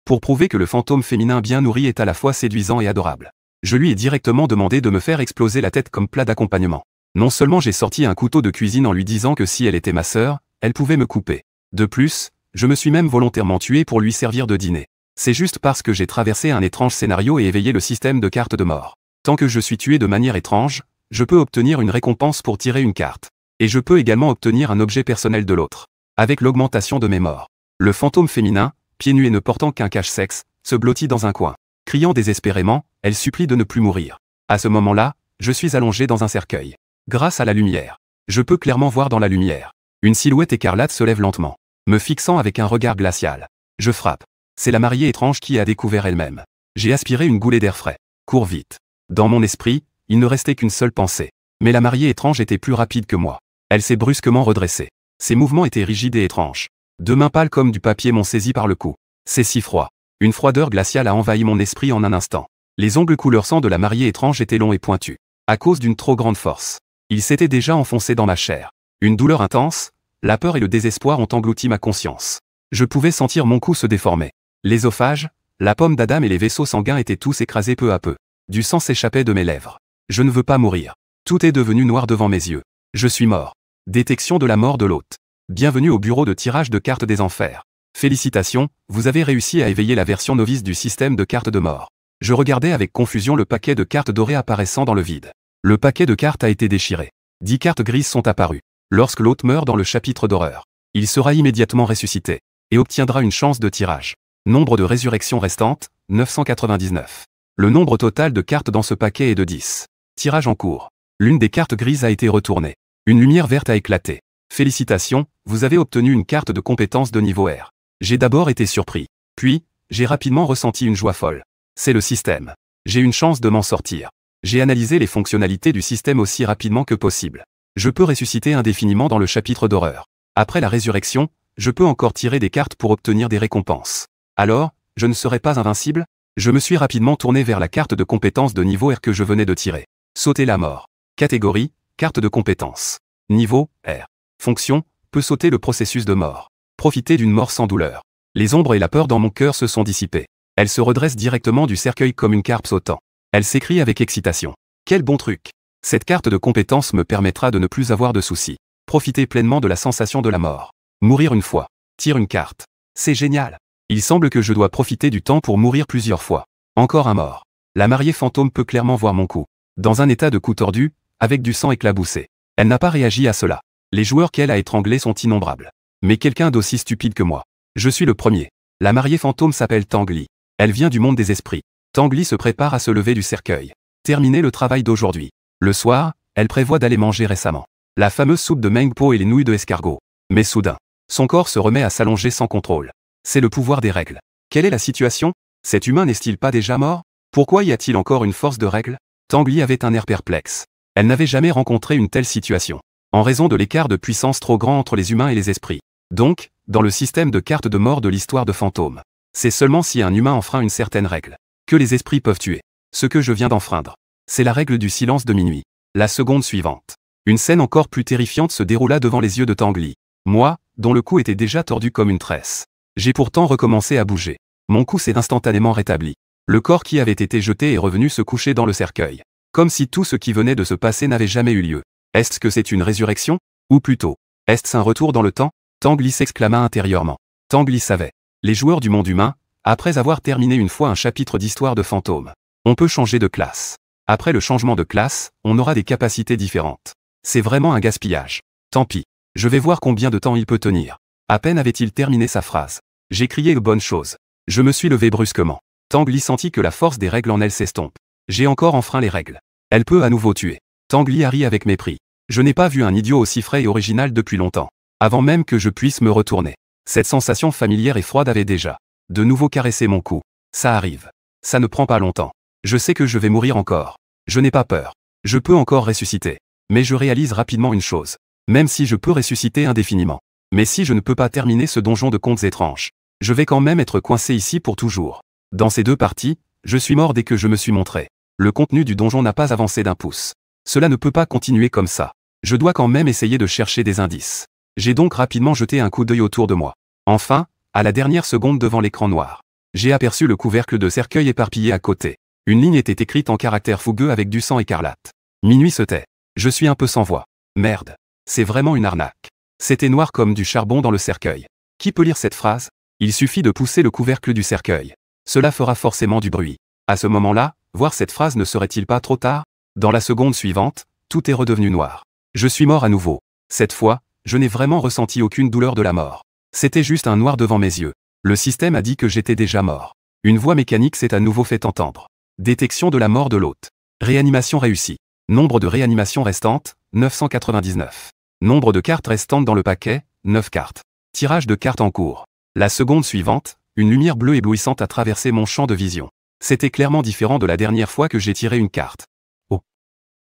pour prouver que le fantôme féminin bien nourri est à la fois séduisant et adorable. Je lui ai directement demandé de me faire exploser la tête comme plat d'accompagnement. Non seulement j'ai sorti un couteau de cuisine en lui disant que si elle était ma sœur, elle pouvait me couper. De plus, je me suis même volontairement tué pour lui servir de dîner. C'est juste parce que j'ai traversé un étrange scénario et éveillé le système de cartes de mort. Tant que je suis tué de manière étrange, je peux obtenir une récompense pour tirer une carte. Et je peux également obtenir un objet personnel de l'autre. Avec l'augmentation de mes morts. Le fantôme féminin, pieds nus et ne portant qu'un cache-sexe, se blottit dans un coin. Criant désespérément, elle supplie de ne plus mourir. À ce moment-là, je suis allongé dans un cercueil. Grâce à la lumière. Je peux clairement voir dans la lumière. Une silhouette écarlate se lève lentement, me fixant avec un regard glacial. Je frappe. C'est la mariée étrange qui a découvert elle-même. J'ai aspiré une goulée d'air frais. Cours vite. Dans mon esprit, il ne restait qu'une seule pensée. Mais la mariée étrange était plus rapide que moi. Elle s'est brusquement redressée. Ses mouvements étaient rigides et étranges. Deux mains pâles comme du papier m'ont saisi par le cou. C'est si froid. Une froideur glaciale a envahi mon esprit en un instant. Les ongles couleur sang de la mariée étrange étaient longs et pointus. À cause d'une trop grande force. Ils s'étaient déjà enfoncés dans ma chair. Une douleur intense, la peur et le désespoir ont englouti ma conscience. Je pouvais sentir mon cou se déformer. L'ésophage, la pomme d'Adam et les vaisseaux sanguins étaient tous écrasés peu à peu. Du sang s'échappait de mes lèvres. Je ne veux pas mourir. Tout est devenu noir devant mes yeux. Je suis mort. Détection de la mort de l'hôte. Bienvenue au bureau de tirage de cartes des enfers. Félicitations, vous avez réussi à éveiller la version novice du système de cartes de mort. Je regardais avec confusion le paquet de cartes dorées apparaissant dans le vide. Le paquet de cartes a été déchiré. 10 cartes grises sont apparues. Lorsque l'hôte meurt dans le chapitre d'horreur, il sera immédiatement ressuscité et obtiendra une chance de tirage. Nombre de résurrections restantes, 999. Le nombre total de cartes dans ce paquet est de 10. Tirage en cours. L'une des cartes grises a été retournée. Une lumière verte a éclaté. Félicitations, vous avez obtenu une carte de compétence de niveau R. J'ai d'abord été surpris. Puis, j'ai rapidement ressenti une joie folle. C'est le système. J'ai une chance de m'en sortir. J'ai analysé les fonctionnalités du système aussi rapidement que possible. Je peux ressusciter indéfiniment dans le chapitre d'horreur. Après la résurrection, je peux encore tirer des cartes pour obtenir des récompenses. Alors, je ne serai pas invincible? Je me suis rapidement tourné vers la carte de compétence de niveau R que je venais de tirer. Sauter la mort. Catégorie, carte de compétence. Niveau, R. Fonction, peut sauter le processus de mort. Profiter d'une mort sans douleur. Les ombres et la peur dans mon cœur se sont dissipées. Elle se redresse directement du cercueil comme une carpe sautant. Elle s'écrie avec excitation. Quel bon truc! Cette carte de compétence me permettra de ne plus avoir de soucis. Profiter pleinement de la sensation de la mort. Mourir une fois. Tire une carte. C'est génial. Il semble que je dois profiter du temps pour mourir plusieurs fois. Encore un mort. La mariée fantôme peut clairement voir mon cou. Dans un état de cou tordu, avec du sang éclaboussé. Elle n'a pas réagi à cela. Les joueurs qu'elle a étranglés sont innombrables. Mais quelqu'un d'aussi stupide que moi. Je suis le premier. La mariée fantôme s'appelle Tangli. Elle vient du monde des esprits. Tangli se prépare à se lever du cercueil. Terminer le travail d'aujourd'hui. Le soir, elle prévoit d'aller manger récemment. La fameuse soupe de mengpo et les nouilles de escargot. Mais soudain, son corps se remet à s'allonger sans contrôle. C'est le pouvoir des règles. Quelle est la situation? Cet humain n'est-il pas déjà mort? Pourquoi y a-t-il encore une force de règles? Tangli avait un air perplexe. Elle n'avait jamais rencontré une telle situation. En raison de l'écart de puissance trop grand entre les humains et les esprits. Donc, dans le système de cartes de mort de l'histoire de fantômes, c'est seulement si un humain enfreint une certaine règle que les esprits peuvent tuer. Ce que je viens d'enfreindre, c'est la règle du silence de minuit. La seconde suivante. Une scène encore plus terrifiante se déroula devant les yeux de Tangli. Moi, dont le cou était déjà tordu comme une tresse. J'ai pourtant recommencé à bouger. Mon cou s'est instantanément rétabli. Le corps qui avait été jeté est revenu se coucher dans le cercueil. Comme si tout ce qui venait de se passer n'avait jamais eu lieu. Est-ce que c'est une résurrection? Ou plutôt, est-ce un retour dans le temps? Tangli s'exclama intérieurement. Tangli savait. Les joueurs du monde humain, après avoir terminé une fois un chapitre d'histoire de fantômes, on peut changer de classe. Après le changement de classe, on aura des capacités différentes. C'est vraiment un gaspillage. Tant pis. Je vais voir combien de temps il peut tenir. À peine avait-il terminé sa phrase. J'ai crié de bonnes choses. Je me suis levé brusquement. Tangli sentit que la force des règles en elle s'estompe. J'ai encore enfreint les règles. Elle peut à nouveau tuer. Tangli a ri avec mépris. Je n'ai pas vu un idiot aussi frais et original depuis longtemps. Avant même que je puisse me retourner. Cette sensation familière et froide avait déjà de nouveau caressé mon cou. Ça arrive. Ça ne prend pas longtemps. Je sais que je vais mourir encore. Je n'ai pas peur. Je peux encore ressusciter. Mais je réalise rapidement une chose. Même si je peux ressusciter indéfiniment. Mais si je ne peux pas terminer ce donjon de contes étranges, je vais quand même être coincé ici pour toujours. Dans ces deux parties, je suis mort dès que je me suis montré. Le contenu du donjon n'a pas avancé d'un pouce. Cela ne peut pas continuer comme ça. Je dois quand même essayer de chercher des indices. J'ai donc rapidement jeté un coup d'œil autour de moi. Enfin, à la dernière seconde devant l'écran noir, J'ai aperçu le couvercle de cercueil éparpillé à côté. Une ligne était écrite en caractères fougueux avec du sang écarlate. Minuit se tait. Je suis un peu sans voix. Merde. C'est vraiment une arnaque. C'était noir comme du charbon dans le cercueil. Qui peut lire cette phrase? Il suffit de pousser le couvercle du cercueil. Cela fera forcément du bruit. À ce moment-là, voir cette phrase ne serait-il pas trop tard? Dans la seconde suivante, tout est redevenu noir. Je suis mort à nouveau. Cette fois, je n'ai vraiment ressenti aucune douleur de la mort. C'était juste un noir devant mes yeux. Le système a dit que j'étais déjà mort. Une voix mécanique s'est à nouveau fait entendre. Détection de la mort de l'hôte. Réanimation réussie. Nombre de réanimations restantes, 999. Nombre de cartes restantes dans le paquet, 9 cartes. Tirage de cartes en cours. La seconde suivante, une lumière bleue éblouissante a traversé mon champ de vision. C'était clairement différent de la dernière fois que j'ai tiré une carte. Oh.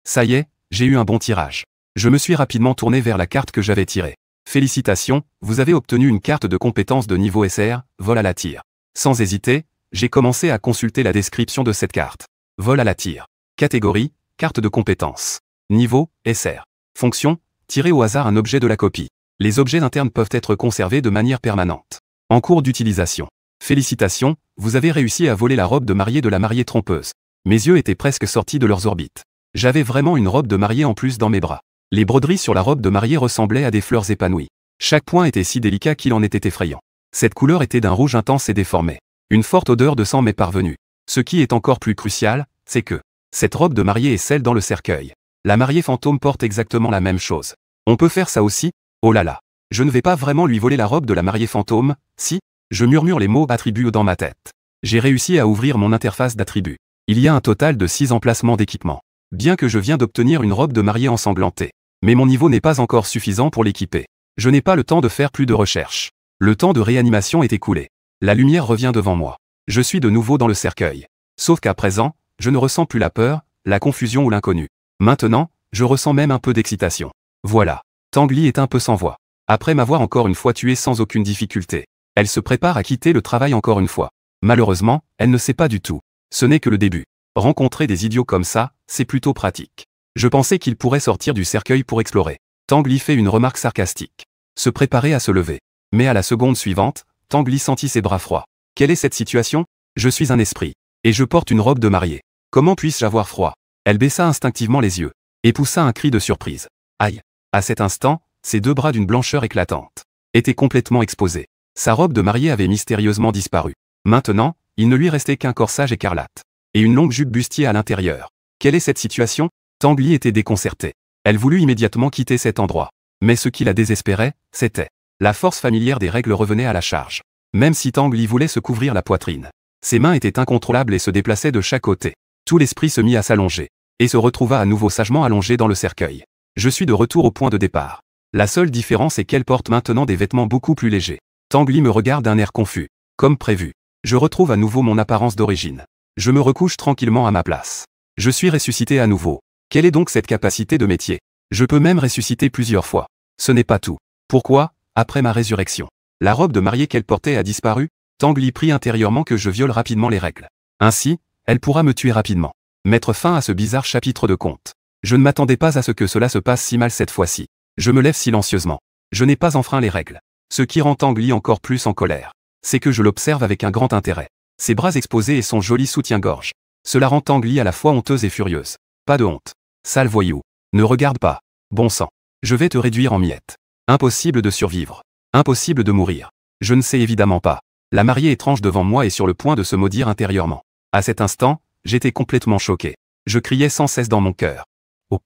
Ça y est, j'ai eu un bon tirage. Je me suis rapidement tourné vers la carte que j'avais tirée. Félicitations, vous avez obtenu une carte de compétence de niveau SR, vol à la tire. Sans hésiter, j'ai commencé à consulter la description de cette carte. Vol à la tire. Catégorie, carte de compétence. Niveau, SR. Fonction, tirer au hasard un objet de la copie. Les objets internes peuvent être conservés de manière permanente. En cours d'utilisation. Félicitations, vous avez réussi à voler la robe de mariée de la mariée trompeuse. Mes yeux étaient presque sortis de leurs orbites. J'avais vraiment une robe de mariée en plus dans mes bras. Les broderies sur la robe de mariée ressemblaient à des fleurs épanouies. Chaque point était si délicat qu'il en était effrayant. Cette couleur était d'un rouge intense et déformé. Une forte odeur de sang m'est parvenue. Ce qui est encore plus crucial, c'est que cette robe de mariée est celle dans le cercueil. La mariée fantôme porte exactement la même chose. On peut faire ça aussi? Oh là là. Je ne vais pas vraiment lui voler la robe de la mariée fantôme, si? Je murmure les mots attributs dans ma tête. J'ai réussi à ouvrir mon interface d'attributs. Il y a un total de 6 emplacements d'équipement. Bien que je viens d'obtenir une robe de mariée ensanglantée. Mais mon niveau n'est pas encore suffisant pour l'équiper. Je n'ai pas le temps de faire plus de recherches. Le temps de réanimation est écoulé. La lumière revient devant moi. Je suis de nouveau dans le cercueil. Sauf qu'à présent, je ne ressens plus la peur, la confusion ou l'inconnu. Maintenant, je ressens même un peu d'excitation. Voilà. Tanguy est un peu sans voix. Après m'avoir encore une fois tué sans aucune difficulté, elle se prépare à quitter le travail encore une fois. Malheureusement, elle ne sait pas du tout. Ce n'est que le début. Rencontrer des idiots comme ça, c'est plutôt pratique. Je pensais qu'il pourrait sortir du cercueil pour explorer. Tanguy fait une remarque sarcastique. Se préparer à se lever. Mais à la seconde suivante, Tanguy sentit ses bras froids. Quelle est cette situation? Je suis un esprit. Et je porte une robe de mariée. Comment puis-je avoir froid? Elle baissa instinctivement les yeux. Et poussa un cri de surprise. Aïe! À cet instant, ses deux bras d'une blancheur éclatante étaient complètement exposés. Sa robe de mariée avait mystérieusement disparu. Maintenant, il ne lui restait qu'un corsage écarlate. Et une longue jupe bustier à l'intérieur. Quelle est cette situation? Tanguy était déconcertée. Elle voulut immédiatement quitter cet endroit. Mais ce qui la désespérait, c'était la force familière des règles revenait à la charge. Même si Tanguy voulait se couvrir la poitrine. Ses mains étaient incontrôlables et se déplaçaient de chaque côté. Tout l'esprit se mit à s'allonger. Et se retrouva à nouveau sagement allongé dans le cercueil. Je suis de retour au point de départ. La seule différence est qu'elle porte maintenant des vêtements beaucoup plus légers. Tanguy me regarde d'un air confus. Comme prévu. Je retrouve à nouveau mon apparence d'origine. Je me recouche tranquillement à ma place. Je suis ressuscité à nouveau. Quelle est donc cette capacité de métier? Je peux même ressusciter plusieurs fois. Ce n'est pas tout. Pourquoi, après ma résurrection, la robe de mariée qu'elle portait a disparu? Tanguy prie intérieurement que je viole rapidement les règles. Ainsi, elle pourra me tuer rapidement. Mettre fin à ce bizarre chapitre de conte. Je ne m'attendais pas à ce que cela se passe si mal cette fois-ci. Je me lève silencieusement. Je n'ai pas enfreint les règles. Ce qui rend Tanguy encore plus en colère, c'est que je l'observe avec un grand intérêt. Ses bras exposés et son joli soutien-gorge. Cela rend Tanguy à la fois honteuse et furieuse. Pas de honte. Sale voyou. Ne regarde pas. Bon sang. Je vais te réduire en miettes. Impossible de survivre. Impossible de mourir. Je ne sais évidemment pas. La mariée étrange devant moi est sur le point de se maudire intérieurement. À cet instant, j'étais complètement choqué. Je criais sans cesse dans mon cœur. Oh.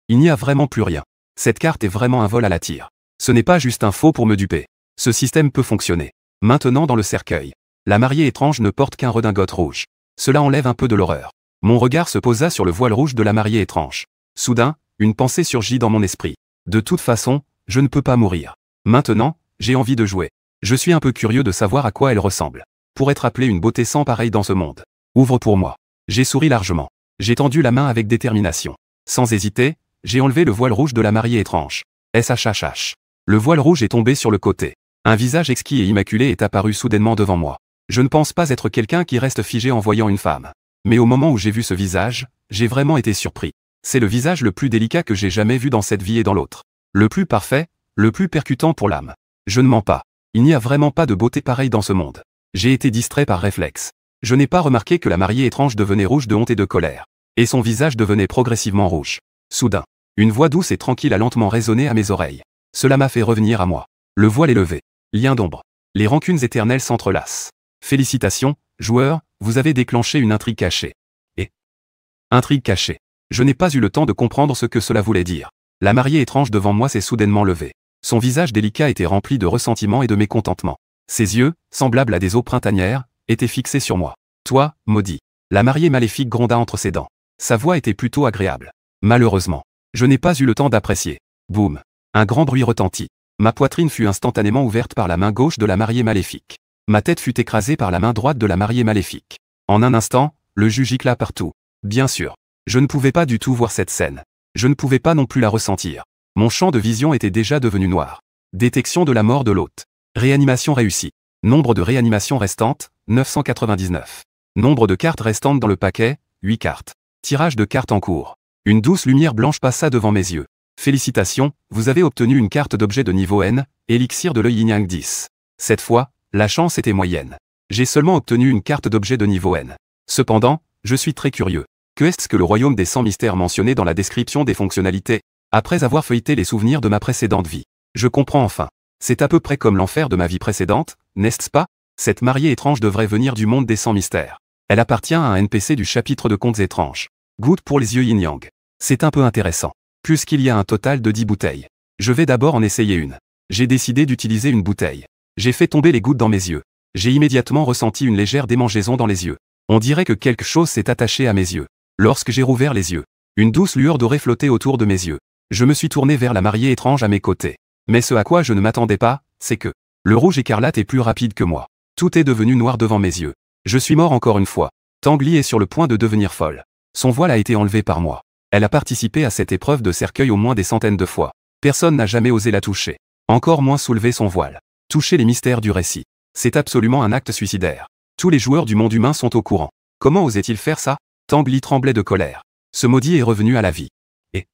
Il n'y a vraiment plus rien. Cette carte est vraiment un vol à la tire. Ce n'est pas juste un faux pour me duper. Ce système peut fonctionner. Maintenant dans le cercueil. La mariée étrange ne porte qu'un redingote rouge. Cela enlève un peu de l'horreur. Mon regard se posa sur le voile rouge de la mariée étrange. Soudain, une pensée surgit dans mon esprit. De toute façon, je ne peux pas mourir. Maintenant, j'ai envie de jouer. Je suis un peu curieux de savoir à quoi elle ressemble. Pour être appelée une beauté sans pareille dans ce monde. Ouvre pour moi. J'ai souri largement. J'ai tendu la main avec détermination. Sans hésiter, j'ai enlevé le voile rouge de la mariée étrange. SHHH. Le voile rouge est tombé sur le côté. Un visage exquis et immaculé est apparu soudainement devant moi. Je ne pense pas être quelqu'un qui reste figé en voyant une femme. Mais au moment où j'ai vu ce visage, j'ai vraiment été surpris. C'est le visage le plus délicat que j'ai jamais vu dans cette vie et dans l'autre. Le plus parfait, le plus percutant pour l'âme. Je ne mens pas. Il n'y a vraiment pas de beauté pareille dans ce monde. J'ai été distrait par réflexe. Je n'ai pas remarqué que la mariée étrange devenait rouge de honte et de colère. Et son visage devenait progressivement rouge. Soudain, une voix douce et tranquille a lentement résonné à mes oreilles. Cela m'a fait revenir à moi. Le voile est levé. Lien d'ombre. Les rancunes éternelles s'entrelacent. Félicitations, joueurs, vous avez déclenché une intrigue cachée. Et intrigue cachée. Je n'ai pas eu le temps de comprendre ce que cela voulait dire. La mariée étrange devant moi s'est soudainement levée. Son visage délicat était rempli de ressentiment et de mécontentement. Ses yeux, semblables à des eaux printanières, étaient fixés sur moi. Toi, maudit. La mariée maléfique gronda entre ses dents. Sa voix était plutôt agréable. Malheureusement, je n'ai pas eu le temps d'apprécier. Boum. Un grand bruit retentit. Ma poitrine fut instantanément ouverte par la main gauche de la mariée maléfique. Ma tête fut écrasée par la main droite de la mariée maléfique. En un instant, le jus gicla partout. Bien sûr, je ne pouvais pas du tout voir cette scène. Je ne pouvais pas non plus la ressentir. Mon champ de vision était déjà devenu noir. Détection de la mort de l'hôte. Réanimation réussie. Nombre de réanimations restantes, 999. Nombre de cartes restantes dans le paquet, 8 cartes. Tirage de cartes en cours. Une douce lumière blanche passa devant mes yeux. Félicitations, vous avez obtenu une carte d'objet de niveau N, élixir de l'œil Yin-Yang 10. Cette fois, la chance était moyenne. J'ai seulement obtenu une carte d'objet de niveau N. Cependant, je suis très curieux. Que est-ce que le royaume des 100 mystères mentionné dans la description des fonctionnalités? Après avoir feuilleté les souvenirs de ma précédente vie, je comprends enfin. C'est à peu près comme l'enfer de ma vie précédente, n'est-ce pas? Cette mariée étrange devrait venir du monde des 100 mystères. Elle appartient à un NPC du chapitre de contes étranges. Goutte pour les yeux yin-yang. C'est un peu intéressant. Puisqu'il y a un total de 10 bouteilles. Je vais d'abord en essayer une. J'ai décidé d'utiliser une bouteille. J'ai fait tomber les gouttes dans mes yeux. J'ai immédiatement ressenti une légère démangeaison dans les yeux. On dirait que quelque chose s'est attaché à mes yeux. Lorsque j'ai rouvert les yeux, une douce lueur dorée flottait autour de mes yeux. Je me suis tourné vers la mariée étrange à mes côtés. Mais ce à quoi je ne m'attendais pas, c'est que le rouge écarlate est plus rapide que moi. Tout est devenu noir devant mes yeux. Je suis mort encore une fois. Tangli est sur le point de devenir folle. Son voile a été enlevé par moi. Elle a participé à cette épreuve de cercueil au moins des centaines de fois. Personne n'a jamais osé la toucher. Encore moins soulever son voile. Toucher les mystères du récit. C'est absolument un acte suicidaire. Tous les joueurs du monde humain sont au courant. Comment osait-il faire ça? Tangli tremblait de colère. Ce maudit est revenu à la vie. Et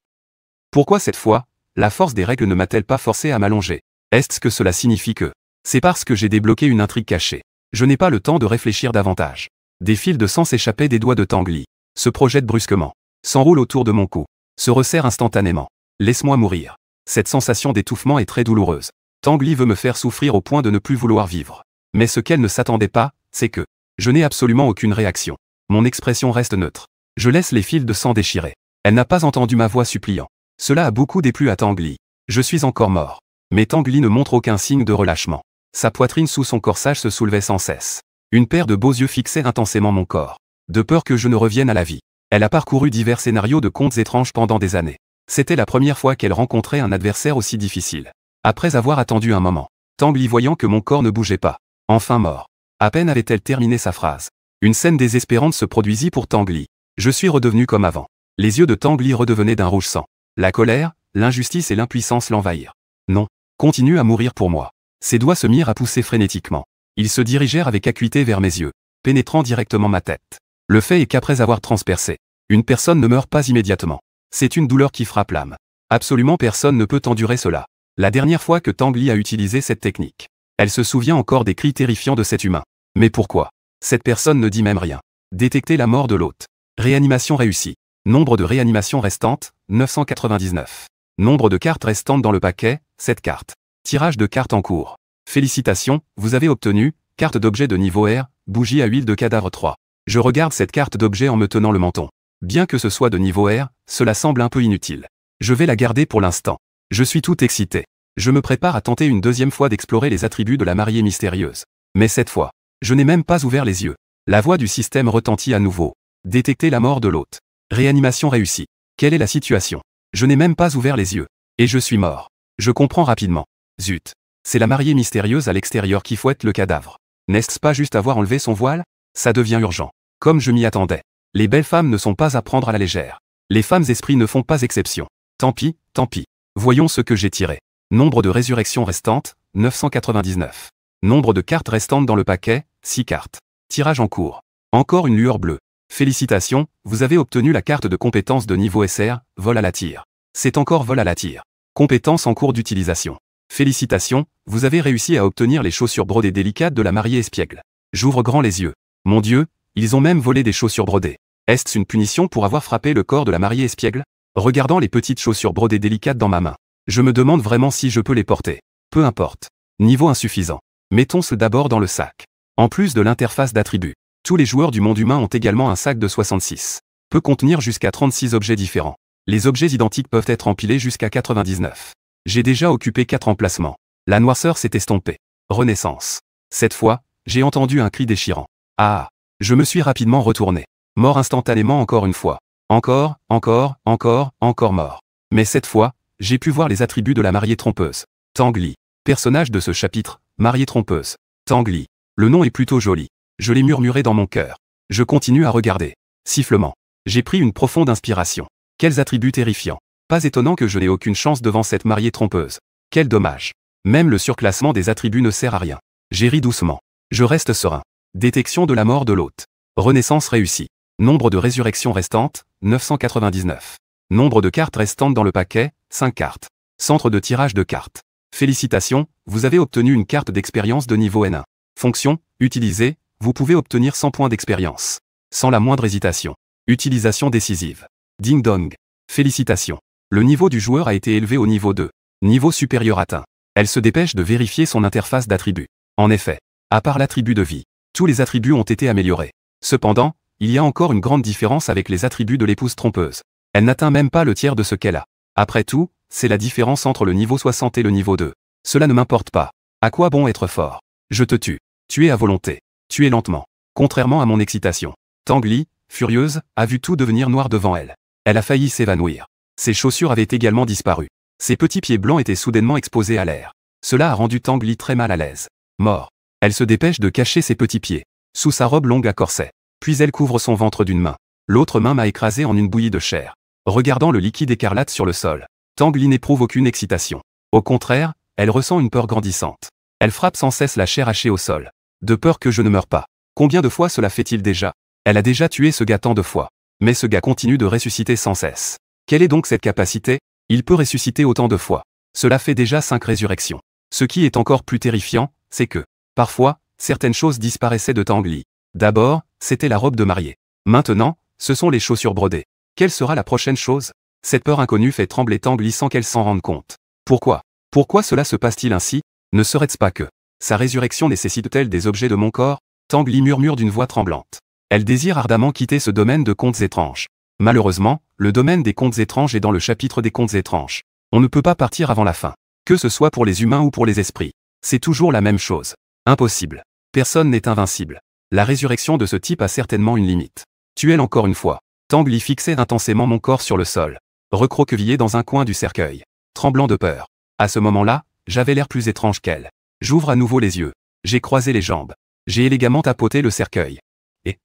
pourquoi cette fois, la force des règles ne m'a-t-elle pas forcé à m'allonger? Est-ce que cela signifie que c'est parce que j'ai débloqué une intrigue cachée? Je n'ai pas le temps de réfléchir davantage. Des fils de sang s'échappaient des doigts de Tangli. Se projettent brusquement. S'enroule autour de mon cou. Se resserre instantanément. Laisse-moi mourir. Cette sensation d'étouffement est très douloureuse. Tangli veut me faire souffrir au point de ne plus vouloir vivre. Mais ce qu'elle ne s'attendait pas, c'est que je n'ai absolument aucune réaction. Mon expression reste neutre. Je laisse les fils de sang déchirer. Elle n'a pas entendu ma voix suppliant. Cela a beaucoup déplu à Tangli. Je suis encore mort. Mais Tangli ne montre aucun signe de relâchement. Sa poitrine sous son corsage se soulevait sans cesse. Une paire de beaux yeux fixaient intensément mon corps. De peur que je ne revienne à la vie. Elle a parcouru divers scénarios de contes étranges pendant des années. C'était la première fois qu'elle rencontrait un adversaire aussi difficile. Après avoir attendu un moment, Tangli voyant que mon corps ne bougeait pas, enfin mort. À peine avait-elle terminé sa phrase. Une scène désespérante se produisit pour Tangli. Je suis redevenu comme avant. Les yeux de Tangli redevenaient d'un rouge sang. La colère, l'injustice et l'impuissance l'envahirent. Non, continue à mourir pour moi. Ses doigts se mirent à pousser frénétiquement. Ils se dirigèrent avec acuité vers mes yeux, pénétrant directement ma tête. Le fait est qu'après avoir transpercé, une personne ne meurt pas immédiatement. C'est une douleur qui frappe l'âme. Absolument personne ne peut endurer cela. La dernière fois que Tangli a utilisé cette technique, elle se souvient encore des cris terrifiants de cet humain. Mais pourquoi? Cette personne ne dit même rien. Détecter la mort de l'hôte. Réanimation réussie. Nombre de réanimations restantes, 999. Nombre de cartes restantes dans le paquet, 7 cartes. Tirage de cartes en cours. Félicitations, vous avez obtenu, carte d'objet de niveau R, bougie à huile de cadavre 3. Je regarde cette carte d'objet en me tenant le menton. Bien que ce soit de niveau R, cela semble un peu inutile. Je vais la garder pour l'instant. Je suis tout excité. Je me prépare à tenter une deuxième fois d'explorer les attributs de la mariée mystérieuse. Mais cette fois, je n'ai même pas ouvert les yeux. La voix du système retentit à nouveau. Détecter la mort de l'hôte. Réanimation réussie. Quelle est la situation? Je n'ai même pas ouvert les yeux. Et je suis mort. Je comprends rapidement. Zut. C'est la mariée mystérieuse à l'extérieur qui fouette le cadavre. N'est-ce pas juste avoir enlevé son voile? Ça devient urgent. Comme je m'y attendais. Les belles femmes ne sont pas à prendre à la légère. Les femmes esprits ne font pas exception. Tant pis, tant pis. Voyons ce que j'ai tiré. Nombre de résurrections restantes, 999. Nombre de cartes restantes dans le paquet, 6 cartes. Tirage en cours. Encore une lueur bleue. Félicitations, vous avez obtenu la carte de compétence de niveau SR, vol à la tire. C'est encore vol à la tire. Compétence en cours d'utilisation. Félicitations, vous avez réussi à obtenir les chaussures brodées délicates de la mariée espiègle. J'ouvre grand les yeux. Mon Dieu, ils ont même volé des chaussures brodées. Est-ce une punition pour avoir frappé le corps de la mariée espiègle? Regardant les petites chaussures brodées délicates dans ma main, je me demande vraiment si je peux les porter. Peu importe. Niveau insuffisant. Mettons-ce d'abord dans le sac. En plus de l'interface d'attributs, tous les joueurs du monde humain ont également un sac de 66. Peut contenir jusqu'à 36 objets différents. Les objets identiques peuvent être empilés jusqu'à 99. J'ai déjà occupé 4 emplacements. La noirceur s'est estompée. Renaissance. Cette fois, j'ai entendu un cri déchirant. Ah! Je me suis rapidement retourné. Mort instantanément encore une fois. Encore mort. Mais cette fois, j'ai pu voir les attributs de la mariée trompeuse. Tang Li. Personnage de ce chapitre, mariée trompeuse. Tang Li. Le nom est plutôt joli. Je l'ai murmuré dans mon cœur. Je continue à regarder. Sifflement. J'ai pris une profonde inspiration. Quels attributs terrifiants. Pas étonnant que je n'ai aucune chance devant cette mariée trompeuse. Quel dommage. Même le surclassement des attributs ne sert à rien. J'ai ri doucement. Je reste serein. Détection de la mort de l'hôte. Renaissance réussie. Nombre de résurrections restantes, 999. Nombre de cartes restantes dans le paquet, 5 cartes. Centre de tirage de cartes. Félicitations, vous avez obtenu une carte d'expérience de niveau N1. Fonction, utilisée, vous pouvez obtenir 100 points d'expérience. Sans la moindre hésitation. Utilisation décisive. Ding dong. Félicitations. Le niveau du joueur a été élevé au niveau 2. Niveau supérieur atteint. Elle se dépêche de vérifier son interface d'attributs. En effet, à part l'attribut de vie, tous les attributs ont été améliorés. Cependant, il y a encore une grande différence avec les attributs de l'épouse trompeuse. Elle n'atteint même pas le tiers de ce qu'elle a. Après tout, c'est la différence entre le niveau 60 et le niveau 2. Cela ne m'importe pas. À quoi bon être fort? Je te tue. Tuer à volonté. Tuer lentement. Contrairement à mon excitation. Tang Li, furieuse, a vu tout devenir noir devant elle. Elle a failli s'évanouir. Ses chaussures avaient également disparu. Ses petits pieds blancs étaient soudainement exposés à l'air. Cela a rendu Tang Li très mal à l'aise. Mort. Elle se dépêche de cacher ses petits pieds. Sous sa robe longue à corset. Puis elle couvre son ventre d'une main. L'autre main m'a écrasé en une bouillie de chair. Regardant le liquide écarlate sur le sol, Tang Li n'éprouve aucune excitation. Au contraire, elle ressent une peur grandissante. Elle frappe sans cesse la chair hachée au sol. De peur que je ne meure pas. Combien de fois cela fait-il déjà? Elle a déjà tué ce gars tant de fois. Mais ce gars continue de ressusciter sans cesse. Quelle est donc cette capacité? Il peut ressusciter autant de fois. Cela fait déjà 5 résurrections. Ce qui est encore plus terrifiant, c'est que, parfois, certaines choses disparaissaient de Tang Li. D'abord, c'était la robe de mariée. Maintenant, ce sont les chaussures brodées. Quelle sera la prochaine chose? Cette peur inconnue fait trembler Tang Li sans qu'elle s'en rende compte. Pourquoi? Pourquoi cela se passe-t-il ainsi? Ne serait-ce pas que sa résurrection nécessite-t-elle des objets de mon corps? Tang Li murmure d'une voix tremblante. Elle désire ardemment quitter ce domaine de contes étranges. Malheureusement, le domaine des contes étranges est dans le chapitre des contes étranges. On ne peut pas partir avant la fin. Que ce soit pour les humains ou pour les esprits. C'est toujours la même chose. Impossible. Personne n'est invincible. La résurrection de ce type a certainement une limite. Tuelle encore une fois. Tang Li fixait intensément mon corps sur le sol. Recroquevillé dans un coin du cercueil. Tremblant de peur. À ce moment-là, j'avais l'air plus étrange qu'elle. J'ouvre à nouveau les yeux. J'ai croisé les jambes. J'ai élégamment tapoté le cercueil. Et...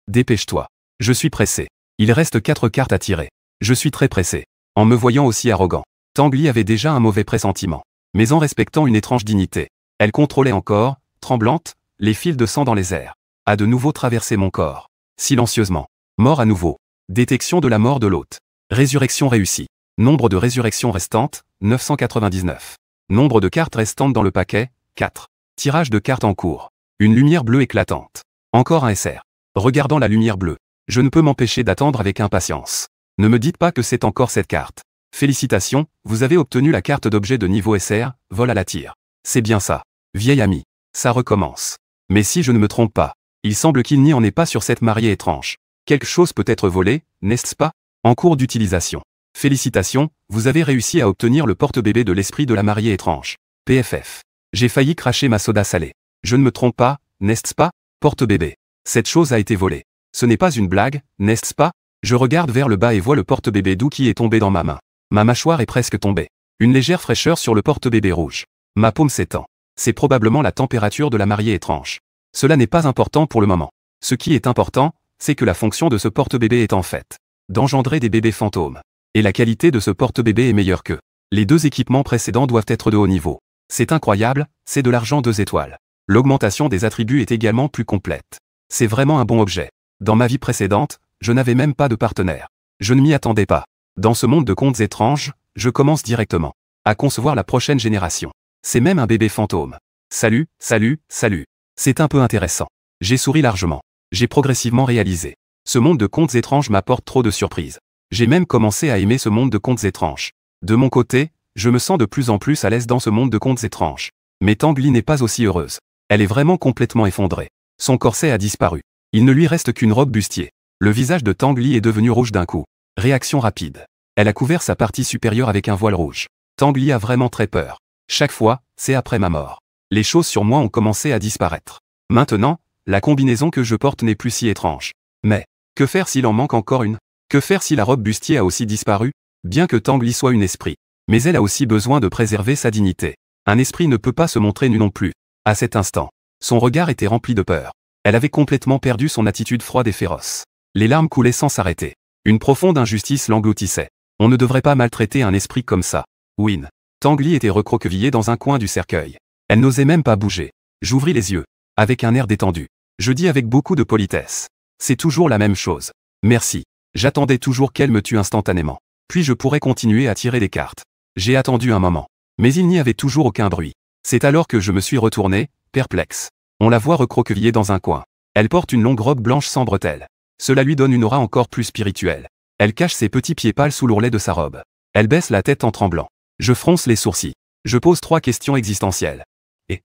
Dépêche-toi. Je suis pressé. Il reste 4 cartes à tirer. Je suis très pressé. En me voyant aussi arrogant. Tang Li avait déjà un mauvais pressentiment. Mais en respectant une étrange dignité. Elle contrôlait encore, tremblante, les fils de sang dans les airs. A de nouveau traversé mon corps. Silencieusement. Mort à nouveau. Détection de la mort de l'hôte. Résurrection réussie. Nombre de résurrections restantes, 999. Nombre de cartes restantes dans le paquet, 4. Tirage de cartes en cours. Une lumière bleue éclatante. Encore un SR. Regardant la lumière bleue. Je ne peux m'empêcher d'attendre avec impatience. Ne me dites pas que c'est encore cette carte. Félicitations, vous avez obtenu la carte d'objet de niveau SR, vol à la tire. C'est bien ça. Vieil ami. Ça recommence. Mais si je ne me trompe pas, il semble qu'il n'y en ait pas sur cette mariée étrange. Quelque chose peut être volé, n'est-ce pas? En cours d'utilisation. Félicitations, vous avez réussi à obtenir le porte-bébé de l'esprit de la mariée étrange. PFF. J'ai failli cracher ma soda salée. Je ne me trompe pas, n'est-ce pas? Porte-bébé. Cette chose a été volée. Ce n'est pas une blague, n'est-ce pas? Je regarde vers le bas et vois le porte-bébé doux qui est tombé dans ma main. Ma mâchoire est presque tombée. Une légère fraîcheur sur le porte-bébé rouge. Ma paume s'étend. C'est probablement la température de la mariée étrange. Cela n'est pas important pour le moment. Ce qui est important, c'est que la fonction de ce porte-bébé est en fait d'engendrer des bébés fantômes. Et la qualité de ce porte-bébé est meilleure que les 2 équipements précédents doivent être de haut niveau. C'est incroyable, c'est de l'argent 2 étoiles. L'augmentation des attributs est également plus complète. C'est vraiment un bon objet. Dans ma vie précédente, je n'avais même pas de partenaire. Je ne m'y attendais pas. Dans ce monde de contes étranges, je commence directement à concevoir la prochaine génération. C'est même un bébé fantôme. Salut, salut, salut. C'est un peu intéressant. J'ai souri largement. J'ai progressivement réalisé. Ce monde de contes étranges m'apporte trop de surprises. J'ai même commencé à aimer ce monde de contes étranges. De mon côté, je me sens de plus en plus à l'aise dans ce monde de contes étranges. Mais Tanguy n'est pas aussi heureuse. Elle est vraiment complètement effondrée. Son corset a disparu. Il ne lui reste qu'une robe bustier. Le visage de Tanguy est devenu rouge d'un coup. Réaction rapide. Elle a couvert sa partie supérieure avec un voile rouge. Tanguy a vraiment très peur. Chaque fois, c'est après ma mort. Les choses sur moi ont commencé à disparaître. Maintenant, la combinaison que je porte n'est plus si étrange. Mais, que faire s'il en manque encore une? Que faire si la robe bustier a aussi disparu? Bien que Tanguy soit une esprit. Mais elle a aussi besoin de préserver sa dignité. Un esprit ne peut pas se montrer nu non plus. À cet instant, son regard était rempli de peur. Elle avait complètement perdu son attitude froide et féroce. Les larmes coulaient sans s'arrêter. Une profonde injustice l'engloutissait. On ne devrait pas maltraiter un esprit comme ça. Win. Tanguy était recroquevillée dans un coin du cercueil. Elle n'osait même pas bouger. J'ouvris les yeux. Avec un air détendu. Je dis avec beaucoup de politesse. C'est toujours la même chose. Merci. J'attendais toujours qu'elle me tue instantanément. Puis je pourrais continuer à tirer des cartes. J'ai attendu un moment. Mais il n'y avait toujours aucun bruit. C'est alors que je me suis retourné, perplexe. On la voit recroquevillée dans un coin. Elle porte une longue robe blanche sans bretelles. Cela lui donne une aura encore plus spirituelle. Elle cache ses petits pieds pâles sous l'ourlet de sa robe. Elle baisse la tête en tremblant. Je fronce les sourcils. Je pose 3 questions existentielles. Et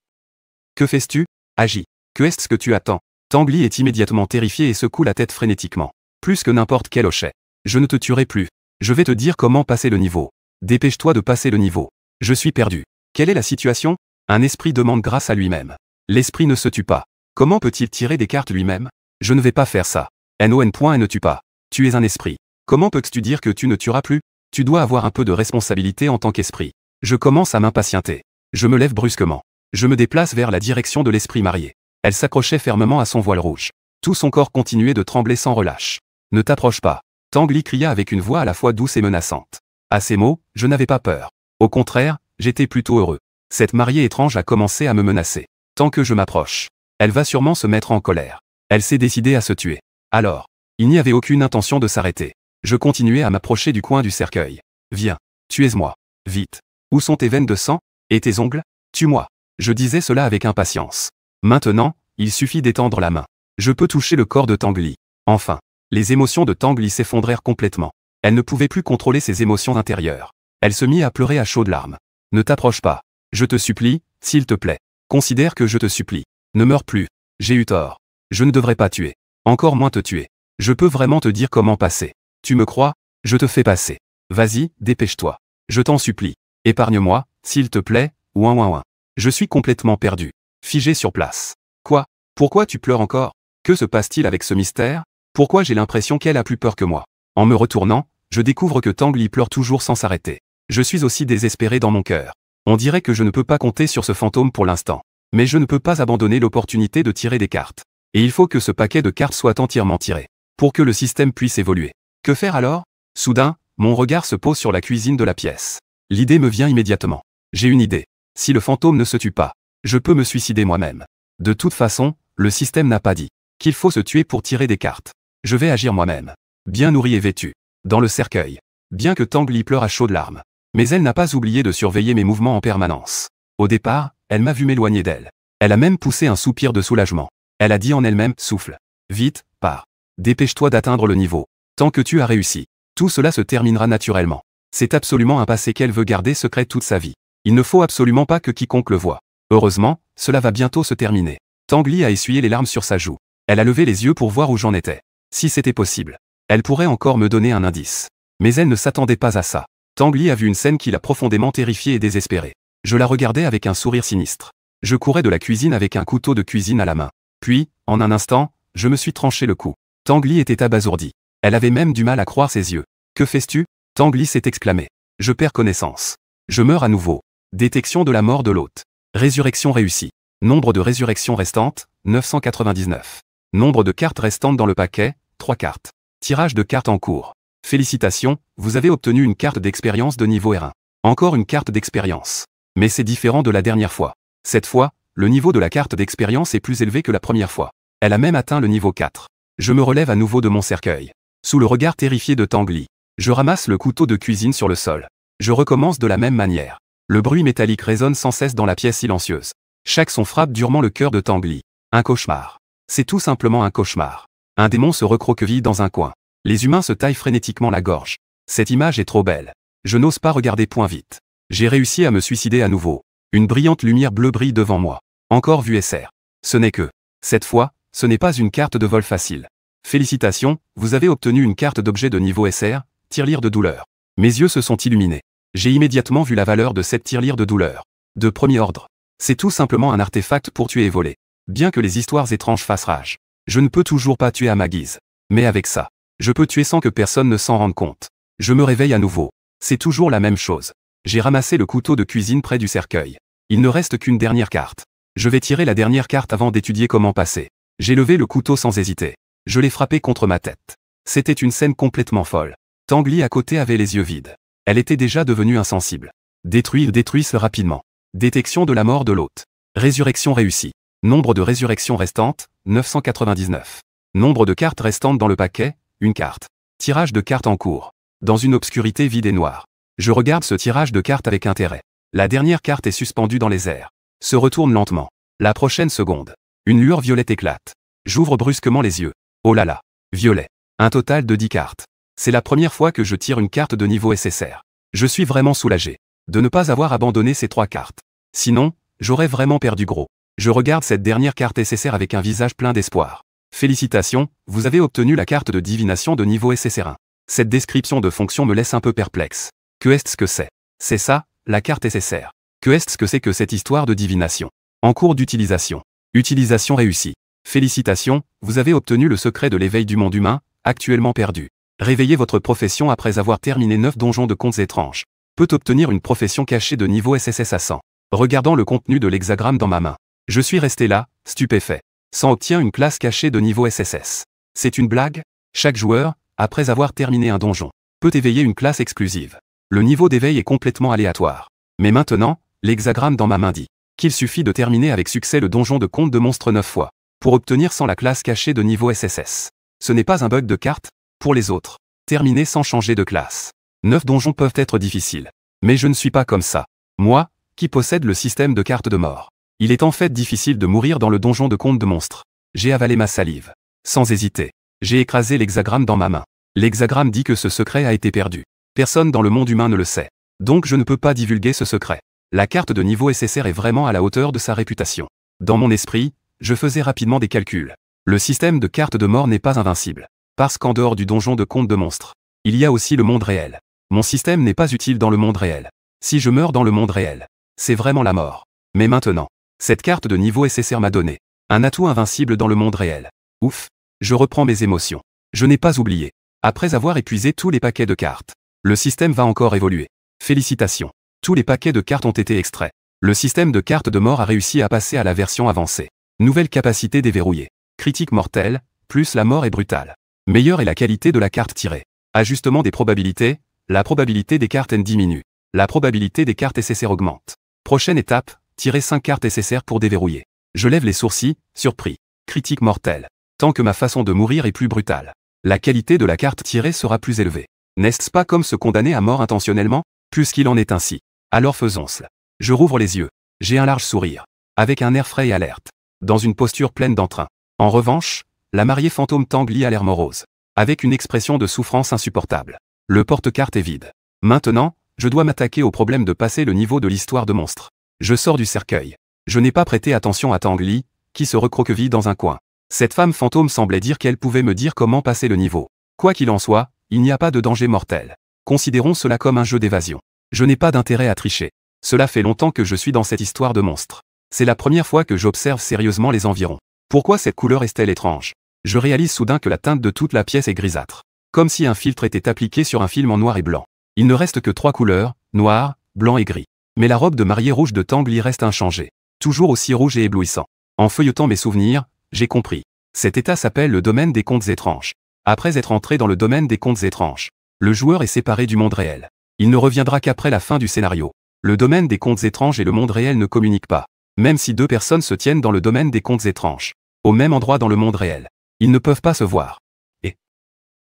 que fais-tu? Agis. Que est-ce que tu attends? Tanguy est immédiatement terrifié et secoue la tête frénétiquement. Plus que n'importe quel hochet. Je ne te tuerai plus. Je vais te dire comment passer le niveau. Dépêche-toi de passer le niveau. Je suis perdu. Quelle est la situation? Un esprit demande grâce à lui-même. L'esprit ne se tue pas. Comment peut-il tirer des cartes lui-même? Je ne vais pas faire ça. NON. Ne tue pas. Tu es un esprit. Comment peux-tu dire que tu ne tueras plus? Tu dois avoir un peu de responsabilité en tant qu'esprit. Je commence à m'impatienter. Je me lève brusquement. Je me déplace vers la direction de l'esprit marié. Elle s'accrochait fermement à son voile rouge. Tout son corps continuait de trembler sans relâche. Ne t'approche pas. Tanguy cria avec une voix à la fois douce et menaçante. À ces mots, je n'avais pas peur. Au contraire, j'étais plutôt heureux. Cette mariée étrange a commencé à me menacer. Tant que je m'approche, elle va sûrement se mettre en colère. Elle s'est décidée à se tuer. Alors, il n'y avait aucune intention de s'arrêter. Je continuais à m'approcher du coin du cercueil. Viens, tuez-moi. Vite. Où sont tes veines de sang? Et tes ongles? Tue-moi. Je disais cela avec impatience. Maintenant, il suffit d'étendre la main. Je peux toucher le corps de Tanguy. Enfin, les émotions de Tanguy s'effondrèrent complètement. Elle ne pouvait plus contrôler ses émotions intérieures. Elle se mit à pleurer à chaudes larmes. Ne t'approche pas. Je te supplie, s'il te plaît. Considère que je te supplie. Ne meurs plus. J'ai eu tort. Je ne devrais pas tuer. Encore moins te tuer. Je peux vraiment te dire comment passer. Tu me crois? Je te fais passer. Vas-y, dépêche-toi. Je t'en supplie. Épargne-moi, s'il te plaît, ouin ouin ouin. Je suis complètement perdu. Figé sur place. Quoi? Pourquoi tu pleures encore? Que se passe-t-il avec ce mystère? Pourquoi j'ai l'impression qu'elle a plus peur que moi? En me retournant, je découvre que Tanguy pleure toujours sans s'arrêter. Je suis aussi désespéré dans mon cœur. On dirait que je ne peux pas compter sur ce fantôme pour l'instant. Mais je ne peux pas abandonner l'opportunité de tirer des cartes. Et il faut que ce paquet de cartes soit entièrement tiré. Pour que le système puisse évoluer. Que faire alors? Soudain, mon regard se pose sur la cuisine de la pièce. L'idée me vient immédiatement. J'ai une idée. Si le fantôme ne se tue pas, je peux me suicider moi-même. De toute façon, le système n'a pas dit qu'il faut se tuer pour tirer des cartes. Je vais agir moi-même. Bien nourrie et vêtue. Dans le cercueil. Bien que Tanguy pleure à chaudes larmes. Mais elle n'a pas oublié de surveiller mes mouvements en permanence. Au départ, elle m'a vu m'éloigner d'elle. Elle a même poussé un soupir de soulagement. Elle a dit en elle-même, souffle. Vite, pars. Dépêche-toi d'atteindre le niveau. Tant que tu as réussi, tout cela se terminera naturellement. C'est absolument un passé qu'elle veut garder secret toute sa vie. Il ne faut absolument pas que quiconque le voie. Heureusement, cela va bientôt se terminer. Tanguy a essuyé les larmes sur sa joue. Elle a levé les yeux pour voir où j'en étais. Si c'était possible, elle pourrait encore me donner un indice. Mais elle ne s'attendait pas à ça. Tanguy a vu une scène qui l'a profondément terrifiée et désespérée. Je la regardais avec un sourire sinistre. Je courais de la cuisine avec un couteau de cuisine à la main. Puis, en un instant, je me suis tranché le cou. Tanguy était abasourdie. Elle avait même du mal à croire ses yeux. Que fais-tu? Tanguy s'est exclamé. Je perds connaissance. Je meurs à nouveau. Détection de la mort de l'hôte. Résurrection réussie. Nombre de résurrections restantes, 999. Nombre de cartes restantes dans le paquet, 3 cartes. Tirage de cartes en cours. Félicitations, vous avez obtenu une carte d'expérience de niveau R1. Encore une carte d'expérience. Mais c'est différent de la dernière fois. Cette fois, le niveau de la carte d'expérience est plus élevé que la première fois. Elle a même atteint le niveau 4. Je me relève à nouveau de mon cercueil. Sous le regard terrifié de Tanguy, je ramasse le couteau de cuisine sur le sol. Je recommence de la même manière. Le bruit métallique résonne sans cesse dans la pièce silencieuse. Chaque son frappe durement le cœur de Tanguy. Un cauchemar. C'est tout simplement un cauchemar. Un démon se recroqueville dans un coin. Les humains se taillent frénétiquement la gorge. Cette image est trop belle. Je n'ose pas regarder point vite. J'ai réussi à me suicider à nouveau. Une brillante lumière bleue brille devant moi. Encore vue SR. Ce n'est que. Cette fois, ce n'est pas une carte de vol facile. Félicitations, vous avez obtenu une carte d'objet de niveau SR, tirelire de douleur. Mes yeux se sont illuminés. J'ai immédiatement vu la valeur de cette tirelire de douleur. De premier ordre. C'est tout simplement un artefact pour tuer et voler. Bien que les histoires étranges fassent rage. Je ne peux toujours pas tuer à ma guise. Mais avec ça, je peux tuer sans que personne ne s'en rende compte. Je me réveille à nouveau. C'est toujours la même chose. J'ai ramassé le couteau de cuisine près du cercueil. Il ne reste qu'une dernière carte. Je vais tirer la dernière carte avant d'étudier comment passer. J'ai levé le couteau sans hésiter. Je l'ai frappé contre ma tête. C'était une scène complètement folle. Tangli à côté avait les yeux vides. Elle était déjà devenue insensible. Détruise rapidement. Détection de la mort de l'hôte. Résurrection réussie. Nombre de résurrections restantes, 999. Nombre de cartes restantes dans le paquet, une carte. Tirage de cartes en cours. Dans une obscurité vide et noire. Je regarde ce tirage de cartes avec intérêt. La dernière carte est suspendue dans les airs. Se retourne lentement. La prochaine seconde. Une lueur violette éclate. J'ouvre brusquement les yeux. Oh là là. Violet. Un total de 10 cartes. C'est la première fois que je tire une carte de niveau SSR. Je suis vraiment soulagé de ne pas avoir abandonné ces 3 cartes. Sinon, j'aurais vraiment perdu gros. Je regarde cette dernière carte SSR avec un visage plein d'espoir. Félicitations, vous avez obtenu la carte de divination de niveau SSR1. Cette description de fonction me laisse un peu perplexe. Que est-ce que c'est? C'est ça, la carte SSR. Que est-ce que c'est que cette histoire de divination? En cours d'utilisation. Utilisation réussie. Félicitations, vous avez obtenu le secret de l'éveil du monde humain, actuellement perdu. Réveillez votre profession après avoir terminé 9 donjons de contes étranges. Peut obtenir une profession cachée de niveau SSS à 100. Regardant le contenu de l'hexagramme dans ma main. Je suis resté là, stupéfait. 100 obtient une classe cachée de niveau SSS. C'est une blague? Chaque joueur, après avoir terminé un donjon, peut éveiller une classe exclusive. Le niveau d'éveil est complètement aléatoire. Mais maintenant, l'hexagramme dans ma main dit qu'il suffit de terminer avec succès le donjon de contes de monstres 9 fois, pour obtenir 100 la classe cachée de niveau SSS. Ce n'est pas un bug de carte? Pour les autres, terminer sans changer de classe. 9 donjons peuvent être difficiles. Mais je ne suis pas comme ça. Moi, qui possède le système de cartes de mort. Il est en fait difficile de mourir dans le donjon de contes de monstres. J'ai avalé ma salive. Sans hésiter. J'ai écrasé l'hexagramme dans ma main. L'hexagramme dit que ce secret a été perdu. Personne dans le monde humain ne le sait. Donc je ne peux pas divulguer ce secret. La carte de niveau SSR est vraiment à la hauteur de sa réputation. Dans mon esprit, je faisais rapidement des calculs. Le système de cartes de mort n'est pas invincible. Parce qu'en dehors du donjon de contes de monstres, il y a aussi le monde réel. Mon système n'est pas utile dans le monde réel. Si je meurs dans le monde réel, c'est vraiment la mort. Mais maintenant, cette carte de niveau SSR m'a donné un atout invincible dans le monde réel. Ouf, je reprends mes émotions. Je n'ai pas oublié. Après avoir épuisé tous les paquets de cartes, le système va encore évoluer. Félicitations. Tous les paquets de cartes ont été extraits. Le système de cartes de mort a réussi à passer à la version avancée. Nouvelle capacité déverrouillée. Critique mortelle, plus la mort est brutale. Meilleure est la qualité de la carte tirée. Ajustement des probabilités, la probabilité des cartes N diminue. La probabilité des cartes SSR augmente. Prochaine étape, tirer 5 cartes SSR pour déverrouiller. Je lève les sourcils, surpris. Critique mortelle. Tant que ma façon de mourir est plus brutale, la qualité de la carte tirée sera plus élevée. N'est-ce pas comme se condamner à mort intentionnellement? Puisqu'il en est ainsi. Alors faisons-le. Je rouvre les yeux. J'ai un large sourire. Avec un air frais et alerte. Dans une posture pleine d'entrain. En revanche, la mariée fantôme Tangli a l'air morose. Avec une expression de souffrance insupportable. Le porte-carte est vide. Maintenant, je dois m'attaquer au problème de passer le niveau de l'histoire de monstres. Je sors du cercueil. Je n'ai pas prêté attention à Tangli, qui se recroqueville dans un coin. Cette femme fantôme semblait dire qu'elle pouvait me dire comment passer le niveau. Quoi qu'il en soit, il n'y a pas de danger mortel. Considérons cela comme un jeu d'évasion. Je n'ai pas d'intérêt à tricher. Cela fait longtemps que je suis dans cette histoire de monstres. C'est la première fois que j'observe sérieusement les environs. Pourquoi cette couleur est-elle étrange? Je réalise soudain que la teinte de toute la pièce est grisâtre. Comme si un filtre était appliqué sur un film en noir et blanc. Il ne reste que 3 couleurs, noir, blanc et gris. Mais la robe de mariée rouge de Tangli reste inchangée. Toujours aussi rouge et éblouissant. En feuilletant mes souvenirs, j'ai compris. Cet état s'appelle le domaine des contes étranges. Après être entré dans le domaine des contes étranges, le joueur est séparé du monde réel. Il ne reviendra qu'après la fin du scénario. Le domaine des contes étranges et le monde réel ne communiquent pas. Même si 2 personnes se tiennent dans le domaine des contes étranges, au même endroit dans le monde réel, ils ne peuvent pas se voir. Et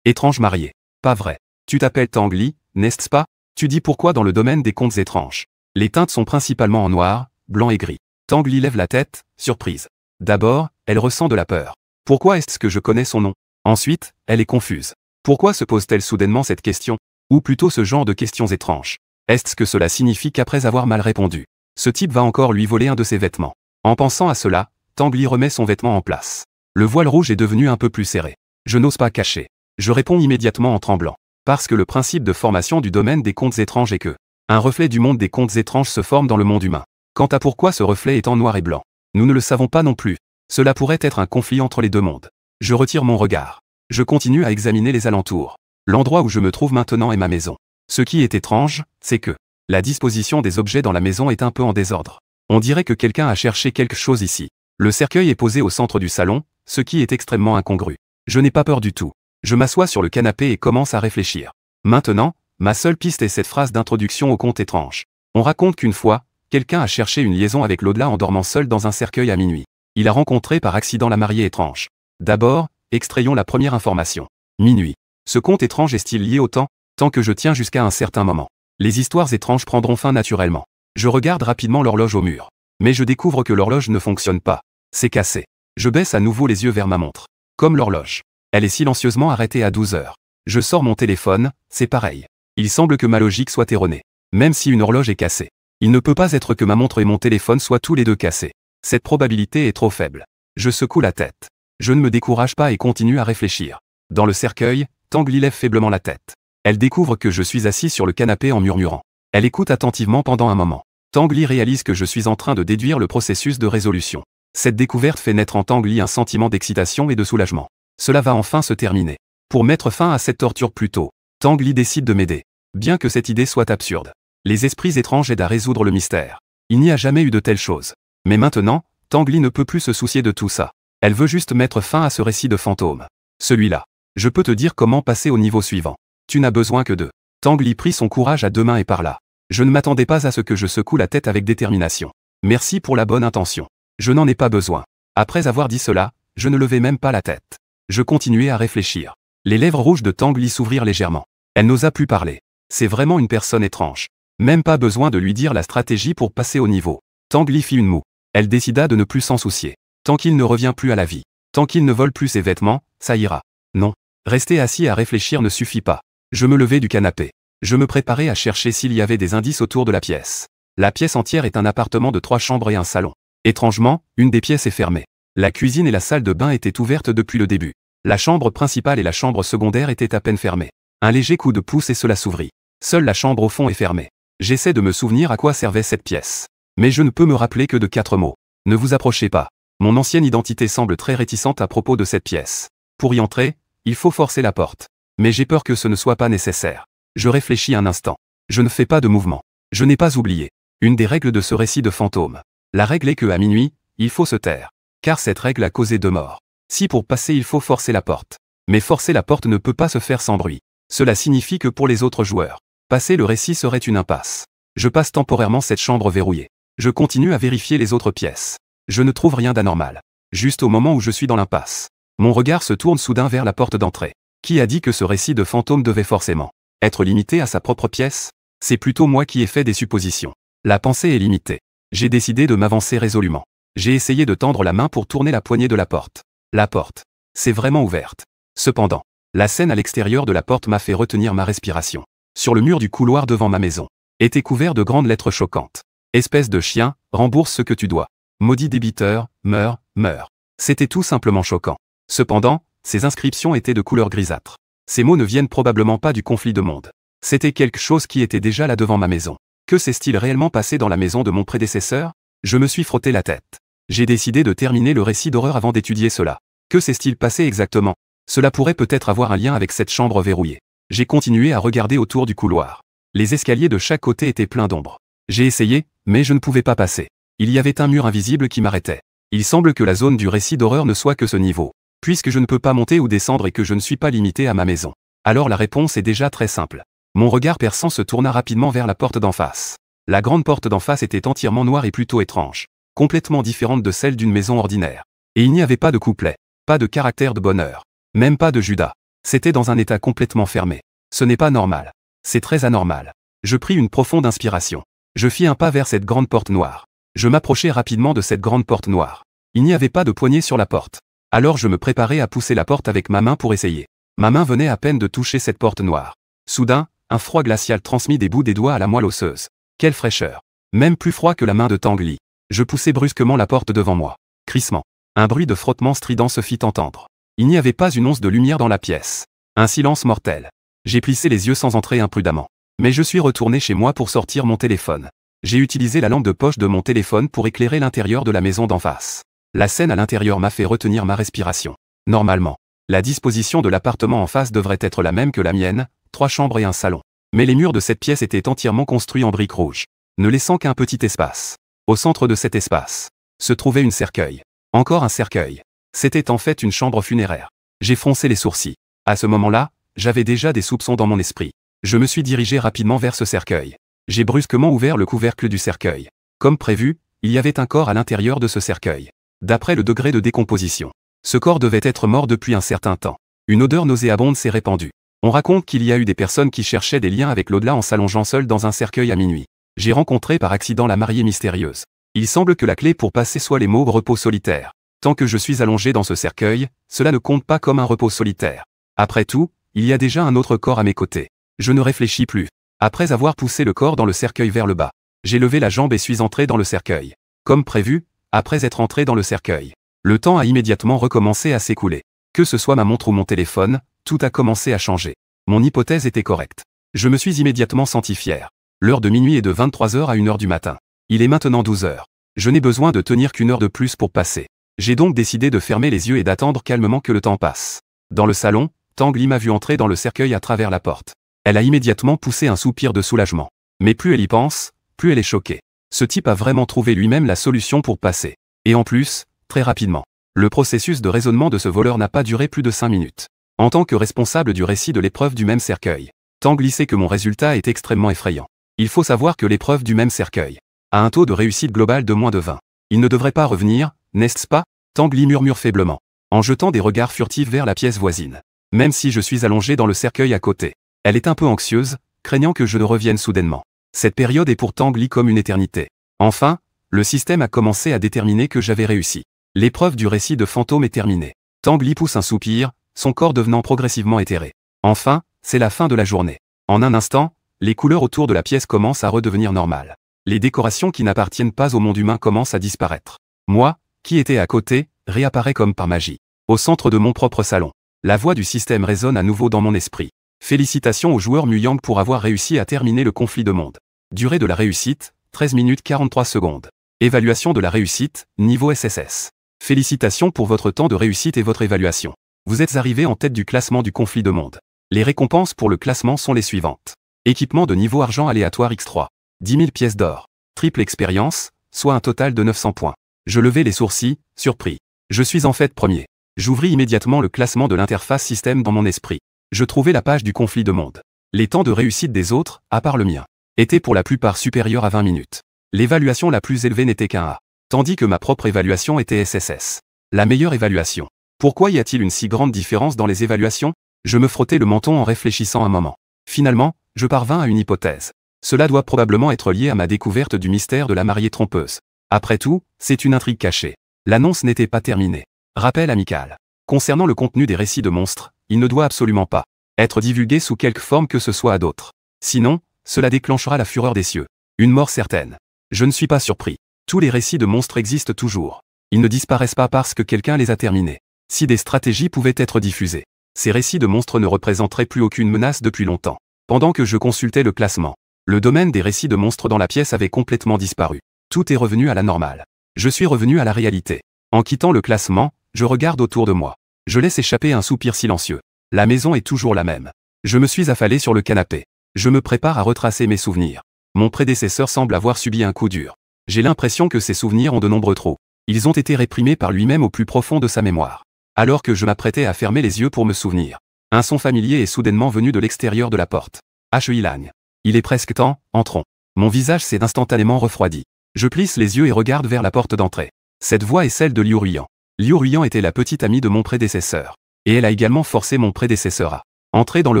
étrange marié. Pas vrai. Tu t'appelles Tangli, n'est-ce pas? Tu dis pourquoi dans le domaine des contes étranges. Les teintes sont principalement en noir, blanc et gris. Tangli lève la tête, surprise. D'abord, elle ressent de la peur. Pourquoi est-ce que je connais son nom? Ensuite, elle est confuse. Pourquoi se pose-t-elle soudainement cette question? Ou plutôt ce genre de questions étranges? Est-ce que cela signifie qu'après avoir mal répondu, ce type va encore lui voler un de ses vêtements? En pensant à cela, Tanguy remet son vêtement en place. Le voile rouge est devenu un peu plus serré. Je n'ose pas cacher. Je réponds immédiatement en tremblant. Parce que le principe de formation du domaine des contes étranges est que un reflet du monde des contes étranges se forme dans le monde humain. Quant à pourquoi ce reflet est en noir et blanc, nous ne le savons pas non plus. Cela pourrait être un conflit entre les deux mondes. Je retire mon regard. Je continue à examiner les alentours. L'endroit où je me trouve maintenant est ma maison. Ce qui est étrange, c'est que la disposition des objets dans la maison est un peu en désordre. On dirait que quelqu'un a cherché quelque chose ici. Le cercueil est posé au centre du salon, ce qui est extrêmement incongru. Je n'ai pas peur du tout. Je m'assois sur le canapé et commence à réfléchir. Maintenant, ma seule piste est cette phrase d'introduction au conte étrange. On raconte qu'une fois, quelqu'un a cherché une liaison avec l'au-delà en dormant seul dans un cercueil à minuit. Il a rencontré par accident la mariée étrange. D'abord, extrayons la première information. Minuit. Ce conte étrange est-il lié au temps? Tant que je tiens jusqu'à un certain moment. Les histoires étranges prendront fin naturellement. Je regarde rapidement l'horloge au mur. Mais je découvre que l'horloge ne fonctionne pas. C'est cassé. Je baisse à nouveau les yeux vers ma montre. Comme l'horloge. Elle est silencieusement arrêtée à 12 heures. Je sors mon téléphone, c'est pareil. Il semble que ma logique soit erronée. Même si une horloge est cassée. Il ne peut pas être que ma montre et mon téléphone soient tous les deux cassés. Cette probabilité est trop faible. Je secoue la tête. Je ne me décourage pas et continue à réfléchir. Dans le cercueil, Tanguy lève faiblement la tête. Elle découvre que je suis assis sur le canapé en murmurant. Elle écoute attentivement pendant un moment. Tanguy réalise que je suis en train de déduire le processus de résolution. Cette découverte fait naître en Tanguy un sentiment d'excitation et de soulagement. Cela va enfin se terminer. Pour mettre fin à cette torture plus tôt, Tanguy décide de m'aider. Bien que cette idée soit absurde. Les esprits étranges aident à résoudre le mystère. Il n'y a jamais eu de telle chose. Mais maintenant, Tanguy ne peut plus se soucier de tout ça. Elle veut juste mettre fin à ce récit de fantôme. Celui-là. Je peux te dire comment passer au niveau suivant. Tu n'as besoin que de. Tanguy prit son courage à deux mains et parla. Je ne m'attendais pas à ce que je secoue la tête avec détermination. Merci pour la bonne intention. Je n'en ai pas besoin. Après avoir dit cela, je ne levai même pas la tête. Je continuais à réfléchir. Les lèvres rouges de Tanguy s'ouvrirent légèrement. Elle n'osa plus parler. C'est vraiment une personne étrange. Même pas besoin de lui dire la stratégie pour passer au niveau. Tanguy fit une moue. Elle décida de ne plus s'en soucier. Tant qu'il ne revient plus à la vie. Tant qu'il ne vole plus ses vêtements, ça ira. Non. Rester assis à réfléchir ne suffit pas. Je me levai du canapé. Je me préparais à chercher s'il y avait des indices autour de la pièce. La pièce entière est un appartement de 3 chambres et un salon. Étrangement, une des pièces est fermée. La cuisine et la salle de bain étaient ouvertes depuis le début. La chambre principale et la chambre secondaire étaient à peine fermées. Un léger coup de pouce et cela s'ouvrit. Seule la chambre au fond est fermée. J'essaie de me souvenir à quoi servait cette pièce. Mais je ne peux me rappeler que de 4 mots. Ne vous approchez pas. Mon ancienne identité semble très réticente à propos de cette pièce. Pour y entrer, il faut forcer la porte. Mais j'ai peur que ce ne soit pas nécessaire. Je réfléchis un instant. Je ne fais pas de mouvement. Je n'ai pas oublié. Une des règles de ce récit de fantôme. La règle est que à minuit, il faut se taire. Car cette règle a causé 2 morts. Si pour passer il faut forcer la porte. Mais forcer la porte ne peut pas se faire sans bruit. Cela signifie que pour les autres joueurs, passer le récit serait une impasse. Je passe temporairement cette chambre verrouillée. Je continue à vérifier les autres pièces. Je ne trouve rien d'anormal. Juste au moment où je suis dans l'impasse. Mon regard se tourne soudain vers la porte d'entrée. Qui a dit que ce récit de fantôme devait forcément être limité à sa propre pièce? C'est plutôt moi qui ai fait des suppositions. La pensée est limitée. J'ai décidé de m'avancer résolument. J'ai essayé de tendre la main pour tourner la poignée de la porte. La porte. C'est vraiment ouverte. Cependant, la scène à l'extérieur de la porte m'a fait retenir ma respiration. Sur le mur du couloir devant ma maison, était couvert de grandes lettres choquantes. Espèce de chien, rembourse ce que tu dois. Maudit débiteur, meurs, meurs. C'était tout simplement choquant. Cependant, ces inscriptions étaient de couleur grisâtre. Ces mots ne viennent probablement pas du conflit de monde. C'était quelque chose qui était déjà là devant ma maison. Que s'est-il réellement passé dans la maison de mon prédécesseur? Je me suis frotté la tête. J'ai décidé de terminer le récit d'horreur avant d'étudier cela. Que s'est-il passé exactement? Cela pourrait peut-être avoir un lien avec cette chambre verrouillée. J'ai continué à regarder autour du couloir. Les escaliers de chaque côté étaient pleins d'ombre. J'ai essayé, mais je ne pouvais pas passer. Il y avait un mur invisible qui m'arrêtait. Il semble que la zone du récit d'horreur ne soit que ce niveau. Puisque je ne peux pas monter ou descendre et que je ne suis pas limité à ma maison. Alors la réponse est déjà très simple. Mon regard perçant se tourna rapidement vers la porte d'en face. La grande porte d'en face était entièrement noire et plutôt étrange. Complètement différente de celle d'une maison ordinaire. Et il n'y avait pas de couplet. Pas de caractère de bonheur. Même pas de Judas. C'était dans un état complètement fermé. Ce n'est pas normal. C'est très anormal. Je pris une profonde inspiration. Je fis un pas vers cette grande porte noire. Je m'approchai rapidement de cette grande porte noire. Il n'y avait pas de poignée sur la porte. Alors je me préparais à pousser la porte avec ma main pour essayer. Ma main venait à peine de toucher cette porte noire. Soudain, un froid glacial transmit des bouts des doigts à la moelle osseuse. Quelle fraîcheur! Même plus froid que la main de Tang Li. Je poussai brusquement la porte devant moi. Crissement. Un bruit de frottement strident se fit entendre. Il n'y avait pas une once de lumière dans la pièce. Un silence mortel. J'ai plissé les yeux sans entrer imprudemment. Mais je suis retourné chez moi pour sortir mon téléphone. J'ai utilisé la lampe de poche de mon téléphone pour éclairer l'intérieur de la maison d'en face. La scène à l'intérieur m'a fait retenir ma respiration. Normalement, la disposition de l'appartement en face devrait être la même que la mienne, 3 chambres et un salon. Mais les murs de cette pièce étaient entièrement construits en briques rouges, ne laissant qu'un petit espace. Au centre de cet espace se trouvait une cercueil. Encore un cercueil. C'était en fait une chambre funéraire. J'ai froncé les sourcils. À ce moment-là, j'avais déjà des soupçons dans mon esprit. Je me suis dirigé rapidement vers ce cercueil. J'ai brusquement ouvert le couvercle du cercueil. Comme prévu, il y avait un corps à l'intérieur de ce cercueil. D'après le degré de décomposition, ce corps devait être mort depuis un certain temps. Une odeur nauséabonde s'est répandue. On raconte qu'il y a eu des personnes qui cherchaient des liens avec l'au-delà en s'allongeant seules dans un cercueil à minuit. J'ai rencontré par accident la mariée mystérieuse. Il semble que la clé pour passer soit les mots repos solitaire. Tant que je suis allongé dans ce cercueil, cela ne compte pas comme un repos solitaire. Après tout, il y a déjà un autre corps à mes côtés. Je ne réfléchis plus. Après avoir poussé le corps dans le cercueil vers le bas, j'ai levé la jambe et suis entré dans le cercueil. Comme prévu, après être entré dans le cercueil, le temps a immédiatement recommencé à s'écouler. Que ce soit ma montre ou mon téléphone, tout a commencé à changer. Mon hypothèse était correcte. Je me suis immédiatement senti fier. L'heure de minuit est de 23h à 1h du matin. Il est maintenant 12h. Je n'ai besoin de tenir qu'1 heure de plus pour passer. J'ai donc décidé de fermer les yeux et d'attendre calmement que le temps passe. Dans le salon, Tang Li m'a vu entrer dans le cercueil à travers la porte. Elle a immédiatement poussé un soupir de soulagement. Mais plus elle y pense, plus elle est choquée. Ce type a vraiment trouvé lui-même la solution pour passer. Et en plus, très rapidement. Le processus de raisonnement de ce voleur n'a pas duré plus de 5 minutes. En tant que responsable du récit de l'épreuve du même cercueil, Tang Li sait que mon résultat est extrêmement effrayant. Il faut savoir que l'épreuve du même cercueil a un taux de réussite global de moins de 20. Il ne devrait pas revenir, n'est-ce pas? Tang Li murmure faiblement, en jetant des regards furtifs vers la pièce voisine. Même si je suis allongé dans le cercueil à côté. Elle est un peu anxieuse, craignant que je ne revienne soudainement. Cette période est pour Tang Li comme une éternité. Enfin, le système a commencé à déterminer que j'avais réussi. L'épreuve du récit de fantôme est terminée. Tang Li pousse un soupir, son corps devenant progressivement éthéré. Enfin, c'est la fin de la journée. En un instant, les couleurs autour de la pièce commencent à redevenir normales. Les décorations qui n'appartiennent pas au monde humain commencent à disparaître. Moi, qui étais à côté, réapparaît comme par magie. Au centre de mon propre salon, la voix du système résonne à nouveau dans mon esprit. Félicitations aux joueurs Muyang pour avoir réussi à terminer le conflit de monde. Durée de la réussite, 13 minutes 43 secondes. Évaluation de la réussite, niveau SSS. Félicitations pour votre temps de réussite et votre évaluation. Vous êtes arrivé en tête du classement du conflit de monde. Les récompenses pour le classement sont les suivantes. Équipement de niveau argent aléatoire X3. 10 000 pièces d'or. Triple expérience, soit un total de 900 points. Je levai les sourcils, surpris. Je suis en fait premier. J'ouvris immédiatement le classement de l'interface système dans mon esprit. Je trouvai la page du conflit de monde. Les temps de réussite des autres, à part le mien, étaient pour la plupart supérieurs à 20 minutes. L'évaluation la plus élevée n'était qu'un A, tandis que ma propre évaluation était SSS. La meilleure évaluation. Pourquoi y a-t-il une si grande différence dans les évaluations? Je me frottais le menton en réfléchissant un moment. Finalement, je parvins à une hypothèse. Cela doit probablement être lié à ma découverte du mystère de la mariée trompeuse. Après tout, c'est une intrigue cachée. L'annonce n'était pas terminée. Rappel amical. Concernant le contenu des récits de monstres, il ne doit absolument pas être divulgué sous quelque forme que ce soit à d'autres. Sinon, cela déclenchera la fureur des cieux. Une mort certaine. Je ne suis pas surpris. Tous les récits de monstres existent toujours. Ils ne disparaissent pas parce que quelqu'un les a terminés. Si des stratégies pouvaient être diffusées, ces récits de monstres ne représenteraient plus aucune menace depuis longtemps. Pendant que je consultais le classement, le domaine des récits de monstres dans la pièce avait complètement disparu. Tout est revenu à la normale. Je suis revenu à la réalité. En quittant le classement, je regarde autour de moi. Je laisse échapper un soupir silencieux. La maison est toujours la même. Je me suis affalé sur le canapé. Je me prépare à retracer mes souvenirs. Mon prédécesseur semble avoir subi un coup dur. J'ai l'impression que ses souvenirs ont de nombreux trous. Ils ont été réprimés par lui-même au plus profond de sa mémoire. Alors que je m'apprêtais à fermer les yeux pour me souvenir, un son familier est soudainement venu de l'extérieur de la porte. H.I.Lagne. Il est presque temps, entrons. Mon visage s'est instantanément refroidi. Je plisse les yeux et regarde vers la porte d'entrée. Cette voix est celle de Liu Ruyan. Liu Ruyan était la petite amie de mon prédécesseur. Et elle a également forcé mon prédécesseur à entrer dans le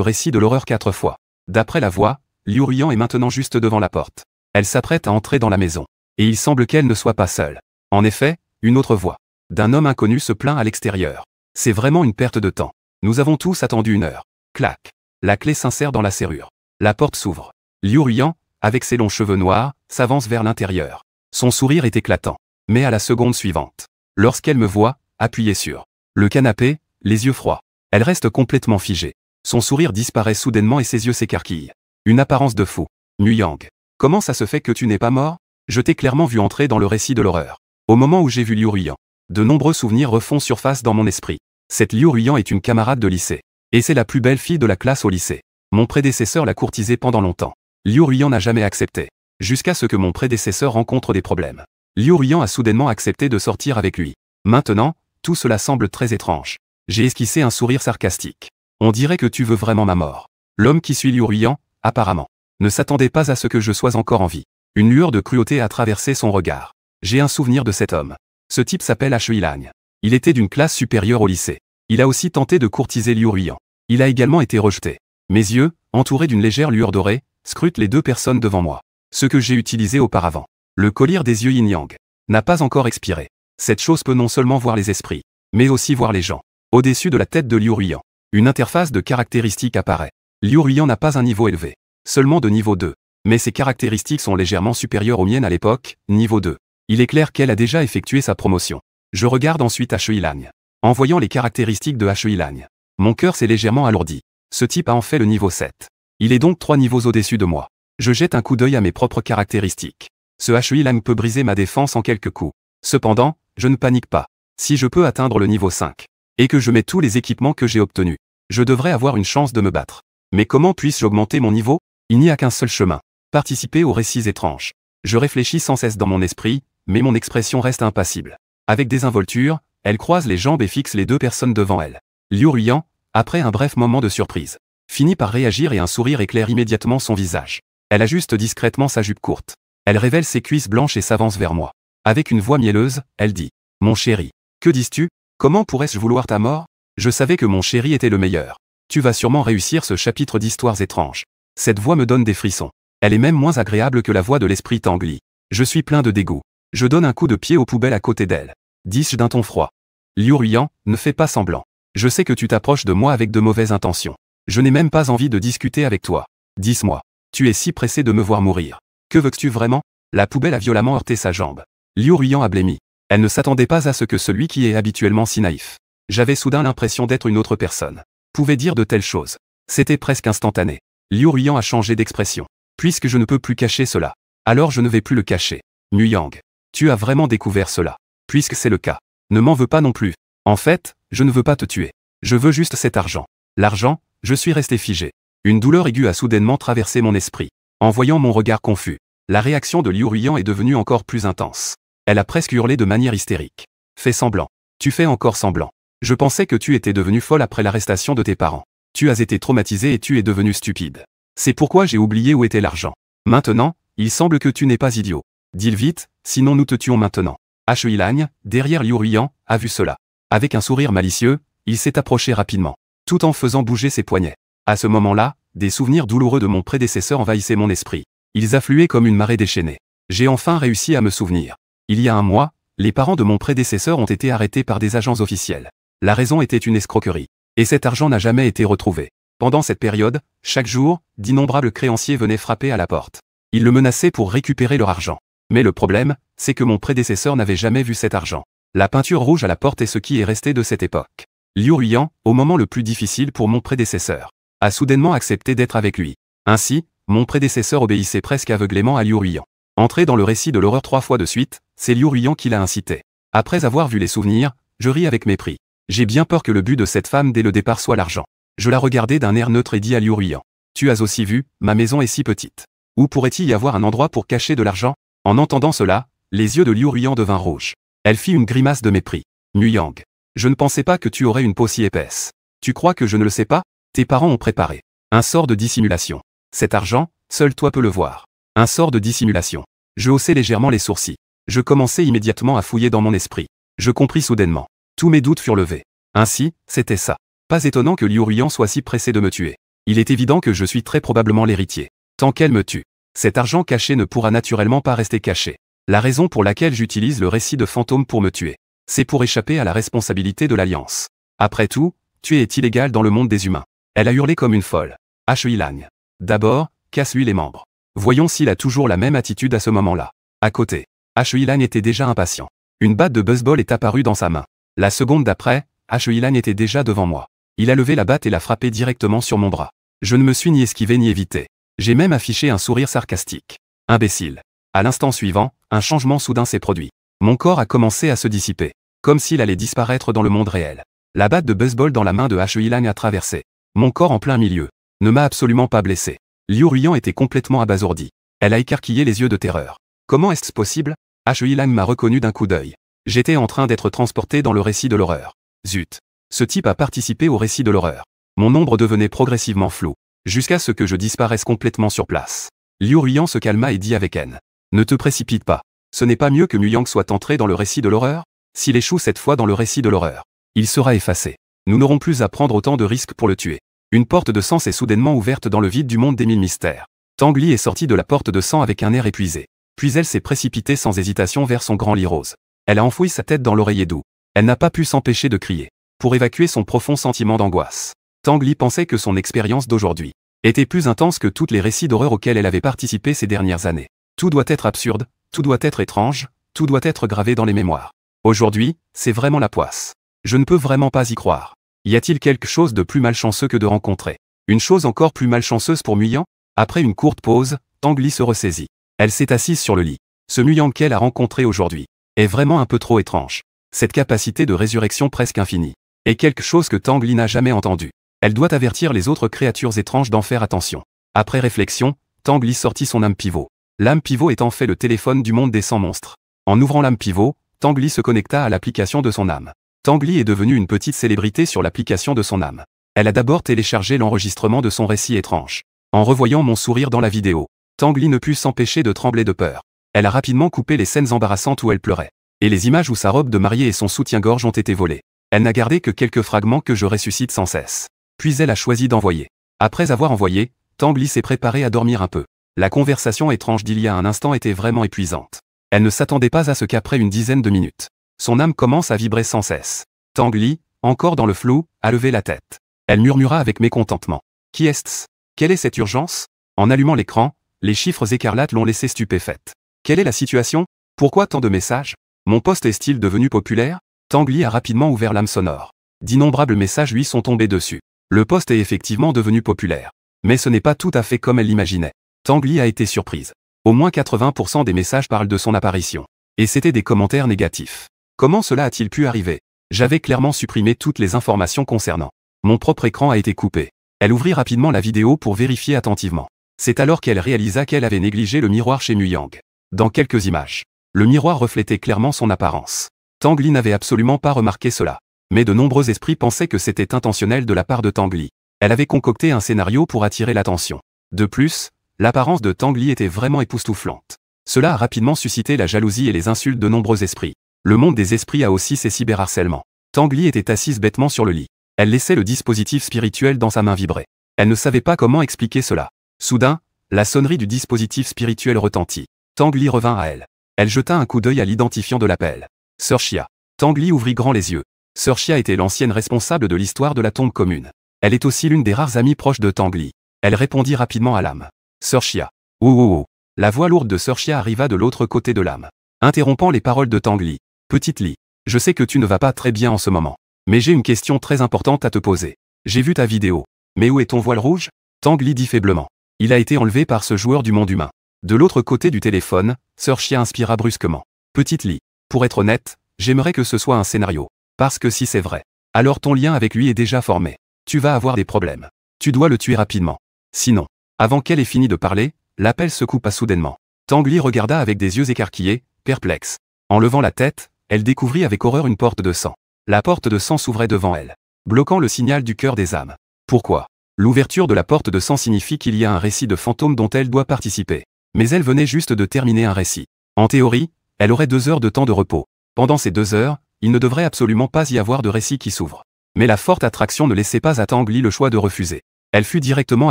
récit de l'horreur 4 fois. D'après la voix, Liu Ruyan est maintenant juste devant la porte. Elle s'apprête à entrer dans la maison. Et il semble qu'elle ne soit pas seule. En effet, une autre voix d'un homme inconnu se plaint à l'extérieur. C'est vraiment une perte de temps. Nous avons tous attendu 1 heure. Clac. La clé s'insère dans la serrure. La porte s'ouvre. Liu Ruiyan, avec ses longs cheveux noirs, s'avance vers l'intérieur. Son sourire est éclatant. Mais à la seconde suivante, lorsqu'elle me voit, appuyée sur le canapé, les yeux froids, elle reste complètement figée. Son sourire disparaît soudainement et ses yeux s'écarquillent. Une apparence de fou. Muyang. Comment ça se fait que tu n'es pas mort? Je t'ai clairement vu entrer dans le récit de l'horreur. Au moment où j'ai vu Liu Ruiyan, de nombreux souvenirs refont surface dans mon esprit. Cette Liu Ruiyan est une camarade de lycée. Et c'est la plus belle fille de la classe au lycée. Mon prédécesseur l'a courtisée pendant longtemps. Liu Ruiyan n'a jamais accepté. Jusqu'à ce que mon prédécesseur rencontre des problèmes. Liu Ruiyan a soudainement accepté de sortir avec lui. Maintenant, tout cela semble très étrange. J'ai esquissé un sourire sarcastique. On dirait que tu veux vraiment ma mort. L'homme qui suit Liu Ruiyan, apparemment, ne s'attendait pas à ce que je sois encore en vie. Une lueur de cruauté a traversé son regard. J'ai un souvenir de cet homme. Ce type s'appelle He Ilang. Il était d'une classe supérieure au lycée. Il a aussi tenté de courtiser Liu Ruiyan. Il a également été rejeté. Mes yeux, entourés d'une légère lueur dorée, scrutent les 2 personnes devant moi. Ce que j'ai utilisé auparavant. Le collier des yeux yin-yang n'a pas encore expiré. Cette chose peut non seulement voir les esprits, mais aussi voir les gens. Au-dessus de la tête de Liu Ruiyan, une interface de caractéristiques apparaît. Liu Ruiyan n'a pas un niveau élevé, seulement de niveau 2. Mais ses caractéristiques sont légèrement supérieures aux miennes à l'époque, niveau 2. Il est clair qu'elle a déjà effectué sa promotion. Je regarde ensuite He Ilang. En voyant les caractéristiques de He Ilang, mon cœur s'est légèrement alourdi. Ce type a en fait le niveau 7. Il est donc 3 niveaux au-dessus de moi. Je jette un coup d'œil à mes propres caractéristiques. Ce He Ilang peut briser ma défense en quelques coups. Cependant, je ne panique pas. Si je peux atteindre le niveau 5, et que je mets tous les équipements que j'ai obtenus, je devrais avoir une chance de me battre. Mais comment puis-je augmenter mon niveau? Il n'y a qu'un seul chemin. Participer aux récits étranges. Je réfléchis sans cesse dans mon esprit, mais mon expression reste impassible. Avec désinvolture, elle croise les jambes et fixe les 2 personnes devant elle. Liu Ruiyan, après un bref moment de surprise, finit par réagir et un sourire éclaire immédiatement son visage. Elle ajuste discrètement sa jupe courte. Elle révèle ses cuisses blanches et s'avance vers moi. Avec une voix mielleuse, elle dit « Mon chéri, que dis-tu? Comment pourrais-je vouloir ta mort? Je savais que mon chéri était le meilleur. Tu vas sûrement réussir ce chapitre d'histoires étranges. » Cette voix me donne des frissons. Elle est même moins agréable que la voix de l'esprit Tangli. Je suis plein de dégoût. Je donne un coup de pied aux poubelles à côté d'elle. Dis-je d'un ton froid. Liu Ruiyan, ne fais pas semblant. Je sais que tu t'approches de moi avec de mauvaises intentions. Je n'ai même pas envie de discuter avec toi. Dis-moi. Tu es si pressé de me voir mourir. Que veux-tu vraiment? La poubelle a violemment heurté sa jambe. Liu Ruiyan a blêmi. Elle ne s'attendait pas à ce que celui qui est habituellement si naïf. J'avais soudain l'impression d'être une autre personne. Pouvait dire de telles choses. C'était presque instantané. Liu Ruiyan a changé d'expression. Puisque je ne peux plus cacher cela, alors je ne vais plus le cacher. Muyang. Tu as vraiment découvert cela. Puisque c'est le cas. Ne m'en veux pas non plus. En fait, je ne veux pas te tuer. Je veux juste cet argent. L'argent, je suis resté figé. Une douleur aiguë a soudainement traversé mon esprit. En voyant mon regard confus, la réaction de Liu Ruiyan est devenue encore plus intense. Elle a presque hurlé de manière hystérique. Fais semblant. Tu fais encore semblant. Je pensais que tu étais devenue folle après l'arrestation de tes parents. Tu as été traumatisée et tu es devenue stupide. C'est pourquoi j'ai oublié où était l'argent. Maintenant, il semble que tu n'es pas idiot. Dis-le vite, sinon nous te tuons maintenant. He Ilang, derrière Liu Ruiyan, a vu cela. Avec un sourire malicieux, il s'est approché rapidement, tout en faisant bouger ses poignets. À ce moment-là, des souvenirs douloureux de mon prédécesseur envahissaient mon esprit. Ils affluaient comme une marée déchaînée. J'ai enfin réussi à me souvenir. Il y a un mois, les parents de mon prédécesseur ont été arrêtés par des agents officiels. La raison était une escroquerie. Et cet argent n'a jamais été retrouvé. Pendant cette période, chaque jour, d'innombrables créanciers venaient frapper à la porte. Ils le menaçaient pour récupérer leur argent. Mais le problème, c'est que mon prédécesseur n'avait jamais vu cet argent. La peinture rouge à la porte est ce qui est resté de cette époque. Liu Ruiyan, au moment le plus difficile pour mon prédécesseur, a soudainement accepté d'être avec lui. Ainsi, mon prédécesseur obéissait presque aveuglément à Liu Ruiyan. Entré dans le récit de l'horreur 3 fois de suite, c'est Liu Ruiyan qui l'a incité. Après avoir vu les souvenirs, je ris avec mépris. J'ai bien peur que le but de cette femme dès le départ soit l'argent. Je la regardais d'un air neutre et dis à Liu Ruiyan. Tu as aussi vu, ma maison est si petite. Où pourrait-il y avoir un endroit pour cacher de l'argent? En entendant cela, les yeux de Liu Ruiyan devinrent rouges. Elle fit une grimace de mépris. Muyang. Je ne pensais pas que tu aurais une peau si épaisse. Tu crois que je ne le sais pas? Tes parents ont préparé un sort de dissimulation. Cet argent, seul toi peux le voir. Un sort de dissimulation. Je haussai légèrement les sourcils. Je commençai immédiatement à fouiller dans mon esprit. Je compris soudainement. Tous mes doutes furent levés. Ainsi, c'était ça. Pas étonnant que Liu Ruiyan soit si pressé de me tuer. Il est évident que je suis très probablement l'héritier. Tant qu'elle me tue, cet argent caché ne pourra naturellement pas rester caché. La raison pour laquelle j'utilise le récit de fantôme pour me tuer. C'est pour échapper à la responsabilité de l'Alliance. Après tout, tuer est illégal dans le monde des humains. Elle a hurlé comme une folle. Shui Lang. D'abord, casse-lui les membres. Voyons s'il a toujours la même attitude à ce moment-là. À côté, Shui Lang était déjà impatient. Une batte de baseball est apparue dans sa main. La seconde d'après, Shui Lang était déjà devant moi. Il a levé la batte et l'a frappé directement sur mon bras. Je ne me suis ni esquivé ni évité. J'ai même affiché un sourire sarcastique. Imbécile. À l'instant suivant, un changement soudain s'est produit. Mon corps a commencé à se dissiper, comme s'il allait disparaître dans le monde réel. La batte de baseball dans la main de Shui Lang a traversé mon corps en plein milieu. Ne m'a absolument pas blessé. Liu Ruyan était complètement abasourdie. Elle a écarquillé les yeux de terreur. Comment est-ce possible? Shui Lang m'a reconnu d'un coup d'œil. J'étais en train d'être transporté dans le récit de l'horreur. Zut. Ce type a participé au récit de l'horreur. Mon ombre devenait progressivement floue, jusqu'à ce que je disparaisse complètement sur place. Liu Ruyan se calma et dit avec haine. Ne te précipite pas. Ce n'est pas mieux que Muyang soit entré dans le récit de l'horreur? S'il échoue cette fois dans le récit de l'horreur, il sera effacé. Nous n'aurons plus à prendre autant de risques pour le tuer. Une porte de sang s'est soudainement ouverte dans le vide du monde des mille mystères. Tang Li est sortie de la porte de sang avec un air épuisé. Puis elle s'est précipitée sans hésitation vers son grand lit rose. Elle a enfoui sa tête dans l'oreiller doux. Elle n'a pas pu s'empêcher de crier, pour évacuer son profond sentiment d'angoisse. Tang Li pensait que son expérience d'aujourd'hui était plus intense que tous les récits d'horreur auxquels elle avait participé ces dernières années. Tout doit être absurde, tout doit être étrange, tout doit être gravé dans les mémoires. Aujourd'hui, c'est vraiment la poisse. Je ne peux vraiment pas y croire. Y a-t-il quelque chose de plus malchanceux que de rencontrer une chose encore plus malchanceuse pour Muyang? Après une courte pause, Tang Li se ressaisit. Elle s'est assise sur le lit. Ce Muyang qu'elle a rencontré aujourd'hui est vraiment un peu trop étrange. Cette capacité de résurrection presque infinie est quelque chose que Tang Li n'a jamais entendu. Elle doit avertir les autres créatures étranges d'en faire attention. Après réflexion, Tang Li sortit son âme pivot. L'âme pivot est en fait le téléphone du monde des 100 monstres. En ouvrant l'âme pivot, Tang Li se connecta à l'application de son âme. Tang Li est devenue une petite célébrité sur l'application de son âme. Elle a d'abord téléchargé l'enregistrement de son récit étrange. En revoyant mon sourire dans la vidéo, Tang Li ne put s'empêcher de trembler de peur. Elle a rapidement coupé les scènes embarrassantes où elle pleurait. Et les images où sa robe de mariée et son soutien-gorge ont été volés. Elle n'a gardé que quelques fragments que je ressuscite sans cesse. Puis elle a choisi d'envoyer. Après avoir envoyé, Tang Li s'est préparée à dormir un peu. La conversation étrange d'il y a un instant était vraiment épuisante. Elle ne s'attendait pas à ce qu'après une dizaine de minutes, son âme commence à vibrer sans cesse. Tang Li, encore dans le flou, a levé la tête. Elle murmura avec mécontentement. Qui est-ce? Quelle est cette urgence? En allumant l'écran, les chiffres écarlates l'ont laissée stupéfaite. Quelle est la situation? Pourquoi tant de messages? Mon poste est-il devenu populaire? Tang Li a rapidement ouvert l'âme sonore. D'innombrables messages lui sont tombés dessus. Le poste est effectivement devenu populaire. Mais ce n'est pas tout à fait comme elle l'imaginait. Tang Li a été surprise. Au moins 80% des messages parlent de son apparition. Et c'était des commentaires négatifs. Comment cela a-t-il pu arriver? J'avais clairement supprimé toutes les informations concernant. Mon propre écran a été coupé. Elle ouvrit rapidement la vidéo pour vérifier attentivement. C'est alors qu'elle réalisa qu'elle avait négligé le miroir chez Muyang. Dans quelques images, le miroir reflétait clairement son apparence. Tang Li n'avait absolument pas remarqué cela. Mais de nombreux esprits pensaient que c'était intentionnel de la part de Tang Li. Elle avait concocté un scénario pour attirer l'attention. De plus, l'apparence de Tang Li était vraiment époustouflante. Cela a rapidement suscité la jalousie et les insultes de nombreux esprits. Le monde des esprits a aussi ses cyberharcèlements. Tang Li était assise bêtement sur le lit. Elle laissait le dispositif spirituel dans sa main vibrer. Elle ne savait pas comment expliquer cela. Soudain, la sonnerie du dispositif spirituel retentit. Tang Li revint à elle. Elle jeta un coup d'œil à l'identifiant de l'appel. Sœur Xia. Tang Li ouvrit grand les yeux. Sœur Xia était l'ancienne responsable de l'histoire de la tombe commune. Elle est aussi l'une des rares amies proches de Tang Li. Elle répondit rapidement à l'âme. Sœur Xia. Ouh. La voix lourde de Sœur Xia arriva de l'autre côté de l'âme, interrompant les paroles de Tang Li. Petite Li, je sais que tu ne vas pas très bien en ce moment. Mais j'ai une question très importante à te poser. J'ai vu ta vidéo. Mais où est ton voile rouge? Tang Li dit faiblement. Il a été enlevé par ce joueur du monde humain. De l'autre côté du téléphone, Sœur Xia inspira brusquement. Petite Li, pour être honnête, j'aimerais que ce soit un scénario. Parce que si c'est vrai, alors ton lien avec lui est déjà formé. Tu vas avoir des problèmes. Tu dois le tuer rapidement. Sinon, avant qu'elle ait fini de parler, l'appel se coupa soudainement. Tang Li regarda avec des yeux écarquillés, perplexe. En levant la tête, elle découvrit avec horreur une porte de sang. La porte de sang s'ouvrait devant elle, bloquant le signal du cœur des âmes. Pourquoi? L'ouverture de la porte de sang signifie qu'il y a un récit de fantôme dont elle doit participer. Mais elle venait juste de terminer un récit. En théorie, elle aurait 2 heures de temps de repos. Pendant ces 2 heures, il ne devrait absolument pas y avoir de récit qui s'ouvre. Mais la forte attraction ne laissait pas à Tang Li le choix de refuser. Elle fut directement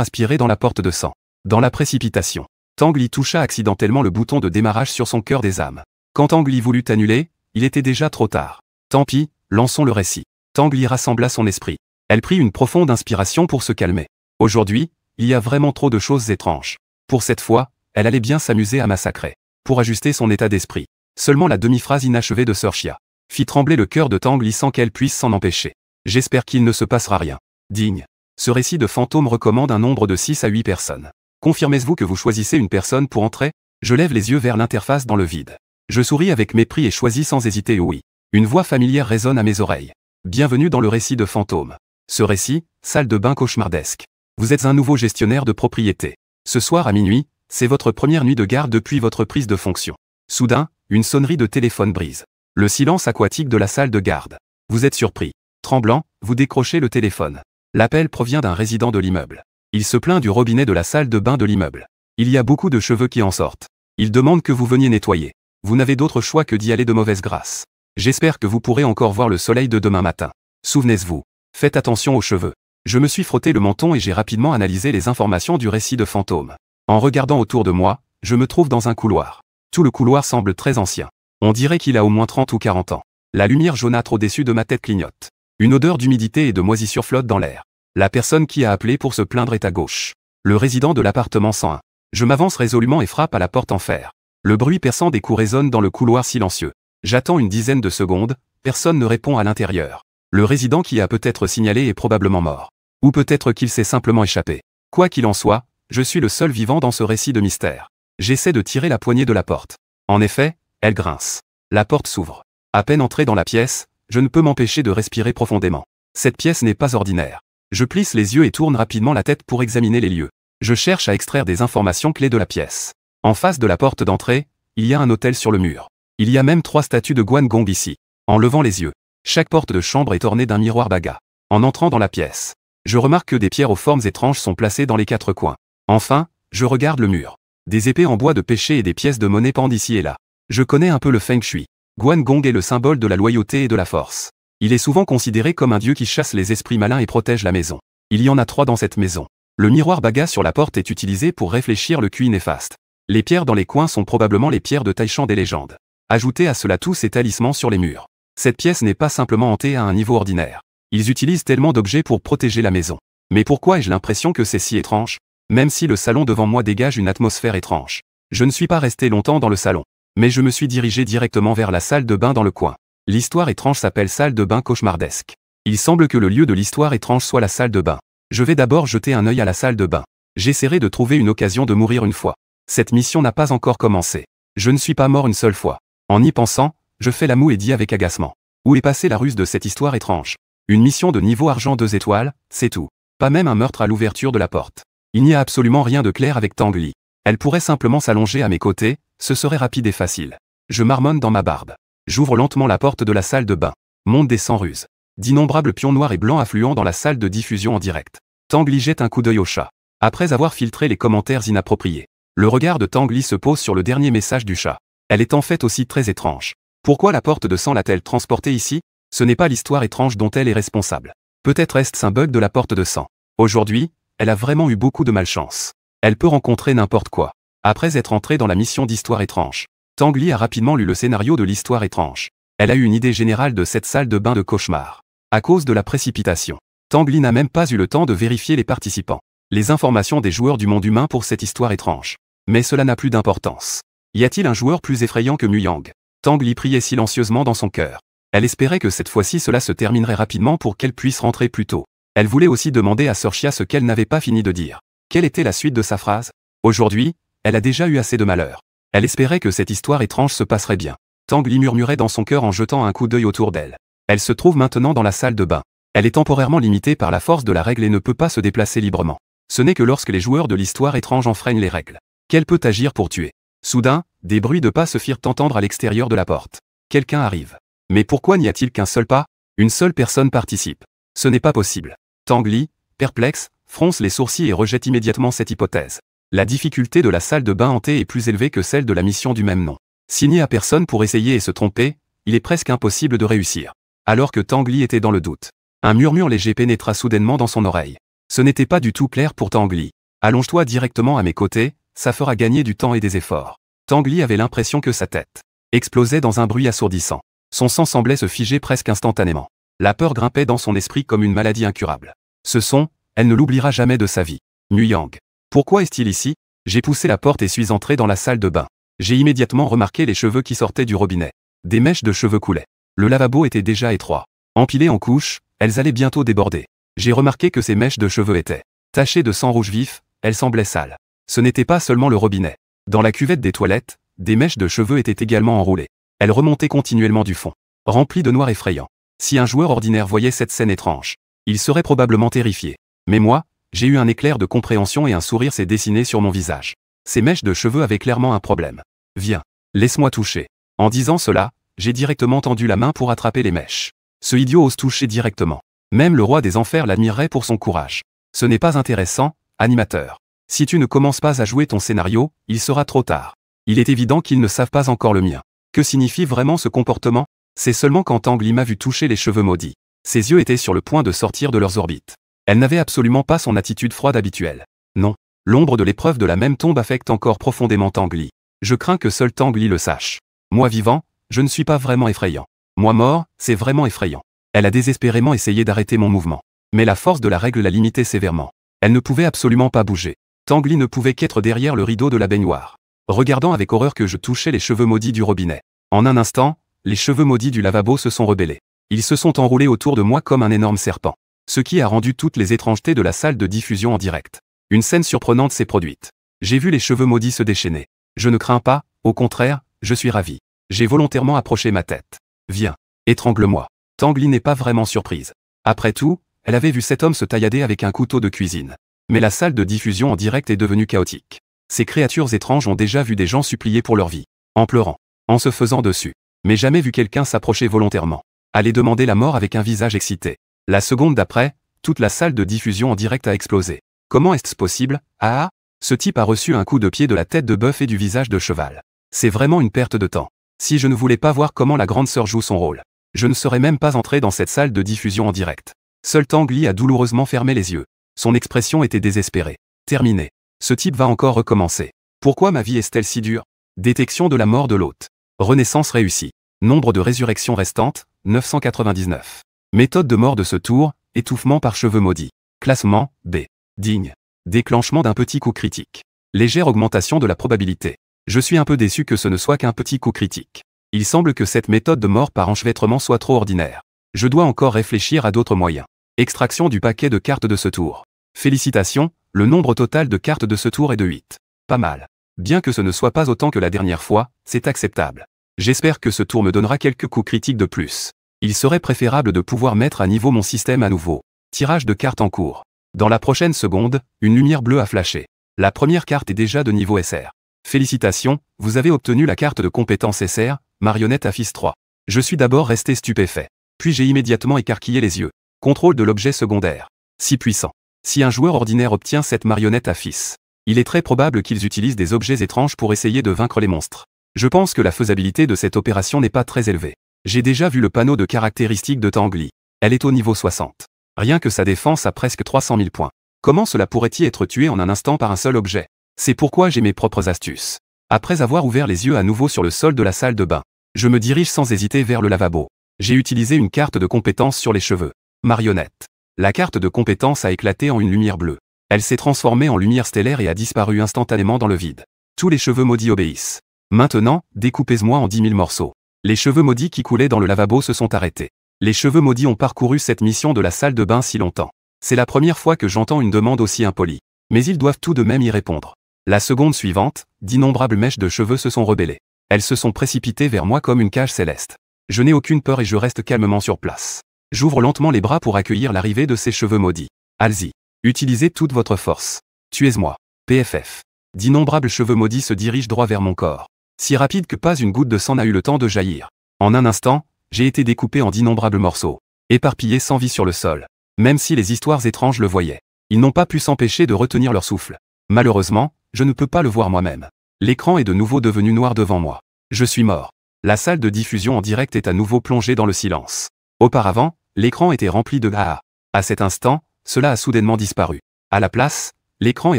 aspirée dans la porte de sang. Dans la précipitation, Tang Li toucha accidentellement le bouton de démarrage sur son cœur des âmes. Quand Tang Li voulut annuler, il était déjà trop tard. Tant pis, lançons le récit. Tang Li rassembla son esprit. Elle prit une profonde inspiration pour se calmer. Aujourd'hui, il y a vraiment trop de choses étranges. Pour cette fois, elle allait bien s'amuser à massacrer. Pour ajuster son état d'esprit. Seulement la demi-phrase inachevée de Sir Chia fit trembler le cœur de Tang Li sans qu'elle puisse s'en empêcher. J'espère qu'il ne se passera rien. Digne. Ce récit de fantôme recommande un nombre de 6 à 8 personnes. Confirmez-vous que vous choisissez une personne pour entrer? Je lève les yeux vers l'interface dans le vide. Je souris avec mépris et choisis sans hésiter oui. Une voix familière résonne à mes oreilles. Bienvenue dans le récit de fantôme. Ce récit, salle de bain cauchemardesque. Vous êtes un nouveau gestionnaire de propriété. Ce soir à minuit, c'est votre première nuit de garde depuis votre prise de fonction. Soudain, une sonnerie de téléphone brise le silence aquatique de la salle de garde. Vous êtes surpris. Tremblant, vous décrochez le téléphone. L'appel provient d'un résident de l'immeuble. Il se plaint du robinet de la salle de bain de l'immeuble. Il y a beaucoup de cheveux qui en sortent. Il demande que vous veniez nettoyer. Vous n'avez d'autre choix que d'y aller de mauvaise grâce. J'espère que vous pourrez encore voir le soleil de demain matin. Souvenez-vous. Faites attention aux cheveux. Je me suis frotté le menton et j'ai rapidement analysé les informations du récit de fantôme. En regardant autour de moi, je me trouve dans un couloir. Tout le couloir semble très ancien. On dirait qu'il a au moins 30 ou 40 ans. La lumière jaunâtre au-dessus de ma tête clignote. Une odeur d'humidité et de moisissure flotte dans l'air. La personne qui a appelé pour se plaindre est à gauche. Le résident de l'appartement 101. Je m'avance résolument et frappe à la porte en fer. Le bruit perçant des coups résonne dans le couloir silencieux. J'attends une dizaine de secondes, personne ne répond à l'intérieur. Le résident qui a peut-être signalé est probablement mort. Ou peut-être qu'il s'est simplement échappé. Quoi qu'il en soit, je suis le seul vivant dans ce récit de mystère. J'essaie de tirer la poignée de la porte. En effet, elle grince. La porte s'ouvre. À peine entré dans la pièce, je ne peux m'empêcher de respirer profondément. Cette pièce n'est pas ordinaire. Je plisse les yeux et tourne rapidement la tête pour examiner les lieux. Je cherche à extraire des informations clés de la pièce. En face de la porte d'entrée, il y a un autel sur le mur. Il y a même 3 statues de Guan Gong ici. En levant les yeux, chaque porte de chambre est ornée d'un miroir baga. En entrant dans la pièce, je remarque que des pierres aux formes étranges sont placées dans les 4 coins. Enfin, je regarde le mur. Des épées en bois de pêcher et des pièces de monnaie pendent ici et là. Je connais un peu le Feng Shui. Guan Gong est le symbole de la loyauté et de la force. Il est souvent considéré comme un dieu qui chasse les esprits malins et protège la maison. Il y en a 3 dans cette maison. Le miroir baga sur la porte est utilisé pour réfléchir le QI néfaste. Les pierres dans les coins sont probablement les pierres de Taishan des légendes. Ajoutez à cela tous ces talismans sur les murs. Cette pièce n'est pas simplement hantée à un niveau ordinaire. Ils utilisent tellement d'objets pour protéger la maison. Mais pourquoi ai-je l'impression que c'est si étrange? Même si le salon devant moi dégage une atmosphère étrange. Je ne suis pas resté longtemps dans le salon. Mais je me suis dirigé directement vers la salle de bain dans le coin. L'histoire étrange s'appelle salle de bain cauchemardesque. Il semble que le lieu de l'histoire étrange soit la salle de bain. Je vais d'abord jeter un œil à la salle de bain. J'essaierai de trouver une occasion de mourir une fois. Cette mission n'a pas encore commencé. Je ne suis pas mort une seule fois. En y pensant, je fais la moue et dis avec agacement. Où est passée la ruse de cette histoire étrange? Une mission de niveau argent 2 étoiles, c'est tout. Pas même un meurtre à l'ouverture de la porte. Il n'y a absolument rien de clair avec Tang Li. Elle pourrait simplement s'allonger à mes côtés, ce serait rapide et facile. Je marmonne dans ma barbe. J'ouvre lentement la porte de la salle de bain. Monte des sans ruse. D'innombrables pions noirs et blancs affluent dans la salle de diffusion en direct. Tang Li jette un coup d'œil au chat. Après avoir filtré les commentaires inappropriés, le regard de Tang Li se pose sur le dernier message du chat. Elle est en fait aussi très étrange. Pourquoi la porte de sang l'a-t-elle transportée ici? Ce n'est pas l'histoire étrange dont elle est responsable. Peut-être est-ce un bug de la porte de sang. Aujourd'hui, elle a vraiment eu beaucoup de malchance. Elle peut rencontrer n'importe quoi. Après être entrée dans la mission d'histoire étrange, Tang Li a rapidement lu le scénario de l'histoire étrange. Elle a eu une idée générale de cette salle de bain de cauchemar. À cause de la précipitation, Tang Li n'a même pas eu le temps de vérifier les participants. Les informations des joueurs du monde humain pour cette histoire étrange. Mais cela n'a plus d'importance. Y a-t-il un joueur plus effrayant que Muyang? Tang Li priait silencieusement dans son cœur. Elle espérait que cette fois-ci cela se terminerait rapidement pour qu'elle puisse rentrer plus tôt. Elle voulait aussi demander à Sir Chia ce qu'elle n'avait pas fini de dire. Quelle était la suite de sa phrase? Aujourd'hui, elle a déjà eu assez de malheur. Elle espérait que cette histoire étrange se passerait bien. Tang Li murmurait dans son cœur en jetant un coup d'œil autour d'elle. Elle se trouve maintenant dans la salle de bain. Elle est temporairement limitée par la force de la règle et ne peut pas se déplacer librement. Ce n'est que lorsque les joueurs de l'histoire étrange enfreignent les règles qu'elle peut agir pour tuer. Soudain, des bruits de pas se firent entendre à l'extérieur de la porte. Quelqu'un arrive. Mais pourquoi n'y a-t-il qu'un seul pas? Une seule personne participe. Ce n'est pas possible. Tang Li, perplexe, fronce les sourcils et rejette immédiatement cette hypothèse. La difficulté de la salle de bain hantée est plus élevée que celle de la mission du même nom. S'il n'y a personne pour essayer et se tromper, il est presque impossible de réussir. Alors que Tang Li était dans le doute, un murmure léger pénétra soudainement dans son oreille. Ce n'était pas du tout clair pour Tang Li. Allonge-toi directement à mes côtés, ça fera gagner du temps et des efforts. Tang Li avait l'impression que sa tête explosait dans un bruit assourdissant. Son sang semblait se figer presque instantanément. La peur grimpait dans son esprit comme une maladie incurable. Ce son, elle ne l'oubliera jamais de sa vie. Nguyen. Pourquoi est-il ici? J'ai poussé la porte et suis entré dans la salle de bain. J'ai immédiatement remarqué les cheveux qui sortaient du robinet. Des mèches de cheveux coulaient. Le lavabo était déjà étroit. Empilées en couches, elles allaient bientôt déborder. J'ai remarqué que ces mèches de cheveux étaient tachées de sang rouge vif, elles semblaient sales. Ce n'était pas seulement le robinet. Dans la cuvette des toilettes, des mèches de cheveux étaient également enroulées. Elles remontaient continuellement du fond, remplies de noir effrayant. Si un joueur ordinaire voyait cette scène étrange, il serait probablement terrifié. Mais moi, j'ai eu un éclair de compréhension et un sourire s'est dessiné sur mon visage. Ces mèches de cheveux avaient clairement un problème. Viens, laisse-moi toucher. En disant cela, j'ai directement tendu la main pour attraper les mèches. Ce idiot ose toucher directement. Même le roi des enfers l'admirerait pour son courage. Ce n'est pas intéressant, animateur. Si tu ne commences pas à jouer ton scénario, il sera trop tard. Il est évident qu'ils ne savent pas encore le mien. Que signifie vraiment ce comportement? C'est seulement quand Tang Li m'a vu toucher les cheveux maudits. Ses yeux étaient sur le point de sortir de leurs orbites. Elle n'avait absolument pas son attitude froide habituelle. Non. L'ombre de l'épreuve de la même tombe affecte encore profondément Tang Li. Je crains que seul Tang Li le sache. Moi vivant, je ne suis pas vraiment effrayant. Moi mort, c'est vraiment effrayant. Elle a désespérément essayé d'arrêter mon mouvement. Mais la force de la règle la limitait sévèrement. Elle ne pouvait absolument pas bouger. Tang Li ne pouvait qu'être derrière le rideau de la baignoire, regardant avec horreur que je touchais les cheveux maudits du robinet. En un instant, les cheveux maudits du lavabo se sont rebellés. Ils se sont enroulés autour de moi comme un énorme serpent. Ce qui a rendu toutes les étrangetés de la salle de diffusion en direct. Une scène surprenante s'est produite. J'ai vu les cheveux maudits se déchaîner. Je ne crains pas, au contraire, je suis ravi. J'ai volontairement approché ma tête. Viens, étrangle-moi. Tang Li n'est pas vraiment surprise. Après tout, elle avait vu cet homme se taillader avec un couteau de cuisine. Mais la salle de diffusion en direct est devenue chaotique. Ces créatures étranges ont déjà vu des gens supplier pour leur vie, en pleurant, en se faisant dessus. Mais jamais vu quelqu'un s'approcher volontairement. Aller demander la mort avec un visage excité. La seconde d'après, toute la salle de diffusion en direct a explosé. Comment est-ce possible? Ah, ce type a reçu un coup de pied de la tête de bœuf et du visage de cheval. C'est vraiment une perte de temps. Si je ne voulais pas voir comment la grande sœur joue son rôle, je ne serais même pas entré dans cette salle de diffusion en direct. Seul Tang Li a douloureusement fermé les yeux. Son expression était désespérée. Terminé. Ce type va encore recommencer. Pourquoi ma vie est-elle si dure? Détection de la mort de l'hôte. Renaissance réussie. Nombre de résurrections restantes, 999. Méthode de mort de ce tour, étouffement par cheveux maudits. Classement, B. Digne. Déclenchement d'un petit coup critique. Légère augmentation de la probabilité. Je suis un peu déçu que ce ne soit qu'un petit coup critique. Il semble que cette méthode de mort par enchevêtrement soit trop ordinaire. Je dois encore réfléchir à d'autres moyens. Extraction du paquet de cartes de ce tour. Félicitations, le nombre total de cartes de ce tour est de 8. Pas mal. Bien que ce ne soit pas autant que la dernière fois, c'est acceptable. J'espère que ce tour me donnera quelques coups critiques de plus. Il serait préférable de pouvoir mettre à niveau mon système à nouveau. Tirage de cartes en cours. Dans la prochaine seconde, une lumière bleue a flashé. La première carte est déjà de niveau SR. Félicitations, vous avez obtenu la carte de compétence SR, marionnette à fils 3. Je suis d'abord resté stupéfait. Puis j'ai immédiatement écarquillé les yeux. Contrôle de l'objet secondaire. Si puissant. Si un joueur ordinaire obtient cette marionnette à fils, il est très probable qu'ils utilisent des objets étranges pour essayer de vaincre les monstres. Je pense que la faisabilité de cette opération n'est pas très élevée. J'ai déjà vu le panneau de caractéristiques de Tang Li. Elle est au niveau 60. Rien que sa défense a presque 300 000 points. Comment cela pourrait-il être tué en un instant par un seul objet? C'est pourquoi j'ai mes propres astuces. Après avoir ouvert les yeux à nouveau sur le sol de la salle de bain, je me dirige sans hésiter vers le lavabo. J'ai utilisé une carte de compétence sur les cheveux. Marionnette. La carte de compétence a éclaté en une lumière bleue. Elle s'est transformée en lumière stellaire et a disparu instantanément dans le vide. Tous les cheveux maudits obéissent. Maintenant, découpez-moi en 10 000 morceaux. Les cheveux maudits qui coulaient dans le lavabo se sont arrêtés. Les cheveux maudits ont parcouru cette mission de la salle de bain si longtemps. C'est la première fois que j'entends une demande aussi impolie. Mais ils doivent tout de même y répondre. La seconde suivante, d'innombrables mèches de cheveux se sont rebellées. Elles se sont précipitées vers moi comme une cage céleste. Je n'ai aucune peur et je reste calmement sur place. J'ouvre lentement les bras pour accueillir l'arrivée de ces cheveux maudits. Allez-y. Utilisez toute votre force. Tuez-moi. PFF. D'innombrables cheveux maudits se dirigent droit vers mon corps. Si rapide que pas une goutte de sang n'a eu le temps de jaillir. En un instant, j'ai été découpé en d'innombrables morceaux, éparpillés sans vie sur le sol. Même si les histoires étranges le voyaient, ils n'ont pas pu s'empêcher de retenir leur souffle. Malheureusement, je ne peux pas le voir moi-même. L'écran est de nouveau devenu noir devant moi. Je suis mort. La salle de diffusion en direct est à nouveau plongée dans le silence. Auparavant, l'écran était rempli de ah. À cet instant, cela a soudainement disparu. À la place, l'écran est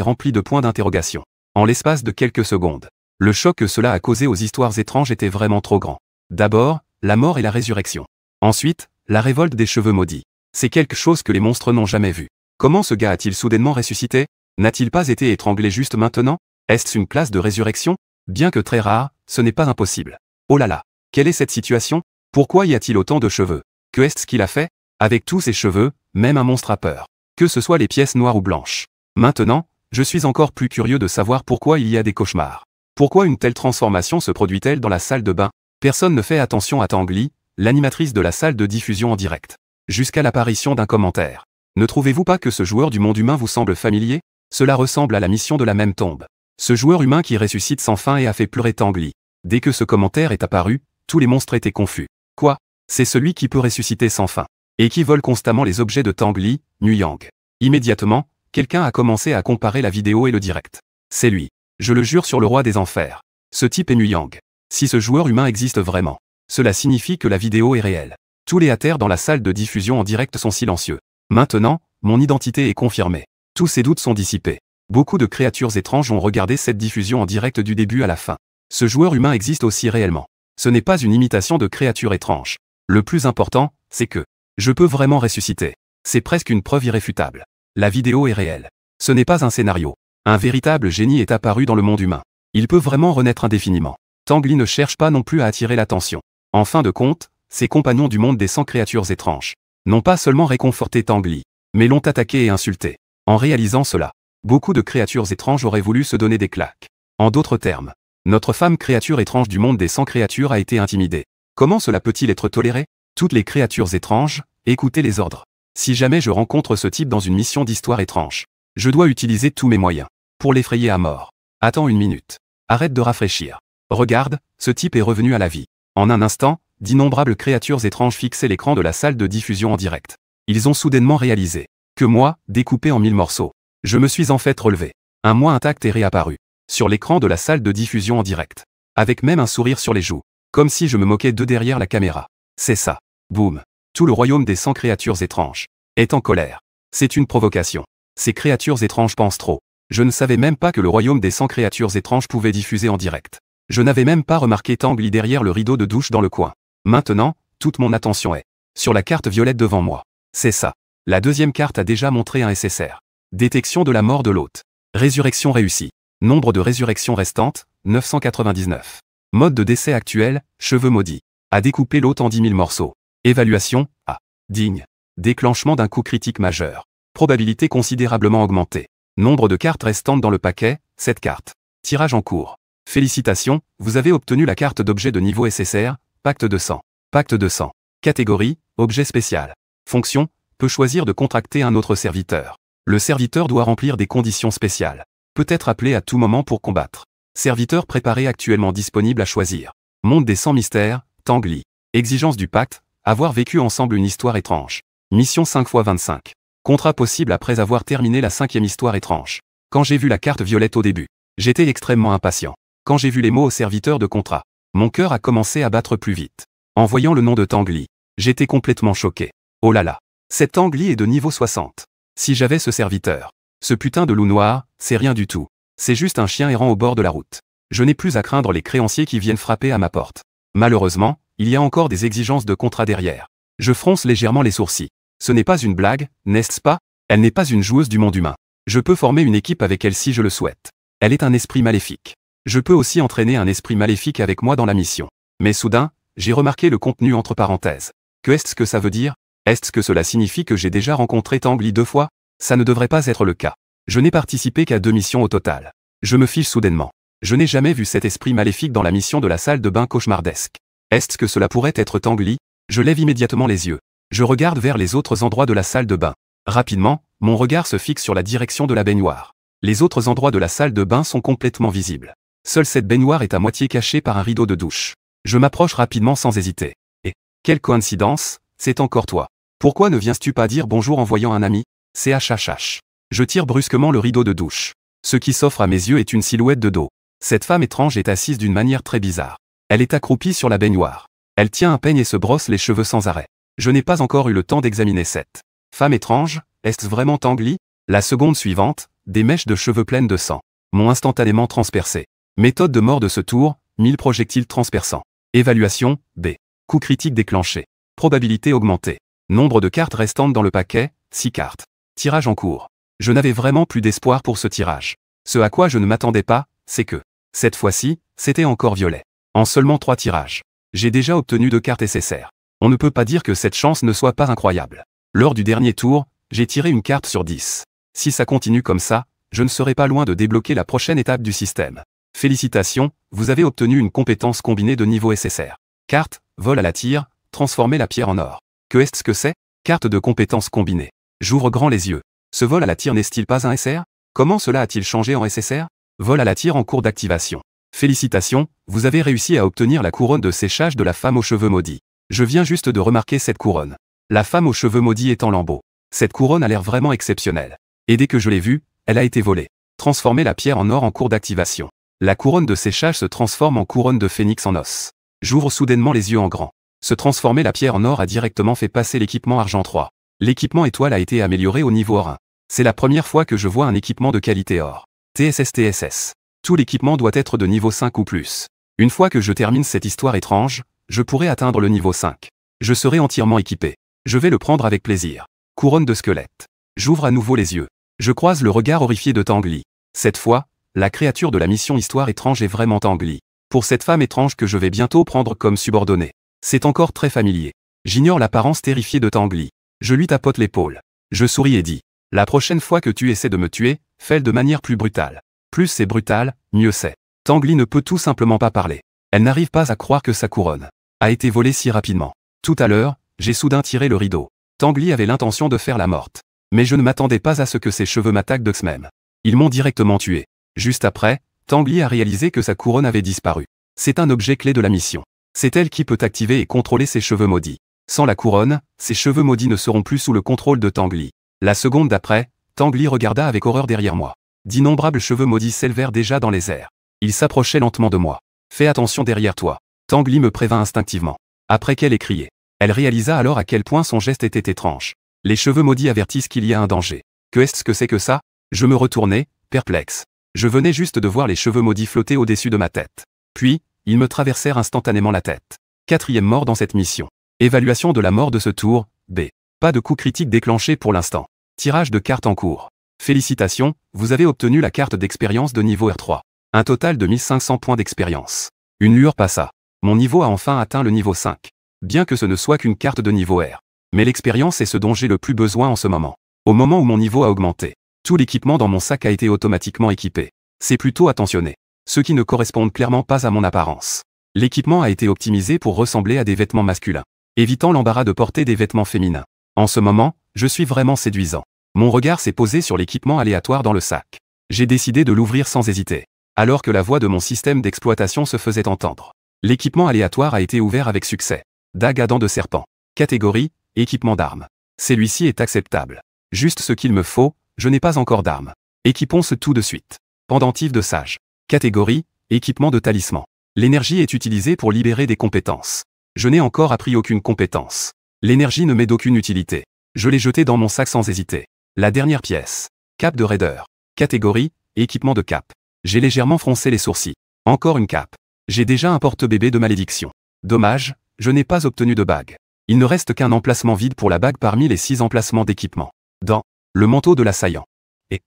rempli de points d'interrogation. En l'espace de quelques secondes. Le choc que cela a causé aux histoires étranges était vraiment trop grand. D'abord, la mort et la résurrection. Ensuite, la révolte des cheveux maudits. C'est quelque chose que les monstres n'ont jamais vu. Comment ce gars a-t-il soudainement ressuscité? N'a-t-il pas été étranglé juste maintenant? Est-ce une classe de résurrection? Bien que très rare, ce n'est pas impossible. Oh là là, quelle est cette situation? Pourquoi y a-t-il autant de cheveux? Que est-ce qu'il a fait? Avec tous ces cheveux, même un monstre a peur. Que ce soit les pièces noires ou blanches. Maintenant, je suis encore plus curieux de savoir pourquoi il y a des cauchemars. Pourquoi une telle transformation se produit-elle dans la salle de bain? Personne ne fait attention à Tanguy, l'animatrice de la salle de diffusion en direct. Jusqu'à l'apparition d'un commentaire. Ne trouvez-vous pas que ce joueur du monde humain vous semble familier? Cela ressemble à la mission de la même tombe. Ce joueur humain qui ressuscite sans fin et a fait pleurer Tanguy. Dès que ce commentaire est apparu, tous les monstres étaient confus. Quoi? C'est celui qui peut ressusciter sans fin. Et qui vole constamment les objets de Tanguy, Nuyang. Immédiatement, quelqu'un a commencé à comparer la vidéo et le direct. C'est lui. Je le jure sur le roi des enfers. Ce type est Nuyang. Si ce joueur humain existe vraiment, cela signifie que la vidéo est réelle. Tous les haters dans la salle de diffusion en direct sont silencieux. Maintenant, mon identité est confirmée. Tous ces doutes sont dissipés. Beaucoup de créatures étranges ont regardé cette diffusion en direct du début à la fin. Ce joueur humain existe aussi réellement. Ce n'est pas une imitation de créatures étranges. Le plus important, c'est que je peux vraiment ressusciter. C'est presque une preuve irréfutable. La vidéo est réelle. Ce n'est pas un scénario. Un véritable génie est apparu dans le monde humain. Il peut vraiment renaître indéfiniment. Tanguy ne cherche pas non plus à attirer l'attention. En fin de compte, ses compagnons du monde des 100 créatures étranges n'ont pas seulement réconforté Tanguy, mais l'ont attaqué et insulté. En réalisant cela, beaucoup de créatures étranges auraient voulu se donner des claques. En d'autres termes, notre femme créature étrange du monde des 100 créatures a été intimidée. Comment cela peut-il être toléré? Toutes les créatures étranges, écoutez les ordres. Si jamais je rencontre ce type dans une mission d'histoire étrange, je dois utiliser tous mes moyens pour l'effrayer à mort. Attends une minute. Arrête de rafraîchir. Regarde, ce type est revenu à la vie. En un instant, d'innombrables créatures étranges fixaient l'écran de la salle de diffusion en direct. Ils ont soudainement réalisé que moi, découpé en 1000 morceaux, je me suis en fait relevé. Un moi intact est réapparu sur l'écran de la salle de diffusion en direct, avec même un sourire sur les joues, comme si je me moquais d'eux derrière la caméra. C'est ça. Boum. Tout le royaume des 100 créatures étranges est en colère. C'est une provocation. Ces créatures étranges pensent trop. Je ne savais même pas que le royaume des 100 créatures étranges pouvait diffuser en direct. Je n'avais même pas remarqué Tanguy derrière le rideau de douche dans le coin. Maintenant, toute mon attention est sur la carte violette devant moi. C'est ça. La deuxième carte a déjà montré un SSR. Détection de la mort de l'hôte. Résurrection réussie. Nombre de résurrections restantes, 999. Mode de décès actuel, cheveux maudits. A découpé l'hôte en 10 000 morceaux. Évaluation, A. Digne. Déclenchement d'un coup critique majeur. Probabilité considérablement augmentée. Nombre de cartes restantes dans le paquet, 7 cartes. Tirage en cours. Félicitations, vous avez obtenu la carte d'objet de niveau SSR, Pacte de sang. Pacte de sang. Catégorie, objet spécial. Fonction, peut choisir de contracter un autre serviteur. Le serviteur doit remplir des conditions spéciales. Peut être appelé à tout moment pour combattre. Serviteur préparé actuellement disponible à choisir. Monde des 100 mystères, Tanguy. Exigence du pacte, avoir vécu ensemble une histoire étrange. Mission 5x25. Contrat possible après avoir terminé la 5e histoire étrange. Quand j'ai vu la carte violette au début, j'étais extrêmement impatient. Quand j'ai vu les mots au serviteur de contrat, mon cœur a commencé à battre plus vite. En voyant le nom de Tanguy, j'étais complètement choqué. Oh là là. Cet Tanguy est de niveau 60. Si j'avais ce serviteur. Ce putain de loup noir, c'est rien du tout. C'est juste un chien errant au bord de la route. Je n'ai plus à craindre les créanciers qui viennent frapper à ma porte. Malheureusement, il y a encore des exigences de contrat derrière. Je fronce légèrement les sourcils. Ce n'est pas une blague, n'est-ce pas? Elle n'est pas une joueuse du monde humain. Je peux former une équipe avec elle si je le souhaite. Elle est un esprit maléfique. Je peux aussi entraîner un esprit maléfique avec moi dans la mission. Mais soudain, j'ai remarqué le contenu entre parenthèses. Que est-ce que ça veut dire? Est-ce que cela signifie que j'ai déjà rencontré Tanguy 2 fois? Ça ne devrait pas être le cas. Je n'ai participé qu'à 2 missions au total. Je me fiche soudainement. Je n'ai jamais vu cet esprit maléfique dans la mission de la salle de bain cauchemardesque. Est-ce que cela pourrait être Tanguy? Je lève immédiatement les yeux. Je regarde vers les autres endroits de la salle de bain. Rapidement, mon regard se fixe sur la direction de la baignoire. Les autres endroits de la salle de bain sont complètement visibles. Seule cette baignoire est à moitié cachée par un rideau de douche. Je m'approche rapidement sans hésiter. Et, quelle coïncidence, c'est encore toi. Pourquoi ne viens-tu pas dire bonjour en voyant un ami? CHHH. Je tire brusquement le rideau de douche. Ce qui s'offre à mes yeux est une silhouette de dos. Cette femme étrange est assise d'une manière très bizarre. Elle est accroupie sur la baignoire. Elle tient un peigne et se brosse les cheveux sans arrêt. Je n'ai pas encore eu le temps d'examiner cette femme étrange. Est-ce vraiment Tanguy? La seconde suivante, des mèches de cheveux pleines de sang m'ont instantanément transpercé. Méthode de mort de ce tour, 1000 projectiles transperçants. Évaluation, B. Coup critique déclenché. Probabilité augmentée. Nombre de cartes restantes dans le paquet, 6 cartes. Tirage en cours. Je n'avais vraiment plus d'espoir pour ce tirage. Ce à quoi je ne m'attendais pas, c'est que, cette fois-ci, c'était encore violet. En seulement 3 tirages. J'ai déjà obtenu 2 cartes SSR. On ne peut pas dire que cette chance ne soit pas incroyable. Lors du dernier tour, j'ai tiré une carte sur 10. Si ça continue comme ça, je ne serai pas loin de débloquer la prochaine étape du système. Félicitations, vous avez obtenu une compétence combinée de niveau SSR. Carte, vol à la tire, transformer la pierre en or. Que est-ce que c'est? Carte de compétence combinée. J'ouvre grand les yeux. Ce vol à la tire n'est-il pas un SR? Comment cela a-t-il changé en SSR? Vol à la tire en cours d'activation. Félicitations, vous avez réussi à obtenir la couronne de séchage de la femme aux cheveux maudits. Je viens juste de remarquer cette couronne. La femme aux cheveux maudits est en lambeaux. Cette couronne a l'air vraiment exceptionnelle. Et dès que je l'ai vue, elle a été volée. Transformer la pierre en or en cours d'activation. La couronne de séchage se transforme en couronne de phénix en os. J'ouvre soudainement les yeux en grand. Se transformer la pierre en or a directement fait passer l'équipement argent 3. L'équipement étoile a été amélioré au niveau or 1. C'est la première fois que je vois un équipement de qualité or. TSS. Tout l'équipement doit être de niveau 5 ou plus. Une fois que je termine cette histoire étrange, je pourrai atteindre le niveau 5. Je serai entièrement équipé. Je vais le prendre avec plaisir. Couronne de squelette. J'ouvre à nouveau les yeux. Je croise le regard horrifié de Tangli. Cette fois, la créature de la mission Histoire étrange est vraiment Tangli. Pour cette femme étrange que je vais bientôt prendre comme subordonnée. C'est encore très familier. J'ignore l'apparence terrifiée de Tangli. Je lui tapote l'épaule. Je souris et dis. La prochaine fois que tu essaies de me tuer, fais-le de manière plus brutale. Plus c'est brutal, mieux c'est. Tangli ne peut tout simplement pas parler. Elle n'arrive pas à croire que sa couronne a été volée si rapidement. Tout à l'heure, j'ai soudain tiré le rideau. Tangli avait l'intention de faire la morte. Mais je ne m'attendais pas à ce que ses cheveux m'attaquent de même. Ils m'ont directement tué. Juste après, Tangli a réalisé que sa couronne avait disparu. C'est un objet clé de la mission. C'est elle qui peut activer et contrôler ses cheveux maudits. Sans la couronne, ses cheveux maudits ne seront plus sous le contrôle de Tangli. La seconde d'après, Tangli regarda avec horreur derrière moi. D'innombrables cheveux maudits s'élevèrent déjà dans les airs. Ils s'approchaient lentement de moi. Fais attention derrière toi. Tangli me prévint instinctivement. Après qu'elle ait crié. Elle réalisa alors à quel point son geste était étrange. Les cheveux maudits avertissent qu'il y a un danger. Que est-ce que c'est que ça? Je me retournai, perplexe. Je venais juste de voir les cheveux maudits flotter au-dessus de ma tête. Puis, ils me traversèrent instantanément la tête. 4e mort dans cette mission. Évaluation de la mort de ce tour, B. Pas de coup critique déclenché pour l'instant. Tirage de cartes en cours. Félicitations, vous avez obtenu la carte d'expérience de niveau R3. Un total de 1500 points d'expérience. Une lueur passa. Mon niveau a enfin atteint le niveau 5. Bien que ce ne soit qu'une carte de niveau R. Mais l'expérience est ce dont j'ai le plus besoin en ce moment. Au moment où mon niveau a augmenté, tout l'équipement dans mon sac a été automatiquement équipé. C'est plutôt attentionné. Ceux qui ne correspondent clairement pas à mon apparence. L'équipement a été optimisé pour ressembler à des vêtements masculins, évitant l'embarras de porter des vêtements féminins. En ce moment, je suis vraiment séduisant. Mon regard s'est posé sur l'équipement aléatoire dans le sac. J'ai décidé de l'ouvrir sans hésiter, alors que la voix de mon système d'exploitation se faisait entendre. L'équipement aléatoire a été ouvert avec succès. Dague à dents de serpent. Catégorie, équipement d'armes. Celui-ci est acceptable. Juste ce qu'il me faut, je n'ai pas encore d'armes. Équipons-ce tout de suite. Pendentif de sage. Catégorie, équipement de talisman. L'énergie est utilisée pour libérer des compétences. Je n'ai encore appris aucune compétence. L'énergie ne m'est d'aucune utilité. Je l'ai jetée dans mon sac sans hésiter. La dernière pièce. Cape de raider. Catégorie, équipement de cape. J'ai légèrement froncé les sourcils. Encore une cape. J'ai déjà un porte-bébé de malédiction. Dommage, je n'ai pas obtenu de bague. Il ne reste qu'un emplacement vide pour la bague parmi les 6 emplacements d'équipement. Dans le manteau de l'assaillant. Et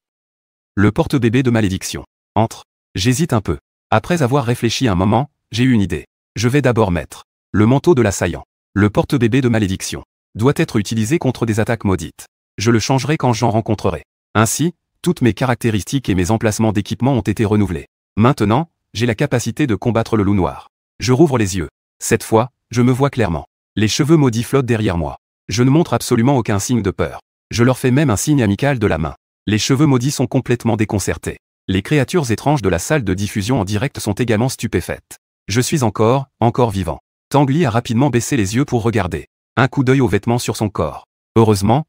le porte-bébé de malédiction. Entre. J'hésite un peu. Après avoir réfléchi un moment, j'ai eu une idée. Je vais d'abord mettre le manteau de l'assaillant. Le porte-bébé de malédiction doit être utilisé contre des attaques maudites. Je le changerai quand j'en rencontrerai. Ainsi, toutes mes caractéristiques et mes emplacements d'équipement ont été renouvelés. Maintenant, j'ai la capacité de combattre le loup noir. Je rouvre les yeux. Cette fois, je me vois clairement. Les cheveux maudits flottent derrière moi. Je ne montre absolument aucun signe de peur. Je leur fais même un signe amical de la main. Les cheveux maudits sont complètement déconcertés. Les créatures étranges de la salle de diffusion en direct sont également stupéfaites. Je suis encore vivant. Tangli a rapidement baissé les yeux pour regarder. Un coup d'œil aux vêtements sur son corps. Heureusement,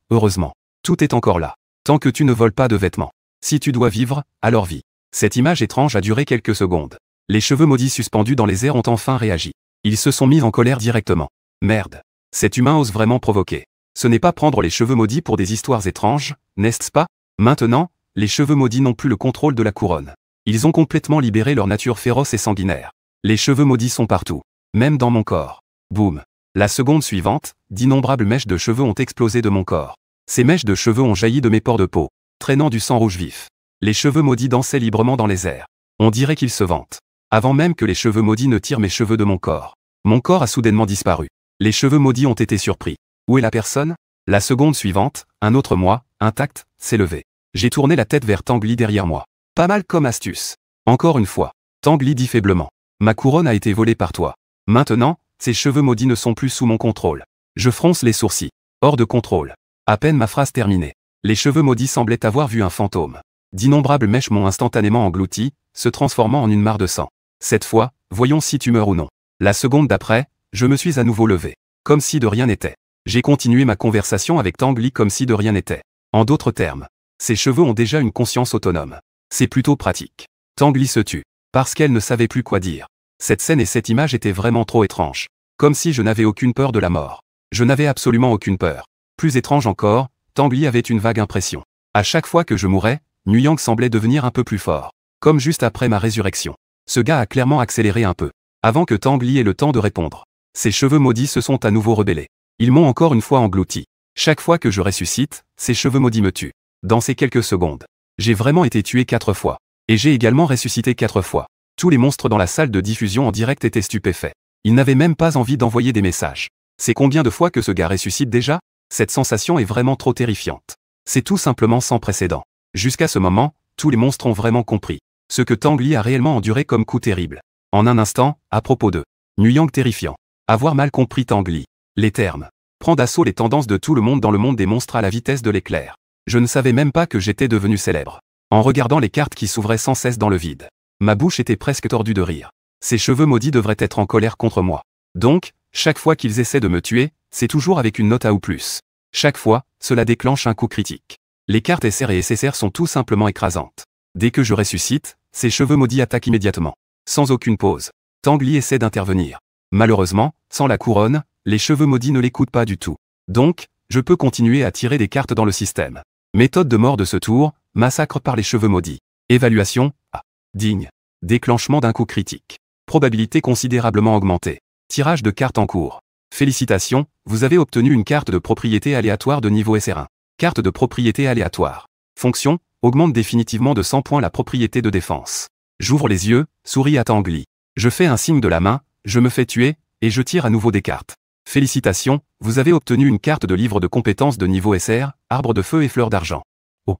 tout est encore là. Tant que tu ne voles pas de vêtements. Si tu dois vivre, alors vis. Cette image étrange a duré quelques secondes. Les cheveux maudits suspendus dans les airs ont enfin réagi. Ils se sont mis en colère directement. Merde. Cet humain ose vraiment provoquer. Ce n'est pas prendre les cheveux maudits pour des histoires étranges, n'est-ce pas? Maintenant, les cheveux maudits n'ont plus le contrôle de la couronne. Ils ont complètement libéré leur nature féroce et sanguinaire. Les cheveux maudits sont partout. Même dans mon corps. Boum. La seconde suivante, d'innombrables mèches de cheveux ont explosé de mon corps. Ces mèches de cheveux ont jailli de mes pores de peau, traînant du sang rouge vif. Les cheveux maudits dansaient librement dans les airs. On dirait qu'ils se vantent. Avant même que les cheveux maudits ne tirent mes cheveux de mon corps. Mon corps a soudainement disparu. Les cheveux maudits ont été surpris. Où est la personne? La seconde suivante, un autre moi, intact, s'est levé. J'ai tourné la tête vers Tanguy derrière moi. Pas mal comme astuce. Encore une fois. Tanguy dit faiblement. Ma couronne a été volée par toi. Maintenant, ces cheveux maudits ne sont plus sous mon contrôle. Je fronce les sourcils. Hors de contrôle. À peine ma phrase terminée. Les cheveux maudits semblaient avoir vu un fantôme. D'innombrables mèches m'ont instantanément englouti, se transformant en une mare de sang. Cette fois, voyons si tu meurs ou non. La seconde d'après, je me suis à nouveau levé. Comme si de rien n'était. J'ai continué ma conversation avec Tanguy comme si de rien n'était. En d'autres termes, ces cheveux ont déjà une conscience autonome. C'est plutôt pratique. Tanguy se tut. Parce qu'elle ne savait plus quoi dire. Cette scène et cette image étaient vraiment trop étranges. Comme si je n'avais aucune peur de la mort. Je n'avais absolument aucune peur. Plus étrange encore, Tanguy avait une vague impression. À chaque fois que je mourais, Nuyang semblait devenir un peu plus fort. Comme juste après ma résurrection. Ce gars a clairement accéléré un peu. Avant que Tanguy ait le temps de répondre. Ses cheveux maudits se sont à nouveau rebellés. Ils m'ont encore une fois englouti. Chaque fois que je ressuscite, ces cheveux maudits me tuent. Dans ces quelques secondes. J'ai vraiment été tué 4 fois. Et j'ai également ressuscité 4 fois. Tous les monstres dans la salle de diffusion en direct étaient stupéfaits. Ils n'avaient même pas envie d'envoyer des messages. C'est combien de fois que ce gars ressuscite déjà? Cette sensation est vraiment trop terrifiante. C'est tout simplement sans précédent. Jusqu'à ce moment, tous les monstres ont vraiment compris. Ce que Tanguy a réellement enduré comme coup terrible. En un instant, à propos de Nuyang terrifiant. Avoir mal compris Tanguy. Les termes. Prendre d'assaut les tendances de tout le monde dans le monde des monstres à la vitesse de l'éclair. Je ne savais même pas que j'étais devenu célèbre. En regardant les cartes qui s'ouvraient sans cesse dans le vide. Ma bouche était presque tordue de rire. Ces cheveux maudits devraient être en colère contre moi. Donc, chaque fois qu'ils essaient de me tuer, c'est toujours avec une note A ou plus. Chaque fois, cela déclenche un coup critique. Les cartes SR et SSR sont tout simplement écrasantes. Dès que je ressuscite, ces cheveux maudits attaquent immédiatement. Sans aucune pause. Tanguy essaie d'intervenir. Malheureusement, sans la couronne, les cheveux maudits ne l'écoutent pas du tout. Donc, je peux continuer à tirer des cartes dans le système. Méthode de mort de ce tour, massacre par les cheveux maudits. Évaluation, A. Digne. Déclenchement d'un coup critique. Probabilité considérablement augmentée. Tirage de cartes en cours. Félicitations, vous avez obtenu une carte de propriété aléatoire de niveau SR1. Carte de propriété aléatoire. Fonction, augmente définitivement de 100 points la propriété de défense. J'ouvre les yeux, souris à Tanguy. Je fais un signe de la main, je me fais tuer, et je tire à nouveau des cartes. Félicitations, vous avez obtenu une carte de livre de compétences de niveau SR, arbre de feu et fleur d'argent. Oh.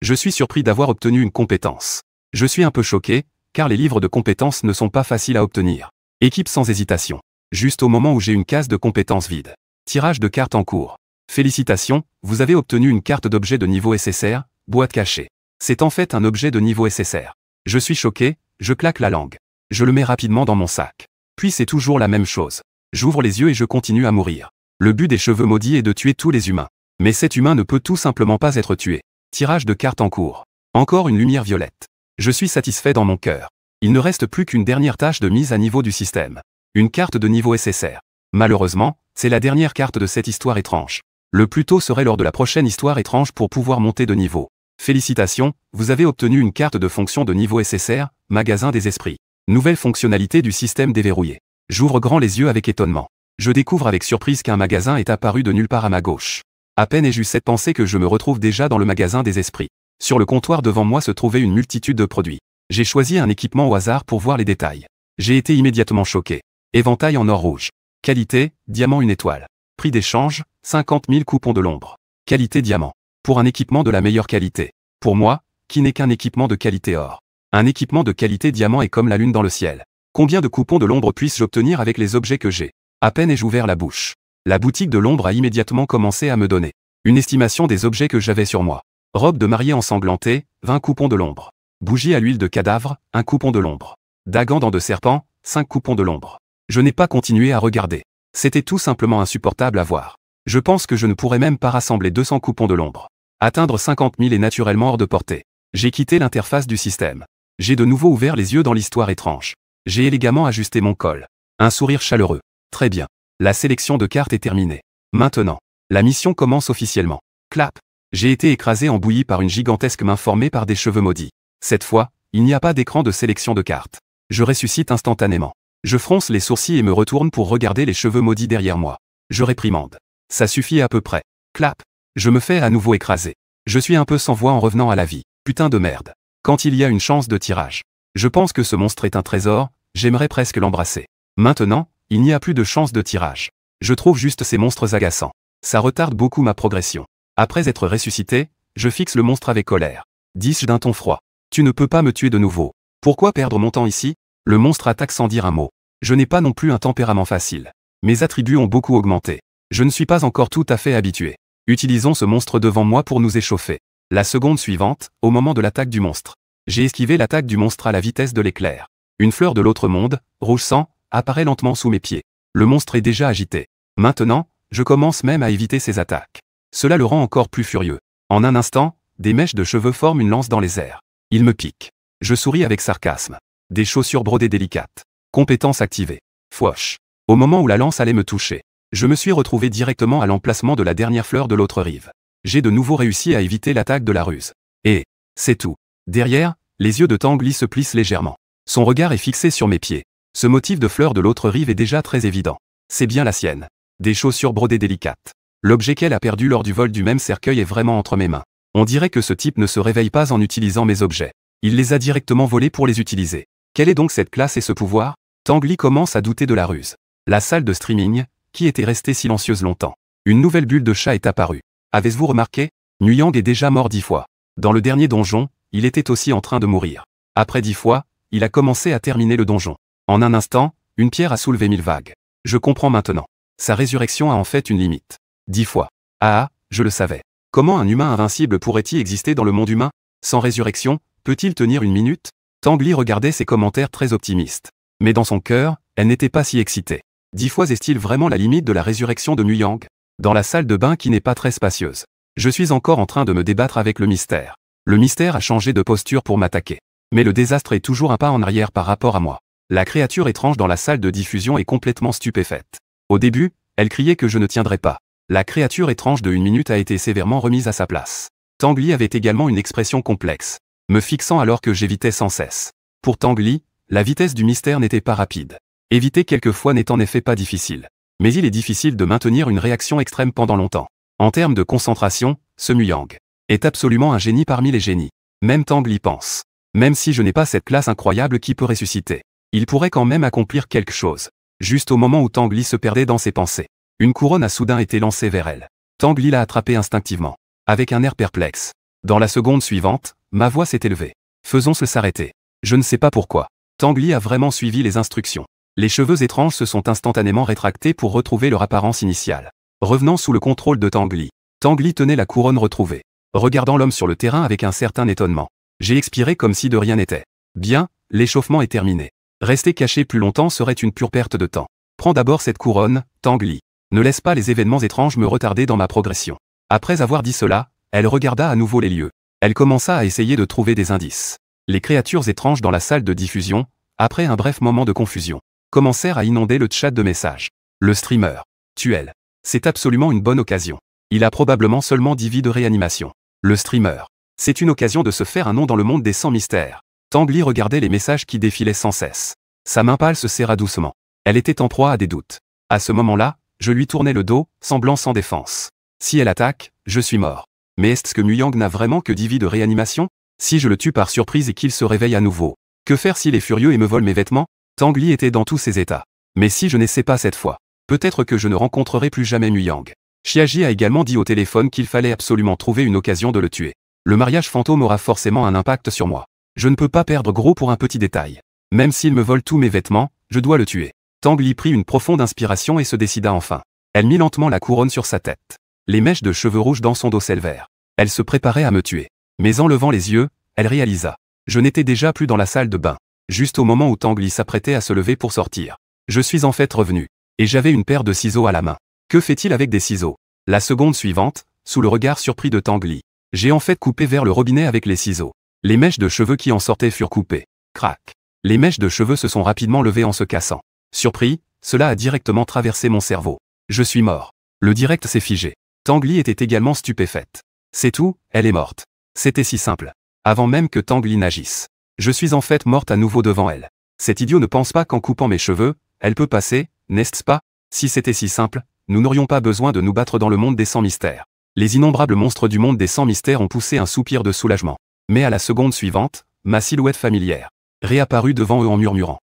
Je suis surpris d'avoir obtenu une compétence. Je suis un peu choqué, car les livres de compétences ne sont pas faciles à obtenir. Équipe sans hésitation. Juste au moment où j'ai une case de compétences vide. Tirage de cartes en cours. Félicitations, vous avez obtenu une carte d'objet de niveau SSR, boîte cachée. C'est en fait un objet de niveau SSR. Je suis choqué, je claque la langue. Je le mets rapidement dans mon sac. Puis c'est toujours la même chose. J'ouvre les yeux et je continue à mourir. Le but des cheveux maudits est de tuer tous les humains. Mais cet humain ne peut tout simplement pas être tué. Tirage de cartes en cours. Encore une lumière violette. Je suis satisfait dans mon cœur. Il ne reste plus qu'une dernière tâche de mise à niveau du système. Une carte de niveau SSR. Malheureusement, c'est la dernière carte de cette histoire étrange. Le plus tôt serait lors de la prochaine histoire étrange pour pouvoir monter de niveau. Félicitations, vous avez obtenu une carte de fonction de niveau SSR, magasin des esprits. Nouvelle fonctionnalité du système déverrouillé. J'ouvre grand les yeux avec étonnement. Je découvre avec surprise qu'un magasin est apparu de nulle part à ma gauche. À peine ai-je eu cette pensée que je me retrouve déjà dans le magasin des esprits. Sur le comptoir devant moi se trouvait une multitude de produits. J'ai choisi un équipement au hasard pour voir les détails. J'ai été immédiatement choqué. Éventail en or rouge. Qualité, diamant 1 étoile. Prix d'échange, 50 000 coupons de l'ombre. Qualité diamant. Pour un équipement de la meilleure qualité. Pour moi, qui n'est qu'un équipement de qualité or. Un équipement de qualité diamant est comme la lune dans le ciel. Combien de coupons de l'ombre puis-je obtenir avec les objets que j'ai? À peine ai-je ouvert la bouche. La boutique de l'ombre a immédiatement commencé à me donner une estimation des objets que j'avais sur moi. Robe de mariée ensanglantée, 20 coupons de l'ombre. Bougie à l'huile de cadavre, 1 coupon de l'ombre. Dagan dents de serpent, 5 coupons de l'ombre. Je n'ai pas continué à regarder. C'était tout simplement insupportable à voir. Je pense que je ne pourrais même pas rassembler 200 coupons de l'ombre. Atteindre 50 000 est naturellement hors de portée. J'ai quitté l'interface du système. J'ai de nouveau ouvert les yeux dans l'histoire étrange. J'ai élégamment ajusté mon col. Un sourire chaleureux. Très bien. La sélection de cartes est terminée. Maintenant, la mission commence officiellement. Clap. J'ai été écrasé en bouillie par une gigantesque main formée par des cheveux maudits. Cette fois, il n'y a pas d'écran de sélection de cartes. Je ressuscite instantanément. Je fronce les sourcils et me retourne pour regarder les cheveux maudits derrière moi. Je réprimande. Ça suffit à peu près. Clap. Je me fais à nouveau écraser. Je suis un peu sans voix en revenant à la vie. Putain de merde. Quand il y a une chance de tirage. Je pense que ce monstre est un trésor, j'aimerais presque l'embrasser. Maintenant, il n'y a plus de chance de tirage. Je trouve juste ces monstres agaçants. Ça retarde beaucoup ma progression. Après être ressuscité, je fixe le monstre avec colère. Dis-je d'un ton froid. Tu ne peux pas me tuer de nouveau. Pourquoi perdre mon temps ici? Le monstre attaque sans dire un mot. Je n'ai pas non plus un tempérament facile. Mes attributs ont beaucoup augmenté. Je ne suis pas encore tout à fait habitué. Utilisons ce monstre devant moi pour nous échauffer. La seconde suivante, au moment de l'attaque du monstre. J'ai esquivé l'attaque du monstre à la vitesse de l'éclair. Une fleur de l'autre monde, rouge sang, apparaît lentement sous mes pieds. Le monstre est déjà agité. Maintenant, je commence même à éviter ses attaques. Cela le rend encore plus furieux. En un instant, des mèches de cheveux forment une lance dans les airs. Il me pique. Je souris avec sarcasme. Des chaussures brodées délicates. Compétence activée. Fouache. Au moment où la lance allait me toucher, je me suis retrouvé directement à l'emplacement de la dernière fleur de l'autre rive. J'ai de nouveau réussi à éviter l'attaque de la ruse. Et c'est tout. Derrière, les yeux de Tangli se plissent légèrement. Son regard est fixé sur mes pieds. Ce motif de fleur de l'autre rive est déjà très évident. C'est bien la sienne. Des chaussures brodées délicates. L'objet qu'elle a perdu lors du vol du même cercueil est vraiment entre mes mains. On dirait que ce type ne se réveille pas en utilisant mes objets. Il les a directement volés pour les utiliser. Quelle est donc cette classe et ce pouvoir? Tangli commence à douter de la ruse. La salle de streaming, qui était restée silencieuse longtemps. Une nouvelle bulle de chat est apparue. Avez-vous remarqué? Nuyang est déjà mort 10 fois. Dans le dernier donjon, il était aussi en train de mourir. Après 10 fois, il a commencé à terminer le donjon. En un instant, une pierre a soulevé 1000 vagues. Je comprends maintenant. Sa résurrection a en fait une limite. 10 fois. Ah, je le savais. Comment un humain invincible pourrait-il exister dans le monde humain? Sans résurrection, peut-il tenir une minute? Tangli regardait ses commentaires très optimistes. Mais dans son cœur, elle n'était pas si excitée. 10 fois est-il vraiment la limite de la résurrection de Nuyang? Dans la salle de bain qui n'est pas très spacieuse. Je suis encore en train de me débattre avec le mystère. Le mystère a changé de posture pour m'attaquer. Mais le désastre est toujours un pas en arrière par rapport à moi. La créature étrange dans la salle de diffusion est complètement stupéfaite. Au début, elle criait que je ne tiendrais pas. La créature étrange de 1 minute a été sévèrement remise à sa place. Tangli avait également une expression complexe, me fixant alors que j'évitais sans cesse. Pour Tangli, la vitesse du mystère n'était pas rapide. Éviter quelquefois n'est en effet pas difficile. Mais il est difficile de maintenir une réaction extrême pendant longtemps. En termes de concentration, ce Nuyang est absolument un génie parmi les génies. Même Tangli pense. Même si je n'ai pas cette classe incroyable qui peut ressusciter, il pourrait quand même accomplir quelque chose. Juste au moment où Tangli se perdait dans ses pensées, une couronne a soudain été lancée vers elle. Tangli l'a attrapée instinctivement, avec un air perplexe. Dans la seconde suivante, ma voix s'est élevée. Faisons-le s'arrêter. Je ne sais pas pourquoi. Tangli a vraiment suivi les instructions. Les cheveux étranges se sont instantanément rétractés pour retrouver leur apparence initiale. Revenant sous le contrôle de Tangli. Tangli tenait la couronne retrouvée. Regardant l'homme sur le terrain avec un certain étonnement. J'ai expiré comme si de rien n'était. Bien, l'échauffement est terminé. Rester caché plus longtemps serait une pure perte de temps. Prends d'abord cette couronne, Tangli. Ne laisse pas les événements étranges me retarder dans ma progression. Après avoir dit cela, elle regarda à nouveau les lieux. Elle commença à essayer de trouver des indices. Les créatures étranges dans la salle de diffusion, après un bref moment de confusion, commencèrent à inonder le chat de messages. Le streamer. Tuel. C'est absolument une bonne occasion. Il a probablement seulement 10 vies de réanimation. Le streamer. C'est une occasion de se faire un nom dans le monde des 100 mystères. Tangli regardait les messages qui défilaient sans cesse. Sa main pâle se serra doucement. Elle était en proie à des doutes. À ce moment-là, je lui tournai le dos, semblant sans défense. Si elle attaque, je suis mort. Mais est-ce que Nuyang n'a vraiment que 10 vies de réanimation? Si je le tue par surprise et qu'il se réveille à nouveau, que faire s'il est furieux et me vole mes vêtements? Tangli était dans tous ses états. Mais si je n'essaie pas cette fois, peut-être que je ne rencontrerai plus jamais Nuyang. Xiaji a également dit au téléphone qu'il fallait absolument trouver une occasion de le tuer. Le mariage fantôme aura forcément un impact sur moi. Je ne peux pas perdre gros pour un petit détail. Même s'il me vole tous mes vêtements, je dois le tuer. Tangli prit une profonde inspiration et se décida enfin. Elle mit lentement la couronne sur sa tête. Les mèches de cheveux rouges dans son dos s'élevèrent. Elle se préparait à me tuer. Mais en levant les yeux, elle réalisa. Je n'étais déjà plus dans la salle de bain. Juste au moment où Tangli s'apprêtait à se lever pour sortir. Je suis en fait revenu. Et j'avais une paire de ciseaux à la main. Que fait-il avec des ciseaux? La seconde suivante, sous le regard surpris de Tangli. J'ai en fait coupé vers le robinet avec les ciseaux. Les mèches de cheveux qui en sortaient furent coupées. Crac. Les mèches de cheveux se sont rapidement levées en se cassant. Surpris, cela a directement traversé mon cerveau. Je suis mort. Le direct s'est figé. Tangli était également stupéfaite. C'est tout, elle est morte. C'était si simple. Avant même que Tangli n'agisse. Je suis en fait morte à nouveau devant elle. Cet idiot ne pense pas qu'en coupant mes cheveux, elle peut passer, n'est-ce pas? Si c'était si simple, nous n'aurions pas besoin de nous battre dans le monde des 100 mystères. Les innombrables monstres du monde des 100 mystères ont poussé un soupir de soulagement. Mais à la seconde suivante, ma silhouette familière réapparut devant eux en murmurant.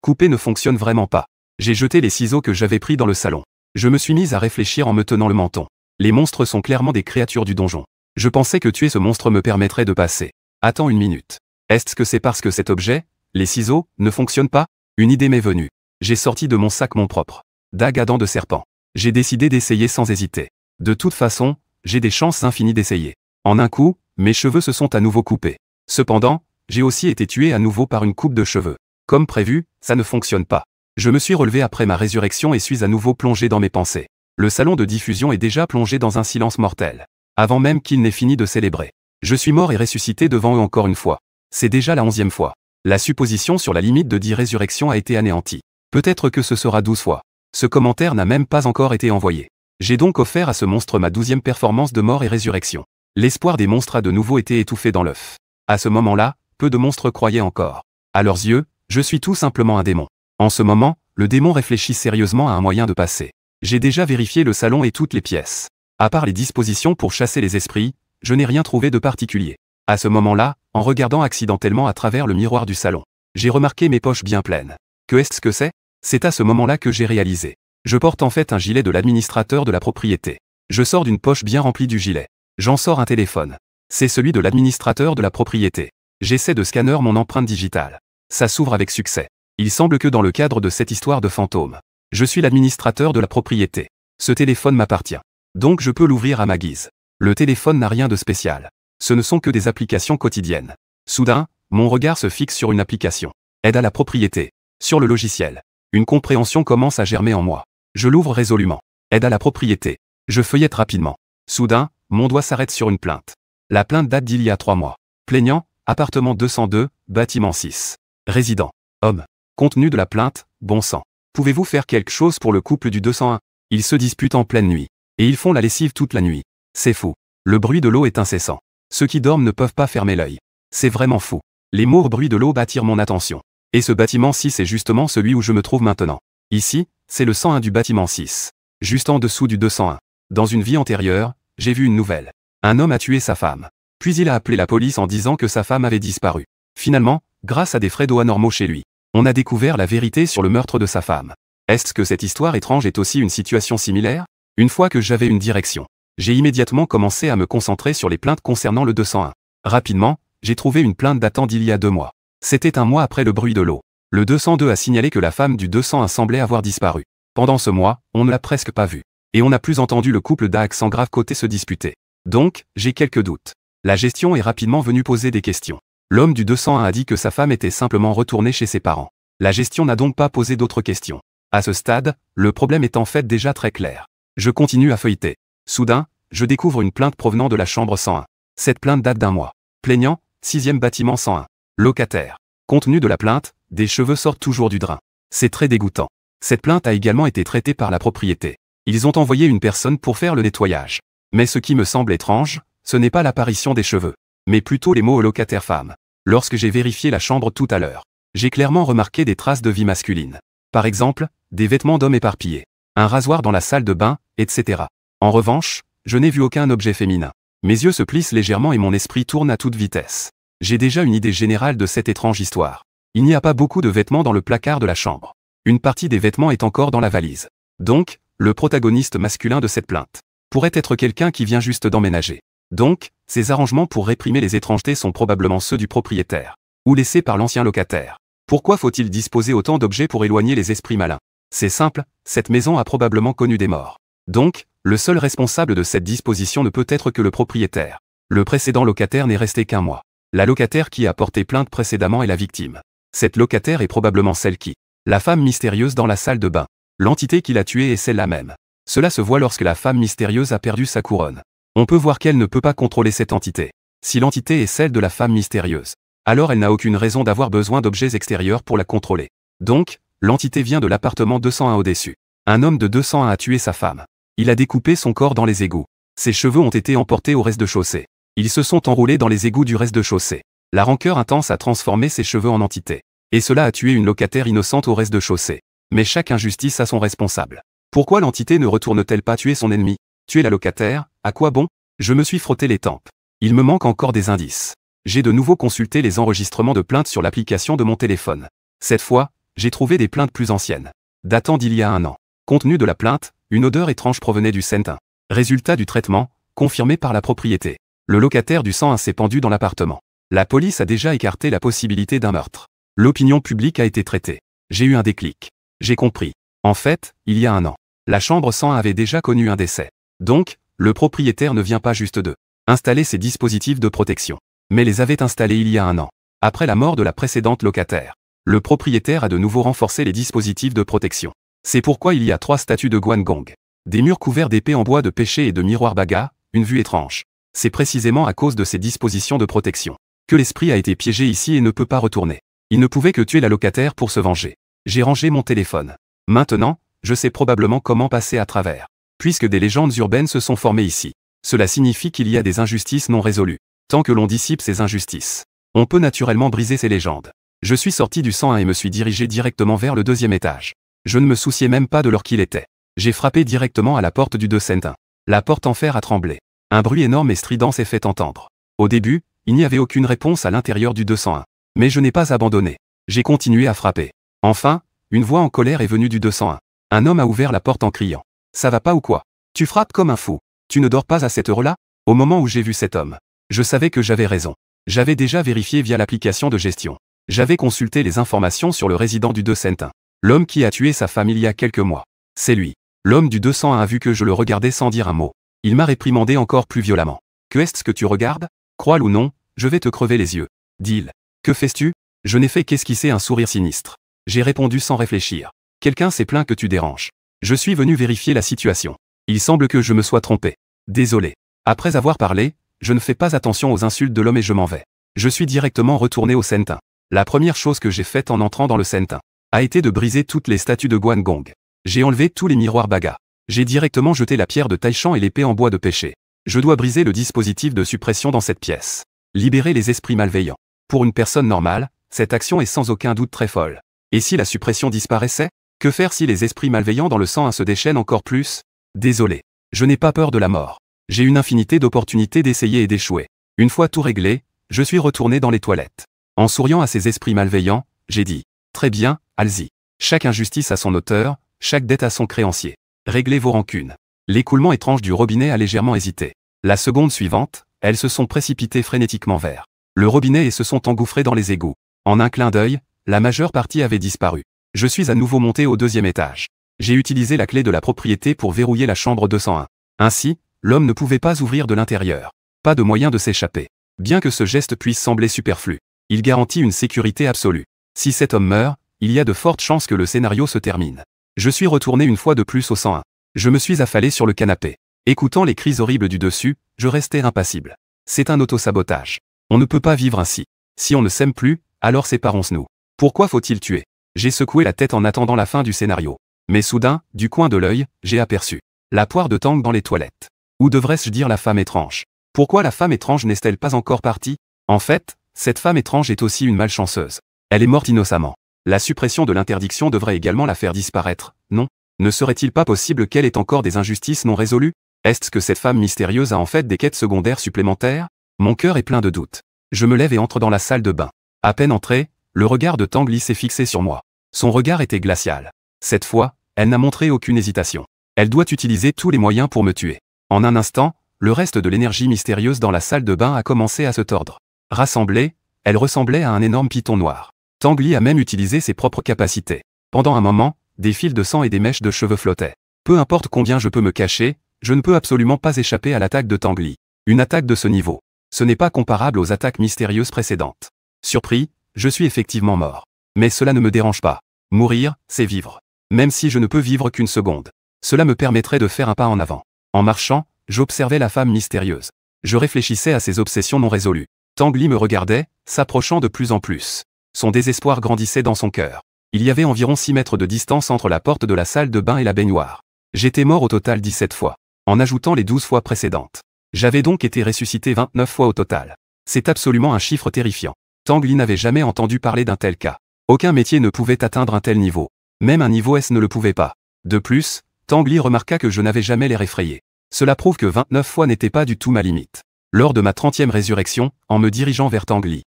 Couper ne fonctionne vraiment pas. J'ai jeté les ciseaux que j'avais pris dans le salon. Je me suis mise à réfléchir en me tenant le menton. Les monstres sont clairement des créatures du donjon. Je pensais que tuer ce monstre me permettrait de passer. Attends une minute. Est-ce que c'est parce que cet objet, les ciseaux, ne fonctionne pas? Une idée m'est venue. J'ai sorti de mon sac mon propre dague à dents de serpent. J'ai décidé d'essayer sans hésiter. De toute façon, j'ai des chances infinies d'essayer. En un coup, mes cheveux se sont à nouveau coupés. Cependant, j'ai aussi été tué à nouveau par une coupe de cheveux. Comme prévu, ça ne fonctionne pas. Je me suis relevé après ma résurrection et suis à nouveau plongé dans mes pensées. Le salon de diffusion est déjà plongé dans un silence mortel. Avant même qu'il n'ait fini de célébrer. Je suis mort et ressuscité devant eux encore une fois. C'est déjà la 11e fois. La supposition sur la limite de 10 résurrections a été anéantie. Peut-être que ce sera 12 fois. Ce commentaire n'a même pas encore été envoyé. J'ai donc offert à ce monstre ma 12e performance de mort et résurrection. L'espoir des monstres a de nouveau été étouffé dans l'œuf. À ce moment-là, peu de monstres croyaient encore. À leurs yeux, je suis tout simplement un démon. En ce moment, le démon réfléchit sérieusement à un moyen de passer. J'ai déjà vérifié le salon et toutes les pièces. À part les dispositions pour chasser les esprits, je n'ai rien trouvé de particulier. À ce moment-là, en regardant accidentellement à travers le miroir du salon, j'ai remarqué mes poches bien pleines. Que est-ce que c'est? C'est à ce moment-là que j'ai réalisé. Je porte en fait un gilet de l'administrateur de la propriété. Je sors d'une poche bien remplie du gilet. J'en sors un téléphone. C'est celui de l'administrateur de la propriété. J'essaie de scanner mon empreinte digitale. Ça s'ouvre avec succès. Il semble que dans le cadre de cette histoire de fantôme, je suis l'administrateur de la propriété. Ce téléphone m'appartient. Donc je peux l'ouvrir à ma guise. Le téléphone n'a rien de spécial. Ce ne sont que des applications quotidiennes. Soudain, mon regard se fixe sur une application. Aide à la propriété. Sur le logiciel. Une compréhension commence à germer en moi. Je l'ouvre résolument. Aide à la propriété. Je feuillette rapidement. Soudain, mon doigt s'arrête sur une plainte. La plainte date d'il y a 3 mois. Plaignant, appartement 202, bâtiment 6. Résident. Homme. Contenu de la plainte, bon sang. Pouvez-vous faire quelque chose pour le couple du 201? Ils se disputent en pleine nuit. Et ils font la lessive toute la nuit. C'est fou. Le bruit de l'eau est incessant. Ceux qui dorment ne peuvent pas fermer l'œil. C'est vraiment fou. Les mots bruit de l'eau attirent mon attention. Et ce bâtiment 6 est justement celui où je me trouve maintenant. Ici, c'est le 101 du bâtiment 6. Juste en dessous du 201. Dans une vie antérieure, j'ai vu une nouvelle. Un homme a tué sa femme. Puis il a appelé la police en disant que sa femme avait disparu. Finalement, grâce à des frais d'eau anormaux chez lui, on a découvert la vérité sur le meurtre de sa femme. Est-ce que cette histoire étrange est aussi une situation similaire? Une fois que j'avais une direction, j'ai immédiatement commencé à me concentrer sur les plaintes concernant le 201. Rapidement, j'ai trouvé une plainte datant d'il y a 2 mois. C'était un mois après le bruit de l'eau. Le 202 a signalé que la femme du 201 semblait avoir disparu. Pendant ce mois, on ne l'a presque pas vue. Et on n'a plus entendu le couple d'Axan Grave côté se disputer. Donc, j'ai quelques doutes. La gestion est rapidement venue poser des questions. L'homme du 201 a dit que sa femme était simplement retournée chez ses parents. La gestion n'a donc pas posé d'autres questions. À ce stade, le problème est en fait déjà très clair. Je continue à feuilleter. Soudain, je découvre une plainte provenant de la chambre 101. Cette plainte date d'1 mois. Plaignant, 6e bâtiment 101. Locataire. Contenu de la plainte, des cheveux sortent toujours du drain. C'est très dégoûtant. Cette plainte a également été traitée par la propriété. Ils ont envoyé une personne pour faire le nettoyage. Mais ce qui me semble étrange, ce n'est pas l'apparition des cheveux, mais plutôt les mots locataire femme. Lorsque j'ai vérifié la chambre tout à l'heure, j'ai clairement remarqué des traces de vie masculine. Par exemple, des vêtements d'homme éparpillés, un rasoir dans la salle de bain, etc. En revanche, je n'ai vu aucun objet féminin. Mes yeux se plissent légèrement et mon esprit tourne à toute vitesse. J'ai déjà une idée générale de cette étrange histoire. Il n'y a pas beaucoup de vêtements dans le placard de la chambre. Une partie des vêtements est encore dans la valise. Donc, le protagoniste masculin de cette plainte pourrait être quelqu'un qui vient juste d'emménager. Donc, ces arrangements pour réprimer les étrangetés sont probablement ceux du propriétaire, ou laissés par l'ancien locataire. Pourquoi faut-il disposer autant d'objets pour éloigner les esprits malins? C'est simple, cette maison a probablement connu des morts. Donc, le seul responsable de cette disposition ne peut être que le propriétaire. Le précédent locataire n'est resté qu'1 mois. La locataire qui a porté plainte précédemment est la victime. Cette locataire est probablement celle qui, la femme mystérieuse dans la salle de bain. L'entité qui l'a tuée est celle-là même. Cela se voit lorsque la femme mystérieuse a perdu sa couronne. On peut voir qu'elle ne peut pas contrôler cette entité. Si l'entité est celle de la femme mystérieuse, alors elle n'a aucune raison d'avoir besoin d'objets extérieurs pour la contrôler. Donc, l'entité vient de l'appartement 201 au-dessus. Un homme de 201 a tué sa femme. Il a découpé son corps dans les égouts. Ses cheveux ont été emportés au rez-de-chaussée. Ils se sont enroulés dans les égouts du rez-de-chaussée. La rancœur intense a transformé ses cheveux en entité. Et cela a tué une locataire innocente au rez-de-chaussée. Mais chaque injustice a son responsable. Pourquoi l'entité ne retourne-t-elle pas tuer son ennemi? Tuer la locataire, à quoi bon? Je me suis frotté les tempes. Il me manque encore des indices. J'ai de nouveau consulté les enregistrements de plaintes sur l'application de mon téléphone. Cette fois, j'ai trouvé des plaintes plus anciennes, datant d'il y a 1 an. Compte tenu de la plainte, une odeur étrange provenait du 101. Résultat du traitement, confirmé par la propriété. Le locataire du 101 s'est pendu dans l'appartement. La police a déjà écarté la possibilité d'un meurtre. L'opinion publique a été traitée. J'ai eu un déclic. J'ai compris. En fait, il y a 1 an, la chambre 101 avait déjà connu un décès. Donc, le propriétaire ne vient pas juste de installer ces dispositifs de protection, mais les avait installés il y a 1 an, après la mort de la précédente locataire. Le propriétaire a de nouveau renforcé les dispositifs de protection. C'est pourquoi il y a 3 statues de Guangong. Des murs couverts d'épées en bois de pêcher et de miroirs baga, une vue étrange. C'est précisément à cause de ces dispositions de protection que l'esprit a été piégé ici et ne peut pas retourner. Il ne pouvait que tuer la locataire pour se venger. J'ai rangé mon téléphone. Maintenant, je sais probablement comment passer à travers. Puisque des légendes urbaines se sont formées ici. Cela signifie qu'il y a des injustices non résolues. Tant que l'on dissipe ces injustices, on peut naturellement briser ces légendes. Je suis sorti du 101 et me suis dirigé directement vers le 2e étage. Je ne me souciais même pas de l'heure qu'il était. J'ai frappé directement à la porte du 201. La porte en fer a tremblé. Un bruit énorme et strident s'est fait entendre. Au début, il n'y avait aucune réponse à l'intérieur du 201. Mais je n'ai pas abandonné. J'ai continué à frapper. Enfin, une voix en colère est venue du 201. Un homme a ouvert la porte en criant. « Ça va pas ou quoi? Tu frappes comme un fou. Tu ne dors pas à cette heure-là » Au moment où j'ai vu cet homme, je savais que j'avais raison. J'avais déjà vérifié via l'application de gestion. J'avais consulté les informations sur le résident du 201. L'homme qui a tué sa femme il y a quelques mois. C'est lui. L'homme du 201 a vu que je le regardais sans dire un mot. Il m'a réprimandé encore plus violemment. « Que est-ce que tu regardes? Crois-le ou non, je vais te crever les yeux. » dit-il. « Que fais-tu » Je n'ai fait qu'esquisser un sourire sinistre. J'ai répondu sans réfléchir. « Quelqu'un s'est plaint que tu déranges. Je suis venu vérifier la situation. Il semble que je me sois trompé. Désolé. » Après avoir parlé, je ne fais pas attention aux insultes de l'homme et je m'en vais. Je suis directement retourné au 101. La première chose que j'ai faite en entrant dans le 101 a été de briser toutes les statues de Guangong. J'ai enlevé tous les miroirs baga. J'ai directement jeté la pierre de taïchan et l'épée en bois de pêcher. Je dois briser le dispositif de suppression dans cette pièce. Libérer les esprits malveillants. Pour une personne normale, cette action est sans aucun doute très folle. Et si la suppression disparaissait? Que faire si les esprits malveillants dans le 101 se déchaînent encore plus? Désolé. Je n'ai pas peur de la mort. J'ai une infinité d'opportunités d'essayer et d'échouer. Une fois tout réglé, je suis retourné dans les toilettes. En souriant à ces esprits malveillants, j'ai dit « Très bien, allez-y. Chaque injustice a son auteur, chaque dette a son créancier. Réglez vos rancunes. » L'écoulement étrange du robinet a légèrement hésité. La seconde suivante, elles se sont précipitées frénétiquement vers le robinet et se sont engouffrées dans les égouts. En un clin d'œil, la majeure partie avait disparu. Je suis à nouveau monté au 2e étage. J'ai utilisé la clé de la propriété pour verrouiller la chambre 201. Ainsi, l'homme ne pouvait pas ouvrir de l'intérieur. Pas de moyen de s'échapper. Bien que ce geste puisse sembler superflu, il garantit une sécurité absolue. Si cet homme meurt, il y a de fortes chances que le scénario se termine. Je suis retourné une fois de plus au 101. Je me suis affalé sur le canapé. Écoutant les cris horribles du dessus, je restais impassible. C'est un autosabotage. On ne peut pas vivre ainsi. Si on ne s'aime plus, alors séparons-nous. Pourquoi faut-il tuer? J'ai secoué la tête en attendant la fin du scénario. Mais soudain, du coin de l'œil, j'ai aperçu la poire de Tang dans les toilettes. Ou devrais-je dire la femme étrange? Pourquoi la femme étrange n'est-elle pas encore partie? En fait, cette femme étrange est aussi une malchanceuse. Elle est morte innocemment. La suppression de l'interdiction devrait également la faire disparaître, non? Ne serait-il pas possible qu'elle ait encore des injustices non résolues? Est-ce que cette femme mystérieuse a en fait des quêtes secondaires supplémentaires? Mon cœur est plein de doutes. Je me lève et entre dans la salle de bain. À peine entré, le regard de Tang Li s'est fixé sur moi. Son regard était glacial. Cette fois, elle n'a montré aucune hésitation. Elle doit utiliser tous les moyens pour me tuer. En un instant, le reste de l'énergie mystérieuse dans la salle de bain a commencé à se tordre. Rassemblée, elle ressemblait à un énorme python noir. Tang Li a même utilisé ses propres capacités. Pendant un moment, des fils de sang et des mèches de cheveux flottaient. Peu importe combien je peux me cacher, je ne peux absolument pas échapper à l'attaque de Tang Li. Une attaque de ce niveau. Ce n'est pas comparable aux attaques mystérieuses précédentes. Surpris, je suis effectivement mort. Mais cela ne me dérange pas. Mourir, c'est vivre. Même si je ne peux vivre qu'une seconde. Cela me permettrait de faire un pas en avant. En marchant, j'observais la femme mystérieuse. Je réfléchissais à ses obsessions non résolues. Tang Li me regardait, s'approchant de plus en plus. Son désespoir grandissait dans son cœur. Il y avait environ 6 mètres de distance entre la porte de la salle de bain et la baignoire. J'étais mort au total 17 fois, en ajoutant les 12 fois précédentes. J'avais donc été ressuscité 29 fois au total. C'est absolument un chiffre terrifiant. Tang Li n'avait jamais entendu parler d'un tel cas. Aucun métier ne pouvait atteindre un tel niveau. Même un niveau S ne le pouvait pas. De plus, Tanguy remarqua que je n'avais jamais l'air effrayé. Cela prouve que 29 fois n'était pas du tout ma limite. Lors de ma 30e résurrection, en me dirigeant vers Tanguy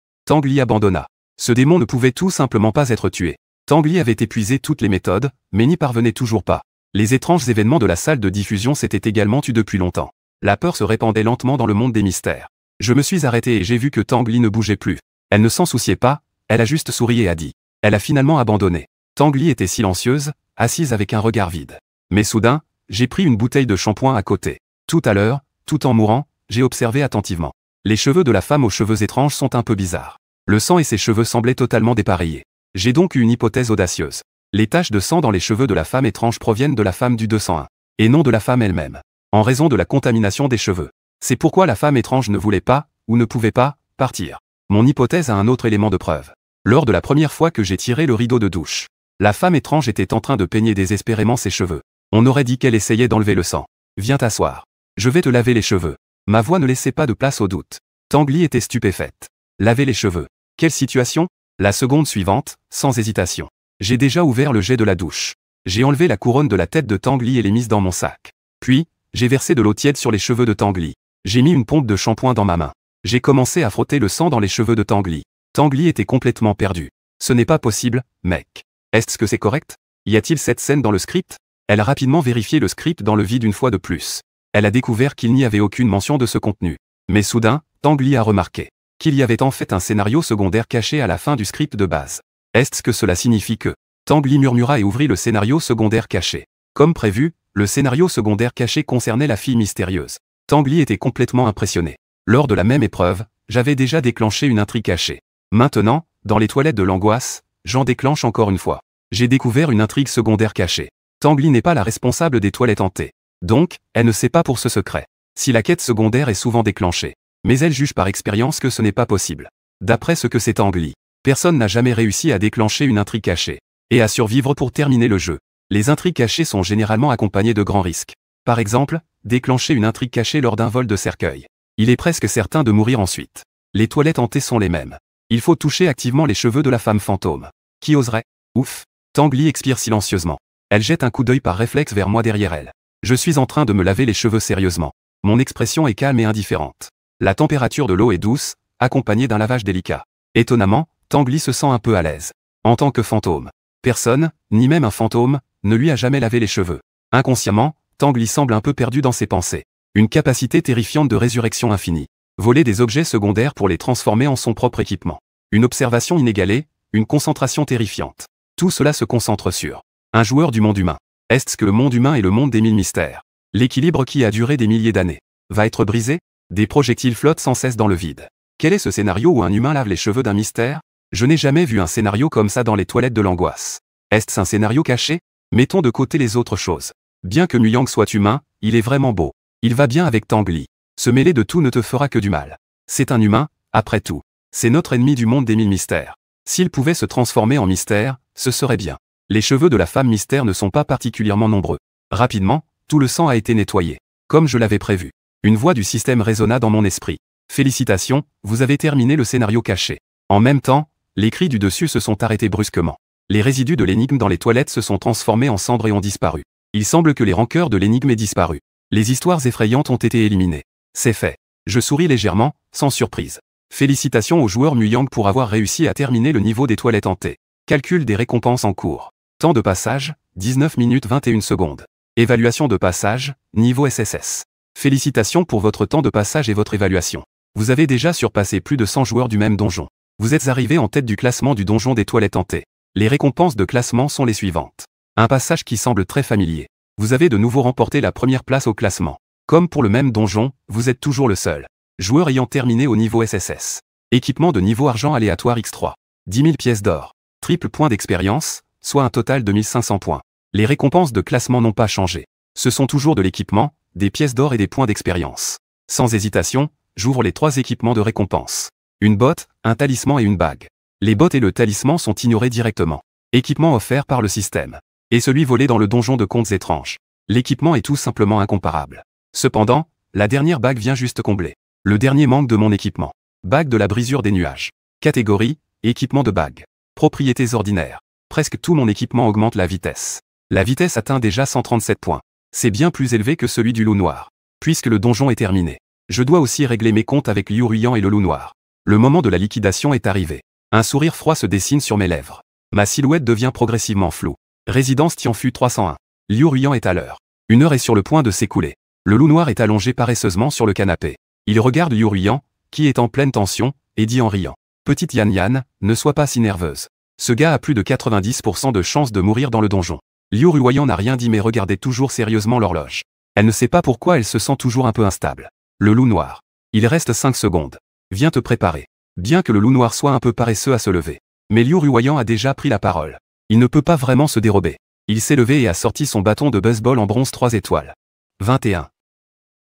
abandonna. Ce démon ne pouvait tout simplement pas être tué. Tanguy avait épuisé toutes les méthodes, mais n'y parvenait toujours pas. Les étranges événements de la salle de diffusion s'étaient également tus depuis longtemps. La peur se répandait lentement dans le monde des mystères. Je me suis arrêté et j'ai vu que Tanguy ne bougeait plus. Elle ne s'en souciait pas, elle a juste souri et a dit. Elle a finalement abandonné. Tanguy était silencieuse, assise avec un regard vide. Mais soudain, j'ai pris une bouteille de shampoing à côté. Tout à l'heure, tout en mourant, j'ai observé attentivement. Les cheveux de la femme aux cheveux étranges sont un peu bizarres. Le sang et ses cheveux semblaient totalement dépareillés. J'ai donc eu une hypothèse audacieuse. Les taches de sang dans les cheveux de la femme étrange proviennent de la femme du 201, et non de la femme elle-même, en raison de la contamination des cheveux. C'est pourquoi la femme étrange ne voulait pas, ou ne pouvait pas, partir. Mon hypothèse a un autre élément de preuve. Lors de la première fois que j'ai tiré le rideau de douche, la femme étrange était en train de peigner désespérément ses cheveux. On aurait dit qu'elle essayait d'enlever le sang. Viens t'asseoir. Je vais te laver les cheveux. Ma voix ne laissait pas de place au doute. Tanguy était stupéfaite. Laver les cheveux. Quelle situation? La seconde suivante, sans hésitation. J'ai déjà ouvert le jet de la douche. J'ai enlevé la couronne de la tête de Tanguy et l'ai mise dans mon sac. Puis, j'ai versé de l'eau tiède sur les cheveux de Tanguy. J'ai mis une pompe de shampoing dans ma main. J'ai commencé à frotter le sang dans les cheveux de Tanguy. Tanguy était complètement perdu. Ce n'est pas possible, mec. Est-ce que c'est correct? Y a-t-il cette scène dans le script? Elle a rapidement vérifié le script dans le vide une fois de plus. Elle a découvert qu'il n'y avait aucune mention de ce contenu. Mais soudain, Tanguy a remarqué qu'il y avait en fait un scénario secondaire caché à la fin du script de base. Est-ce que cela signifie que... Tanguy murmura et ouvrit le scénario secondaire caché. Comme prévu, le scénario secondaire caché concernait la fille mystérieuse. Tanguy était complètement impressionné. Lors de la même épreuve, j'avais déjà déclenché une intrigue cachée. Maintenant, dans les toilettes de l'angoisse, j'en déclenche encore une fois. J'ai découvert une intrigue secondaire cachée. Tanguy n'est pas la responsable des toilettes hantées. Donc, elle ne sait pas pour ce secret. Si la quête secondaire est souvent déclenchée. Mais elle juge par expérience que ce n'est pas possible. D'après ce que c'est Tanguy, personne n'a jamais réussi à déclencher une intrigue cachée. Et à survivre pour terminer le jeu. Les intrigues cachées sont généralement accompagnées de grands risques. Par exemple, déclencher une intrigue cachée lors d'un vol de cercueil. Il est presque certain de mourir ensuite. Les toilettes hantées sont les mêmes. Il faut toucher activement les cheveux de la femme fantôme. Qui oserait? Ouf. Tanguy expire silencieusement. Elle jette un coup d'œil par réflexe vers moi derrière elle. Je suis en train de me laver les cheveux sérieusement. Mon expression est calme et indifférente. La température de l'eau est douce, accompagnée d'un lavage délicat. Étonnamment, Tanguy se sent un peu à l'aise. En tant que fantôme, personne, ni même un fantôme, ne lui a jamais lavé les cheveux. Inconsciemment, Tanguy semble un peu perdu dans ses pensées. Une capacité terrifiante de résurrection infinie. Voler des objets secondaires pour les transformer en son propre équipement. Une observation inégalée, une concentration terrifiante. Tout cela se concentre sur un joueur du monde humain. Est-ce que le monde humain est le monde des mille mystères? L'équilibre qui a duré des milliers d'années va être brisé? Des projectiles flottent sans cesse dans le vide. Quel est ce scénario où un humain lave les cheveux d'un mystère? Je n'ai jamais vu un scénario comme ça dans les toilettes de l'angoisse. Est-ce un scénario caché? Mettons de côté les autres choses. Bien que Muyang soit humain, il est vraiment beau. Il va bien avec Tanguy. Se mêler de tout ne te fera que du mal. C'est un humain, après tout. C'est notre ennemi du monde des mille mystères. S'il pouvait se transformer en mystère, ce serait bien. Les cheveux de la femme mystère ne sont pas particulièrement nombreux. Rapidement, tout le sang a été nettoyé. Comme je l'avais prévu. Une voix du système résonna dans mon esprit. Félicitations, vous avez terminé le scénario caché. En même temps, les cris du dessus se sont arrêtés brusquement. Les résidus de l'énigme dans les toilettes se sont transformés en cendres et ont disparu. Il semble que les rancœurs de l'énigme aient disparu. Les histoires effrayantes ont été éliminées. C'est fait. Je souris légèrement, sans surprise. Félicitations au joueur Muyang pour avoir réussi à terminer le niveau des toilettes hantées. Calcul des récompenses en cours. Temps de passage, 19 minutes 21 secondes. Évaluation de passage, niveau SSS. Félicitations pour votre temps de passage et votre évaluation. Vous avez déjà surpassé plus de 100 joueurs du même donjon. Vous êtes arrivé en tête du classement du donjon des toilettes hantées. Les récompenses de classement sont les suivantes. Un passage qui semble très familier. Vous avez de nouveau remporté la première place au classement. Comme pour le même donjon, vous êtes toujours le seul joueur ayant terminé au niveau SSS. Équipement de niveau argent aléatoire X3. 10 000 pièces d'or. Triple point d'expérience, soit un total de 1500 points. Les récompenses de classement n'ont pas changé. Ce sont toujours de l'équipement, des pièces d'or et des points d'expérience. Sans hésitation, j'ouvre les 3 équipements de récompense. Une botte, un talisman et une bague. Les bottes et le talisman sont ignorés directement. Équipement offert par le système. Et celui volé dans le donjon de contes étranges. L'équipement est tout simplement incomparable. Cependant, la dernière bague vient juste combler le dernier manque de mon équipement. Bague de la brisure des nuages. Catégorie, équipement de bague. Propriétés ordinaires. Presque tout mon équipement augmente la vitesse. La vitesse atteint déjà 137 points. C'est bien plus élevé que celui du loup noir. Puisque le donjon est terminé, je dois aussi régler mes comptes avec Liu Ruyan et le loup noir. Le moment de la liquidation est arrivé. Un sourire froid se dessine sur mes lèvres. Ma silhouette devient progressivement floue. Résidence Tianfu 301. Liu Ruyan est à l'heure. 1 heure est sur le point de s'écouler. Le loup noir est allongé paresseusement sur le canapé. Il regarde Liu Ruyan, qui est en pleine tension, et dit en riant. Petite Yan Yan, ne sois pas si nerveuse. Ce gars a plus de 90% de chances de mourir dans le donjon. Liu Ruyan n'a rien dit mais regardait toujours sérieusement l'horloge. Elle ne sait pas pourquoi elle se sent toujours un peu instable. Le loup noir. Il reste 5 secondes. Viens te préparer. Bien que le loup noir soit un peu paresseux à se lever. Mais Liu Ruyan a déjà pris la parole. Il ne peut pas vraiment se dérober. Il s'est levé et a sorti son bâton de baseball en bronze 3 étoiles. 21.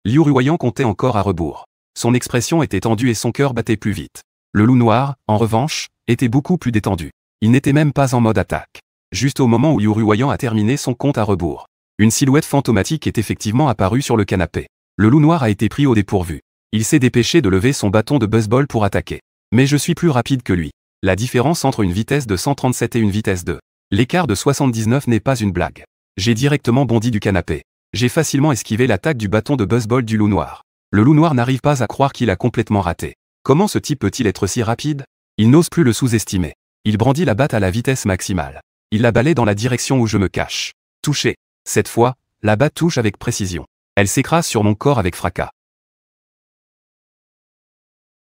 Liu Ruyan comptait encore à rebours. Son expression était tendue et son cœur battait plus vite. Le loup noir, en revanche, était beaucoup plus détendu. Il n'était même pas en mode attaque. Juste au moment où Liu Ruyan a terminé son compte à rebours. Une silhouette fantomatique est effectivement apparue sur le canapé. Le loup noir a été pris au dépourvu. Il s'est dépêché de lever son bâton de baseball pour attaquer. Mais je suis plus rapide que lui. La différence entre une vitesse de 137 et une vitesse de l'écart de 79 n'est pas une blague. J'ai directement bondi du canapé. J'ai facilement esquivé l'attaque du bâton de baseball du loup noir. Le loup noir n'arrive pas à croire qu'il a complètement raté. Comment ce type peut-il être si rapide? Il n'ose plus le sous-estimer. Il brandit la batte à la vitesse maximale. Il la balaie dans la direction où je me cache. Touché. Cette fois, la batte touche avec précision. Elle s'écrase sur mon corps avec fracas.